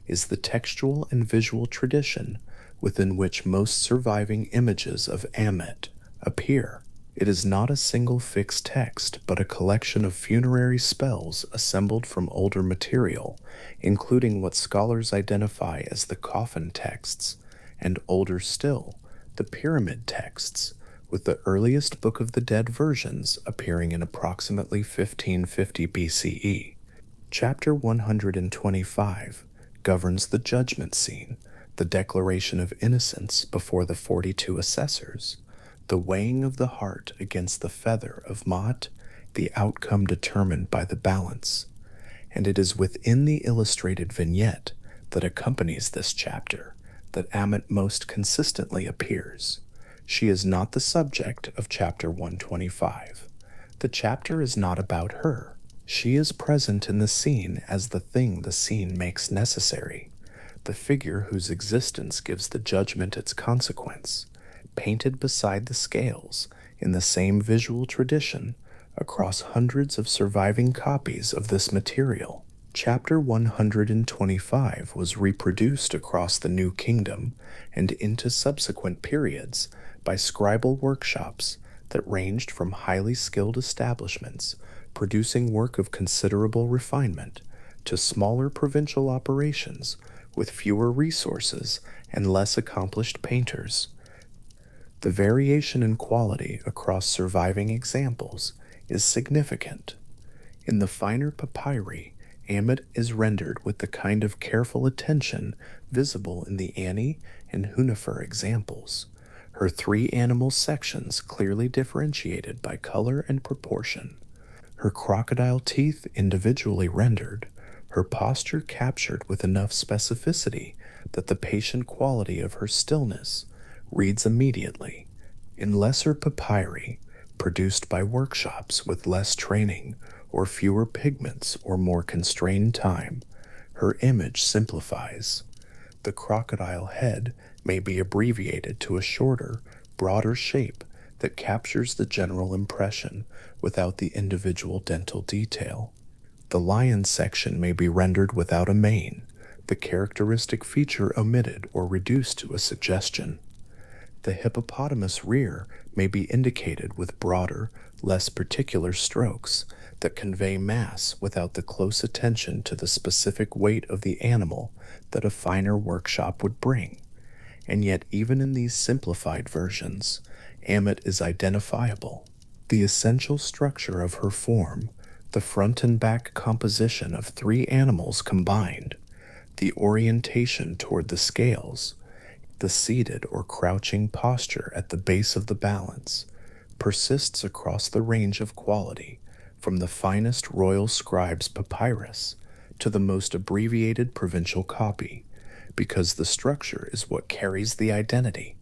S1: is the textual and visual tradition within which most surviving images of Ammit appear. It is not a single fixed text, but a collection of funerary spells assembled from older material, including what scholars identify as the coffin texts, and older still, the pyramid texts, with the earliest Book of the Dead versions appearing in approximately 1550 BCE. Chapter 125 governs the judgment scene, the declaration of innocence before the 42 assessors, the weighing of the heart against the feather of Maat, the outcome determined by the balance. And it is within the illustrated vignette that accompanies this chapter that Ammit most consistently appears. She is not the subject of chapter 125. The chapter is not about her. She is present in the scene as the thing the scene makes necessary, the figure whose existence gives the judgment its consequence, painted beside the scales in the same visual tradition across hundreds of surviving copies of this material. Chapter 125 was reproduced across the New Kingdom and into subsequent periods by scribal workshops that ranged from highly skilled establishments producing work of considerable refinement to smaller provincial operations with fewer resources and less accomplished painters. The variation in quality across surviving examples is significant. In the finer papyri, Ammit is rendered with the kind of careful attention visible in the Ani and Hunifer examples, her three animal sections clearly differentiated by color and proportion, her crocodile teeth individually rendered, her posture captured with enough specificity that the patient quality of her stillness reads immediately. In lesser papyri, produced by workshops with less training or fewer pigments or more constrained time, her image simplifies. The crocodile head may be abbreviated to a shorter, broader shape that captures the general impression without the individual dental detail. The lion section may be rendered without a mane, the characteristic feature omitted or reduced to a suggestion. The hippopotamus rear may be indicated with broader, less particular strokes that convey mass without the close attention to the specific weight of the animal that a finer workshop would bring. And yet, even in these simplified versions, Ammit is identifiable. The essential structure of her form, the front and back composition of three animals combined, the orientation toward the scales, the seated or crouching posture at the base of the balance, persists across the range of quality, from the finest royal scribe's papyrus to the most abbreviated provincial copy, because the structure is what carries the identity.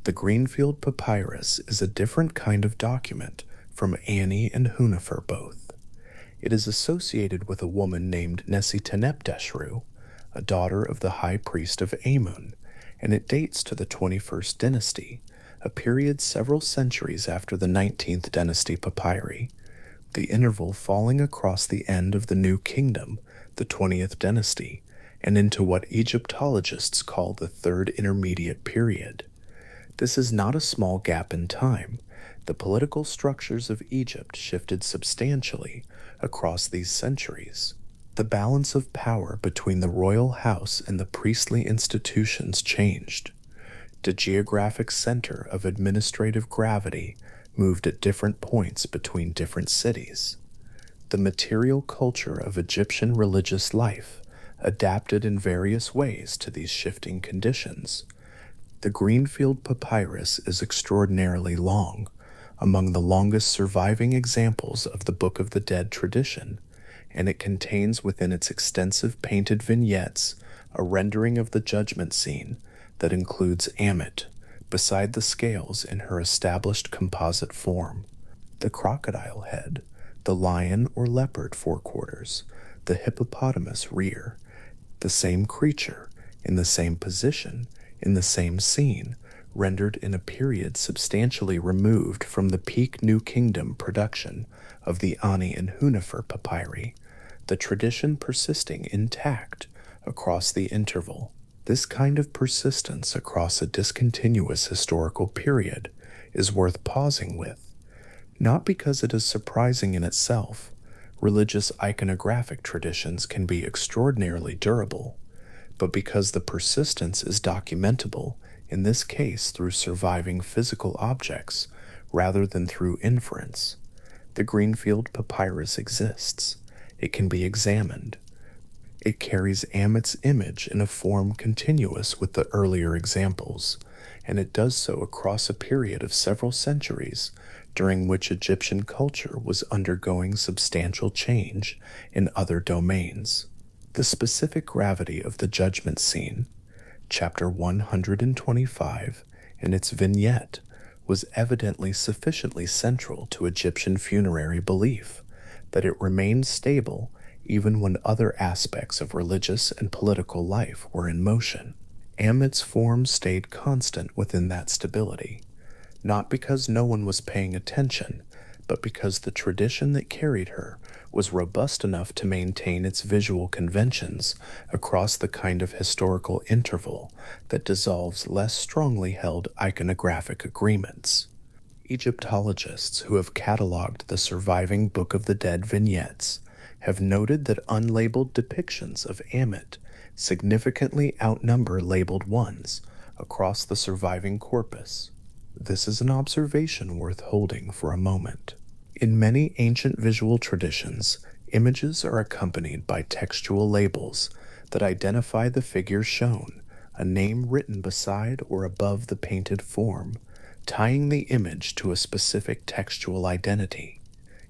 S1: The Greenfield Papyrus is a different kind of document from Ani and Hunefer both. It is associated with a woman named Nesi-Tenep-Deshru, a daughter of the high priest of Amun, and it dates to the 21st dynasty, a period several centuries after the 19th dynasty papyri, the interval falling across the end of the New Kingdom, the 20th dynasty, and into what Egyptologists call the Third Intermediate Period. This is not a small gap in time. The political structures of Egypt shifted substantially across these centuries. The balance of power between the royal house and the priestly institutions changed. The geographic center of administrative gravity moved at different points between different cities. The material culture of Egyptian religious life adapted in various ways to these shifting conditions. The Greenfield Papyrus is extraordinarily long, among the longest surviving examples of the Book of the Dead tradition, and it contains within its extensive painted vignettes a rendering of the judgment scene that includes Ammit beside the scales in her established composite form, the crocodile head, the lion or leopard forequarters, the hippopotamus rear, the same creature, in the same position, in the same scene, rendered in a period substantially removed from the peak New Kingdom production of the Ani and Hunefer papyri, the tradition persisting intact across the interval. This kind of persistence across a discontinuous historical period is worth pausing with, not because it is surprising in itself. Religious iconographic traditions can be extraordinarily durable, but because the persistence is documentable, in this case through surviving physical objects rather than through inference. The Greenfield Papyrus exists. It can be examined. It carries Ammit's image in a form continuous with the earlier examples, and it does so across a period of several centuries during which Egyptian culture was undergoing substantial change in other domains. The specific gravity of the judgment scene, chapter 125, and its vignette, was evidently sufficiently central to Egyptian funerary belief that it remained stable even when other aspects of religious and political life were in motion. Ammit's form stayed constant within that stability, not because no one was paying attention, but because the tradition that carried her was robust enough to maintain its visual conventions across the kind of historical interval that dissolves less strongly held iconographic agreements. Egyptologists who have cataloged the surviving Book of the Dead vignettes have noted that unlabeled depictions of Ammit significantly outnumber labeled ones across the surviving corpus. This is an observation worth holding for a moment. In many ancient visual traditions, images are accompanied by textual labels that identify the figure shown, a name written beside or above the painted form, tying the image to a specific textual identity.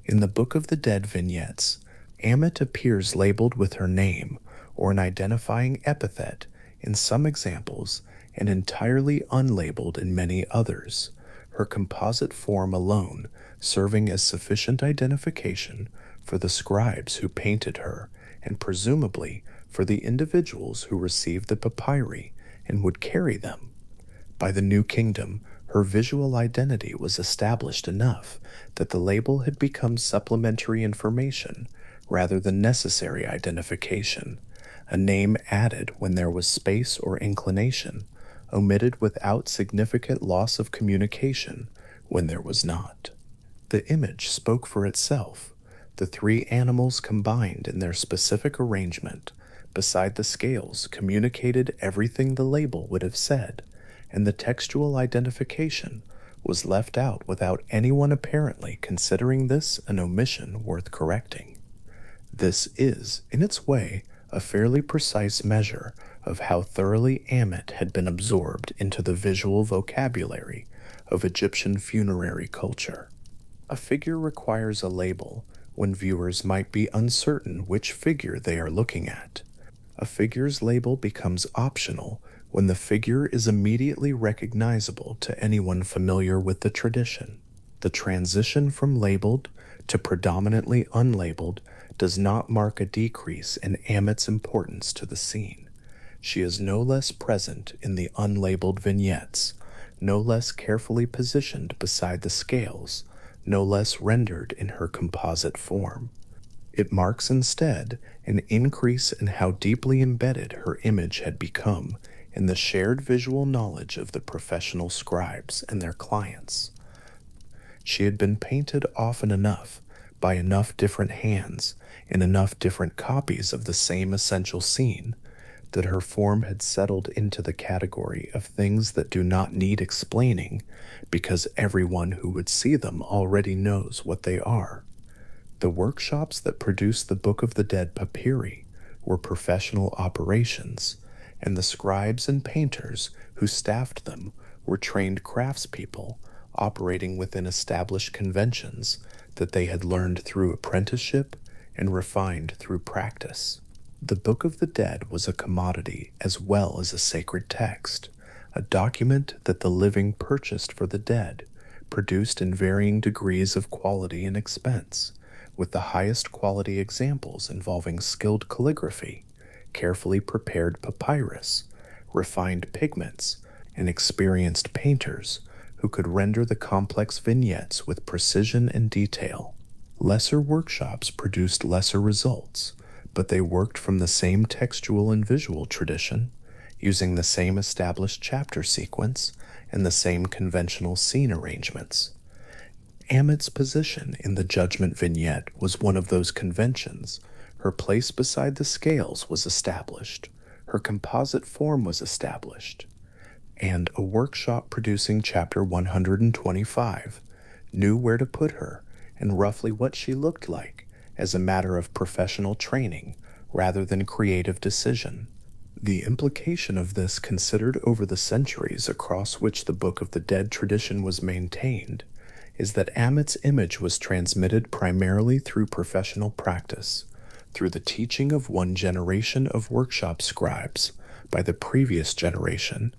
S1: In the Book of the Dead vignettes, Ammit appears labeled with her name or an identifying epithet in some examples and entirely unlabeled in many others, her composite form alone serving as sufficient identification for the scribes who painted her, and presumably for the individuals who received the papyri and would carry them. By the New Kingdom, her visual identity was established enough that the label had become supplementary information rather than necessary identification, a name added when there was space or inclination, omitted without significant loss of communication when there was not. The image spoke for itself. The three animals combined in their specific arrangement beside the scales communicated everything the label would have said, and the textual identification was left out without anyone apparently considering this an omission worth correcting. This is, in its way, a fairly precise measure of how thoroughly Ammit had been absorbed into the visual vocabulary of Egyptian funerary culture. A figure requires a label when viewers might be uncertain which figure they are looking at. A figure's label becomes optional when the figure is immediately recognizable to anyone familiar with the tradition. The transition from labeled to predominantly unlabeled does not mark a decrease in Ammit's importance to the scene. She is no less present in the unlabeled vignettes, no less carefully positioned beside the scales, no less rendered in her composite form. It marks instead an increase in how deeply embedded her image had become in the shared visual knowledge of the professional scribes and their clients. She had been painted often enough by enough different hands in enough different copies of the same essential scene that her form had settled into the category of things that do not need explaining because everyone who would see them already knows what they are. The workshops that produced the Book of the Dead papyri were professional operations, and the scribes and painters who staffed them were trained craftspeople operating within established conventions that they had learned through apprenticeship and refined through practice. The Book of the Dead was a commodity as well as a sacred text, a document that the living purchased for the dead, produced in varying degrees of quality and expense, with the highest quality examples involving skilled calligraphy, carefully prepared papyrus, refined pigments, and experienced painters who could render the complex vignettes with precision and detail. Lesser workshops produced lesser results, but they worked from the same textual and visual tradition, using the same established chapter sequence and the same conventional scene arrangements. Ammit's position in the Judgment vignette was one of those conventions. Her place beside the scales was established, her composite form was established, and a workshop producing chapter 125 knew where to put her and roughly what she looked like as a matter of professional training rather than creative decision. The implication of this considered over the centuries across which the Book of the Dead tradition was maintained is that Ammit's image was transmitted primarily through professional practice, through the teaching of one generation of workshop scribes by the previous generation,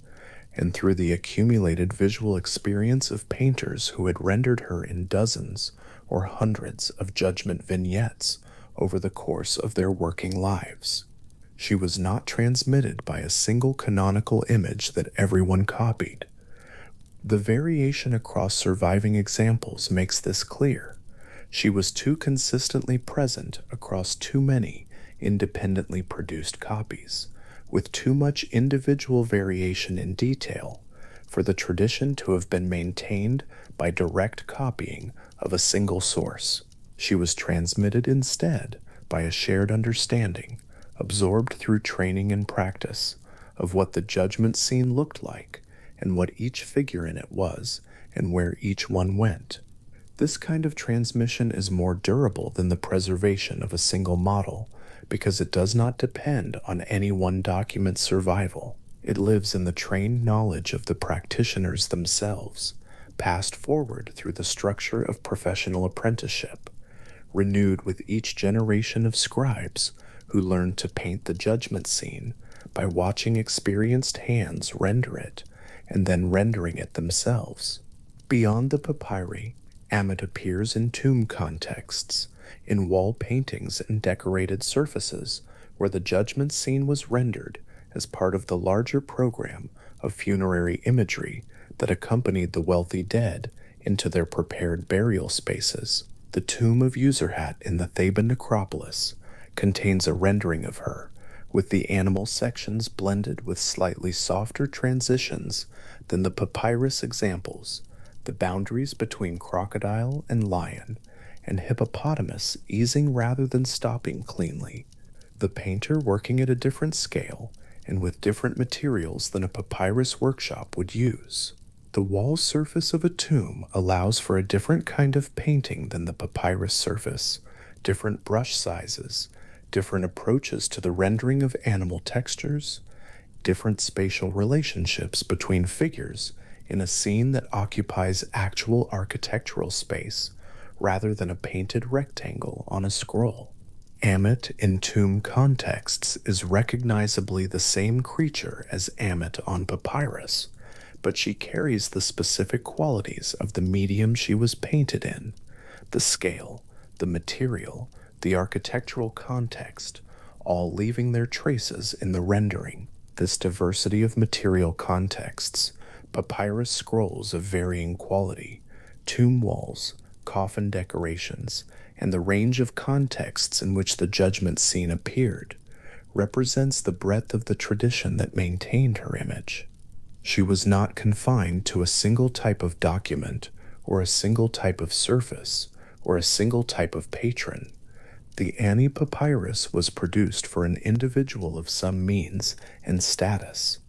S1: and through the accumulated visual experience of painters who had rendered her in dozens or hundreds of Judgment vignettes over the course of their working lives. She was not transmitted by a single canonical image that everyone copied. The variation across surviving examples makes this clear. She was too consistently present across too many independently produced copies, with too much individual variation in detail, for the tradition to have been maintained by direct copying of a single source. She was transmitted instead by a shared understanding, absorbed through training and practice, of what the Judgment scene looked like, and what each figure in it was, and where each one went. This kind of transmission is more durable than the preservation of a single model, because it does not depend on any one document's survival. It lives in the trained knowledge of the practitioners themselves, passed forward through the structure of professional apprenticeship, renewed with each generation of scribes who learned to paint the Judgment scene by watching experienced hands render it, and then rendering it themselves. Beyond the papyri, Ammit appears in tomb contexts, in wall paintings and decorated surfaces where the judgment scene was rendered as part of the larger program of funerary imagery that accompanied the wealthy dead into their prepared burial spaces. The tomb of Userhat in the Theban necropolis contains a rendering of her, with the animal sections blended with slightly softer transitions than the papyrus examples, the boundaries between crocodile and lion, and hippopotamus easing rather than stopping cleanly. The painter working at a different scale and with different materials than a papyrus workshop would use. The wall surface of a tomb allows for a different kind of painting than the papyrus surface, different brush sizes, different approaches to the rendering of animal textures, different spatial relationships between figures in a scene that occupies actual architectural space rather than a painted rectangle on a scroll. Ammit in tomb contexts is recognizably the same creature as Ammit on papyrus, but she carries the specific qualities of the medium she was painted in: the scale, the material, the architectural context, all leaving their traces in the rendering. This diversity of material contexts, papyrus scrolls of varying quality, tomb walls, coffin decorations, and the range of contexts in which the judgment scene appeared, represents the breadth of the tradition that maintained her image. She was not confined to a single type of document, or a single type of surface, or a single type of patron. The Ani papyrus was produced for an individual of some means and status.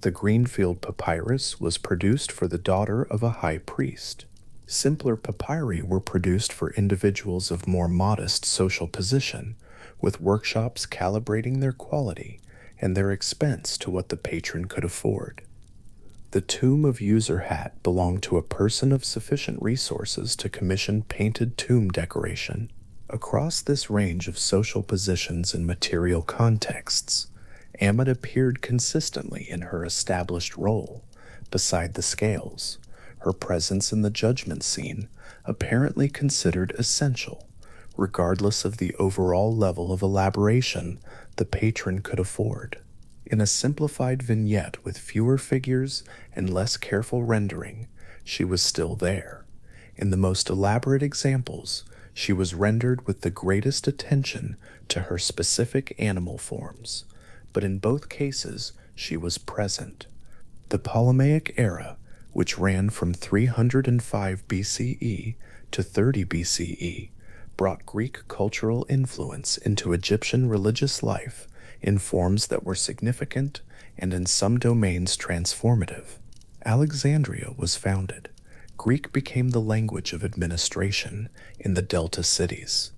S1: The Greenfield papyrus was produced for the daughter of a high priest. Simpler papyri were produced for individuals of more modest social position, with workshops calibrating their quality and their expense to what the patron could afford. The tomb of Userhat belonged to a person of sufficient resources to commission painted tomb decoration. Across this range of social positions and material contexts, Ammit appeared consistently in her established role, beside the scales, her presence in the judgment scene apparently considered essential, regardless of the overall level of elaboration the patron could afford. In a simplified vignette with fewer figures and less careful rendering, she was still there. In the most elaborate examples, she was rendered with the greatest attention to her specific animal forms, but in both cases she was present. The Ptolemaic era, which ran from 305 BCE to 30 BCE, brought Greek cultural influence into Egyptian religious life in forms that were significant and in some domains transformative. Alexandria was founded. Greek became the language of administration in the Delta cities.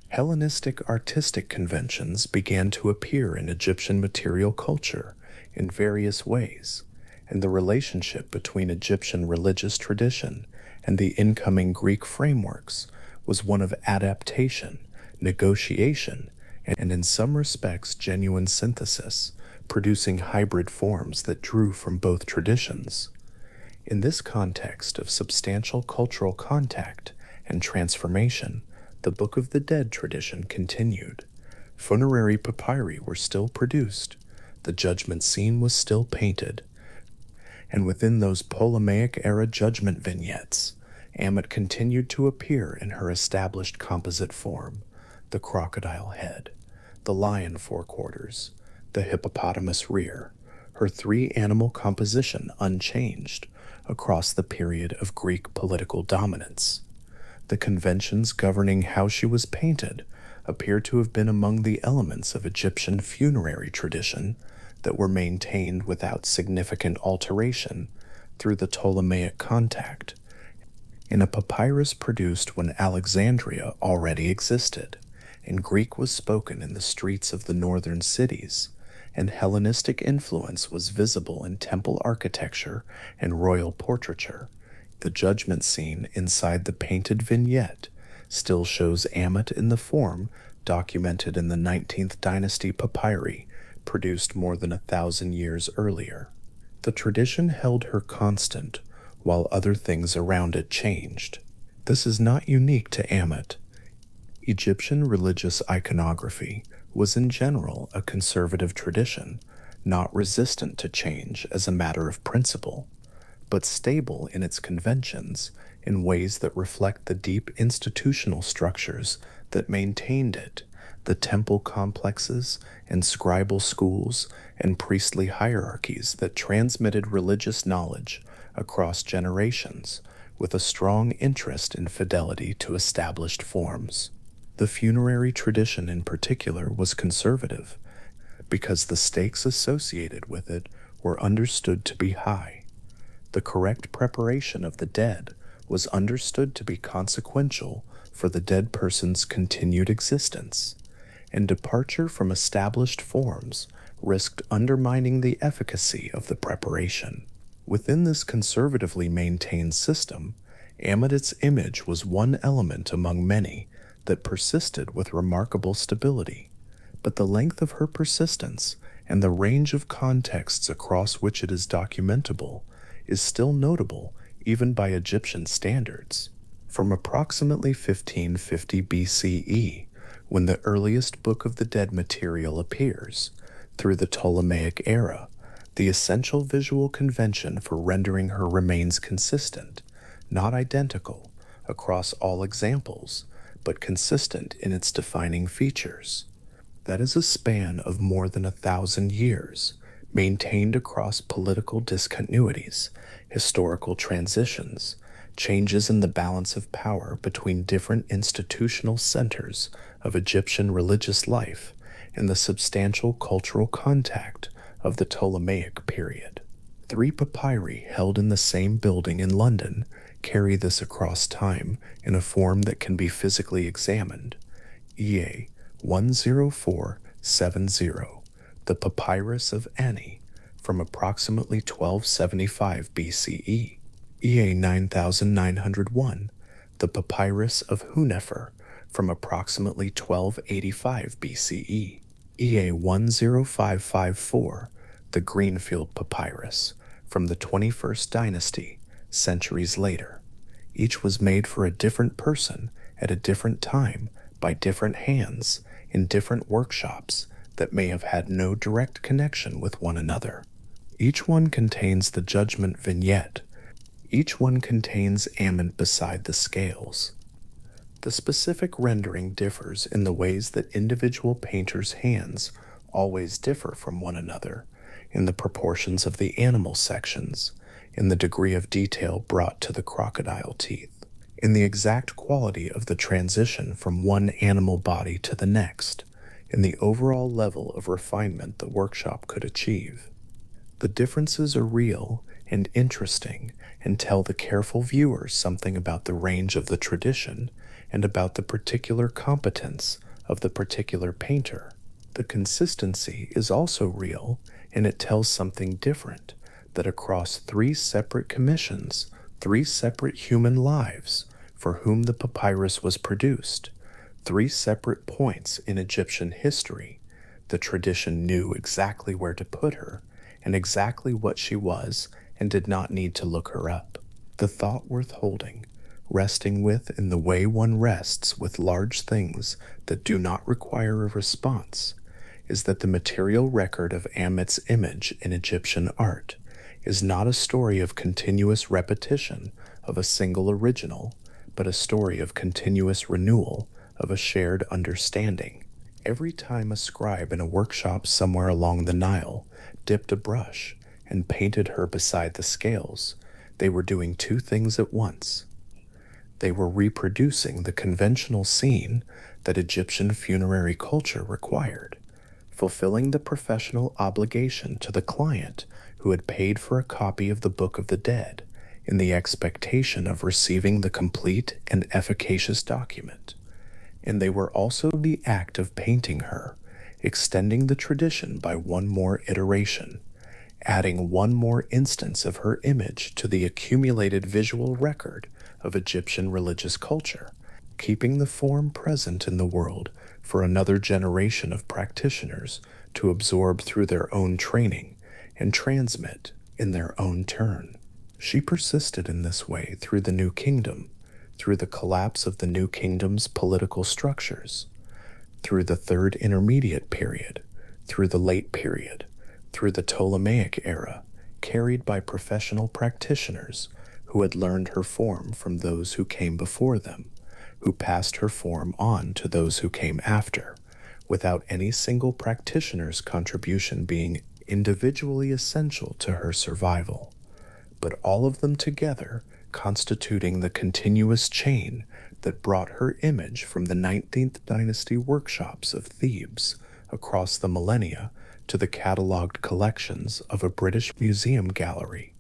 S1: Hellenistic artistic conventions began to appear in Egyptian material culture in various ways, and the relationship between Egyptian religious tradition and the incoming Greek frameworks was one of adaptation, negotiation, and in some respects genuine synthesis, producing hybrid forms that drew from both traditions. In this context of substantial cultural contact and transformation, the Book of the Dead tradition continued. Funerary papyri were still produced, the judgment scene was still painted, and within those Ptolemaic-era judgment vignettes, Ammit continued to appear in her established composite form: the crocodile head, the lion forequarters, the hippopotamus rear, her three-animal composition unchanged across the period of Greek political dominance. The conventions governing how she was painted appear to have been among the elements of Egyptian funerary tradition that were maintained without significant alteration through the Ptolemaic contact, in a papyrus produced when Alexandria already existed, and Greek was spoken in the streets of the northern cities, and Hellenistic influence was visible in temple architecture and royal portraiture. The judgment scene inside the painted vignette still shows Ammit in the form documented in the 19th dynasty papyri, produced more than 1,000 years earlier. The tradition held her constant, while other things around it changed. This is not unique to Ammit. Egyptian religious iconography was in general a conservative tradition, not resistant to change as a matter of principle, but stable in its conventions in ways that reflect the deep institutional structures that maintained it, the temple complexes and scribal schools and priestly hierarchies that transmitted religious knowledge across generations with a strong interest in fidelity to established forms. The funerary tradition in particular was conservative because the stakes associated with it were understood to be high. The correct preparation of the dead was understood to be consequential for the dead person's continued existence, and departure from established forms risked undermining the efficacy of the preparation. Within this conservatively maintained system, Ammit's image was one element among many that persisted with remarkable stability, but the length of her persistence and the range of contexts across which it is documentable is still notable even by Egyptian standards. From approximately 1550 BCE, when the earliest Book of the Dead material appears, through the Ptolemaic era, the essential visual convention for rendering her remains consistent, not identical, across all examples, but consistent in its defining features. That is a span of more than 1,000 years, maintained across political discontinuities, historical transitions, changes in the balance of power between different institutional centers of Egyptian religious life, and the substantial cultural contact of the Ptolemaic period. 3 papyri held in the same building in London carry this across time in a form that can be physically examined. EA 10470, the Papyrus of Ani, from approximately 1275 BCE. EA 9901, the Papyrus of Hunefer, from approximately 1285 BCE. EA 10554, the Greenfield Papyrus, from the 21st dynasty, centuries later. Each was made for a different person at a different time by different hands in different workshops that may have had no direct connection with one another. Each one contains the judgment vignette. Each one contains Ammit beside the scales. The specific rendering differs in the ways that individual painters' hands always differ from one another, in the proportions of the animal sections, in the degree of detail brought to the crocodile teeth, in the exact quality of the transition from one animal body to the next, in the overall level of refinement the workshop could achieve. The differences are real and interesting and tell the careful viewer something about the range of the tradition and about the particular competence of the particular painter. The consistency is also real, and it tells something different, that across 3 separate commissions, 3 separate human lives for whom the papyrus was produced, 3 separate points in Egyptian history, the tradition knew exactly where to put her and exactly what she was and did not need to look her up. The thought worth holding, resting with in the way one rests with large things that do not require a response, is that the material record of Ammit's image in Egyptian art is not a story of continuous repetition of a single original, but a story of continuous renewal of a shared understanding. Every time a scribe in a workshop somewhere along the Nile dipped a brush and painted her beside the scales, they were doing 2 things at once. They were reproducing the conventional scene that Egyptian funerary culture required, fulfilling the professional obligation to the client who had paid for a copy of the Book of the Dead in the expectation of receiving the complete and efficacious document. And they were also the act of painting her, extending the tradition by one more iteration, adding one more instance of her image to the accumulated visual record of Egyptian religious culture, keeping the form present in the world for another generation of practitioners to absorb through their own training and transmit in their own turn. She persisted in this way through the New Kingdom, through the collapse of the New Kingdom's political structures, through the Third Intermediate Period, through the Late Period, through the Ptolemaic era, carried by professional practitioners who had learned her form from those who came before them, who passed her form on to those who came after, without any single practitioner's contribution being individually essential to her survival, but all of them together constituting the continuous chain that brought her image from the 19th dynasty workshops of Thebes across the millennia to the catalogued collections of a British museum gallery,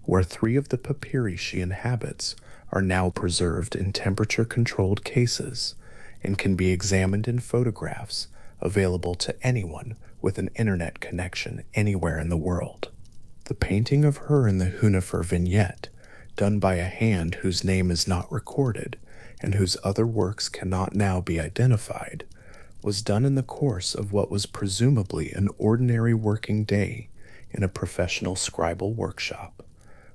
S1: where 3 of the papyri she inhabits are now preserved in temperature-controlled cases and can be examined in photographs available to anyone with an internet connection anywhere in the world. The painting of her in the Hunnifer vignette, done by a hand whose name is not recorded and whose other works cannot now be identified, was done in the course of what was presumably an ordinary working day in a professional scribal workshop,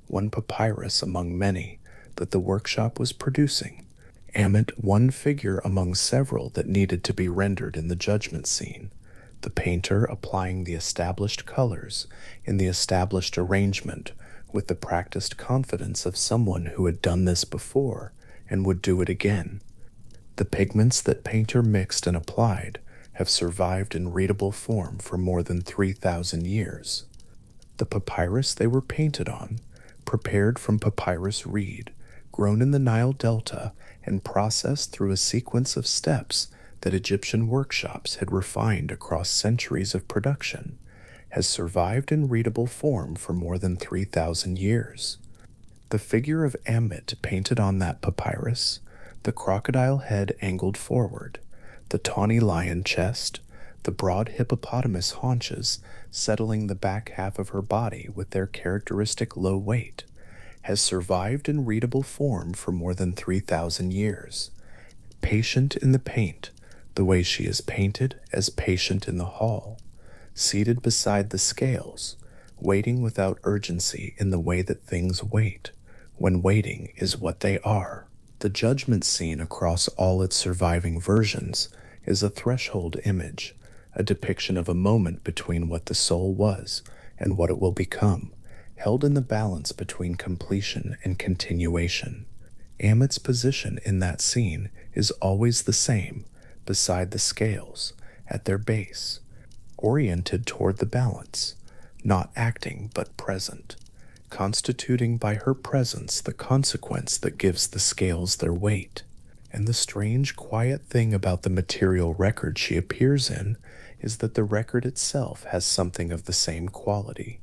S1: one papyrus among many that the workshop was producing, Ammit one figure among several that needed to be rendered in the judgment scene, the painter applying the established colors in the established arrangement with the practiced confidence of someone who had done this before and would do it again. The pigments that painter mixed and applied have survived in readable form for more than 3,000 years. The papyrus they were painted on, prepared from papyrus reed, grown in the Nile Delta and processed through a sequence of steps that Egyptian workshops had refined across centuries of production, has survived in readable form for more than 3,000 years. The figure of Ammit painted on that papyrus, the crocodile head angled forward, the tawny lion chest, the broad hippopotamus haunches settling the back half of her body with their characteristic low weight, has survived in readable form for more than 3,000 years. Patient in the paint, the way she is painted as patient in the hall, seated beside the scales, waiting without urgency in the way that things wait, when waiting is what they are. The judgment scene across all its surviving versions is a threshold image, a depiction of a moment between what the soul was and what it will become, held in the balance between completion and continuation. Ammit's position in that scene is always the same, beside the scales, at their base, oriented toward the balance, not acting but present, constituting by her presence the consequence that gives the scales their weight. And the strange, quiet thing about the material record she appears in is that the record itself has something of the same quality,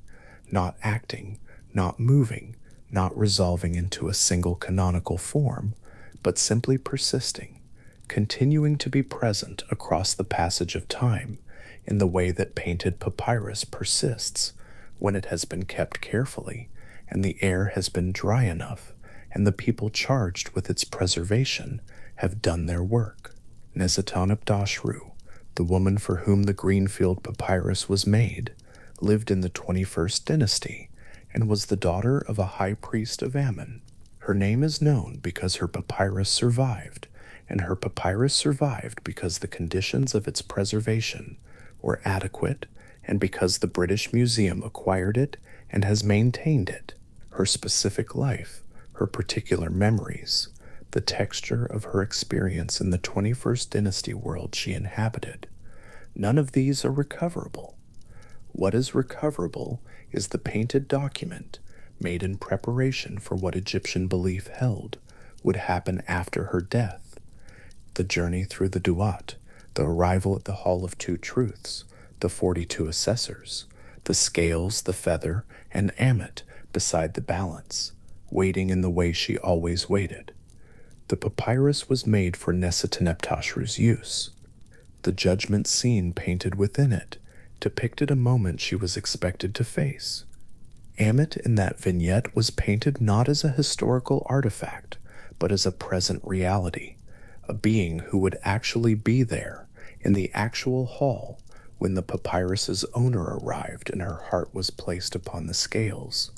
S1: not acting, not moving, not resolving into a single canonical form, but simply persisting, continuing to be present across the passage of time in the way that painted papyrus persists when it has been kept carefully and the air has been dry enough and the people charged with its preservation have done their work. Nesetanep-Dashru, the woman for whom the Greenfield papyrus was made, lived in the 21st dynasty and was the daughter of a high priest of Ammon. Her name is known because her papyrus survived, and her papyrus survived because the conditions of its preservation were adequate and because the British Museum acquired it and has maintained it. Her specific life, her particular memories, the texture of her experience in the 21st dynasty world she inhabited, none of these are recoverable. What is recoverable is the painted document made in preparation for what Egyptian belief held would happen after her death. The journey through the Duat, the arrival at the Hall of Two Truths, the 42 assessors, the scales, the feather, and Ammit beside the balance, waiting in the way she always waited. The papyrus was made for Nesetanep-Tashru's use. The judgment scene painted within it depicted a moment she was expected to face. Ammit in that vignette was painted not as a historical artifact, but as a present reality, a being who would actually be there in the actual hall when the papyrus's owner arrived and her heart was placed upon the scales.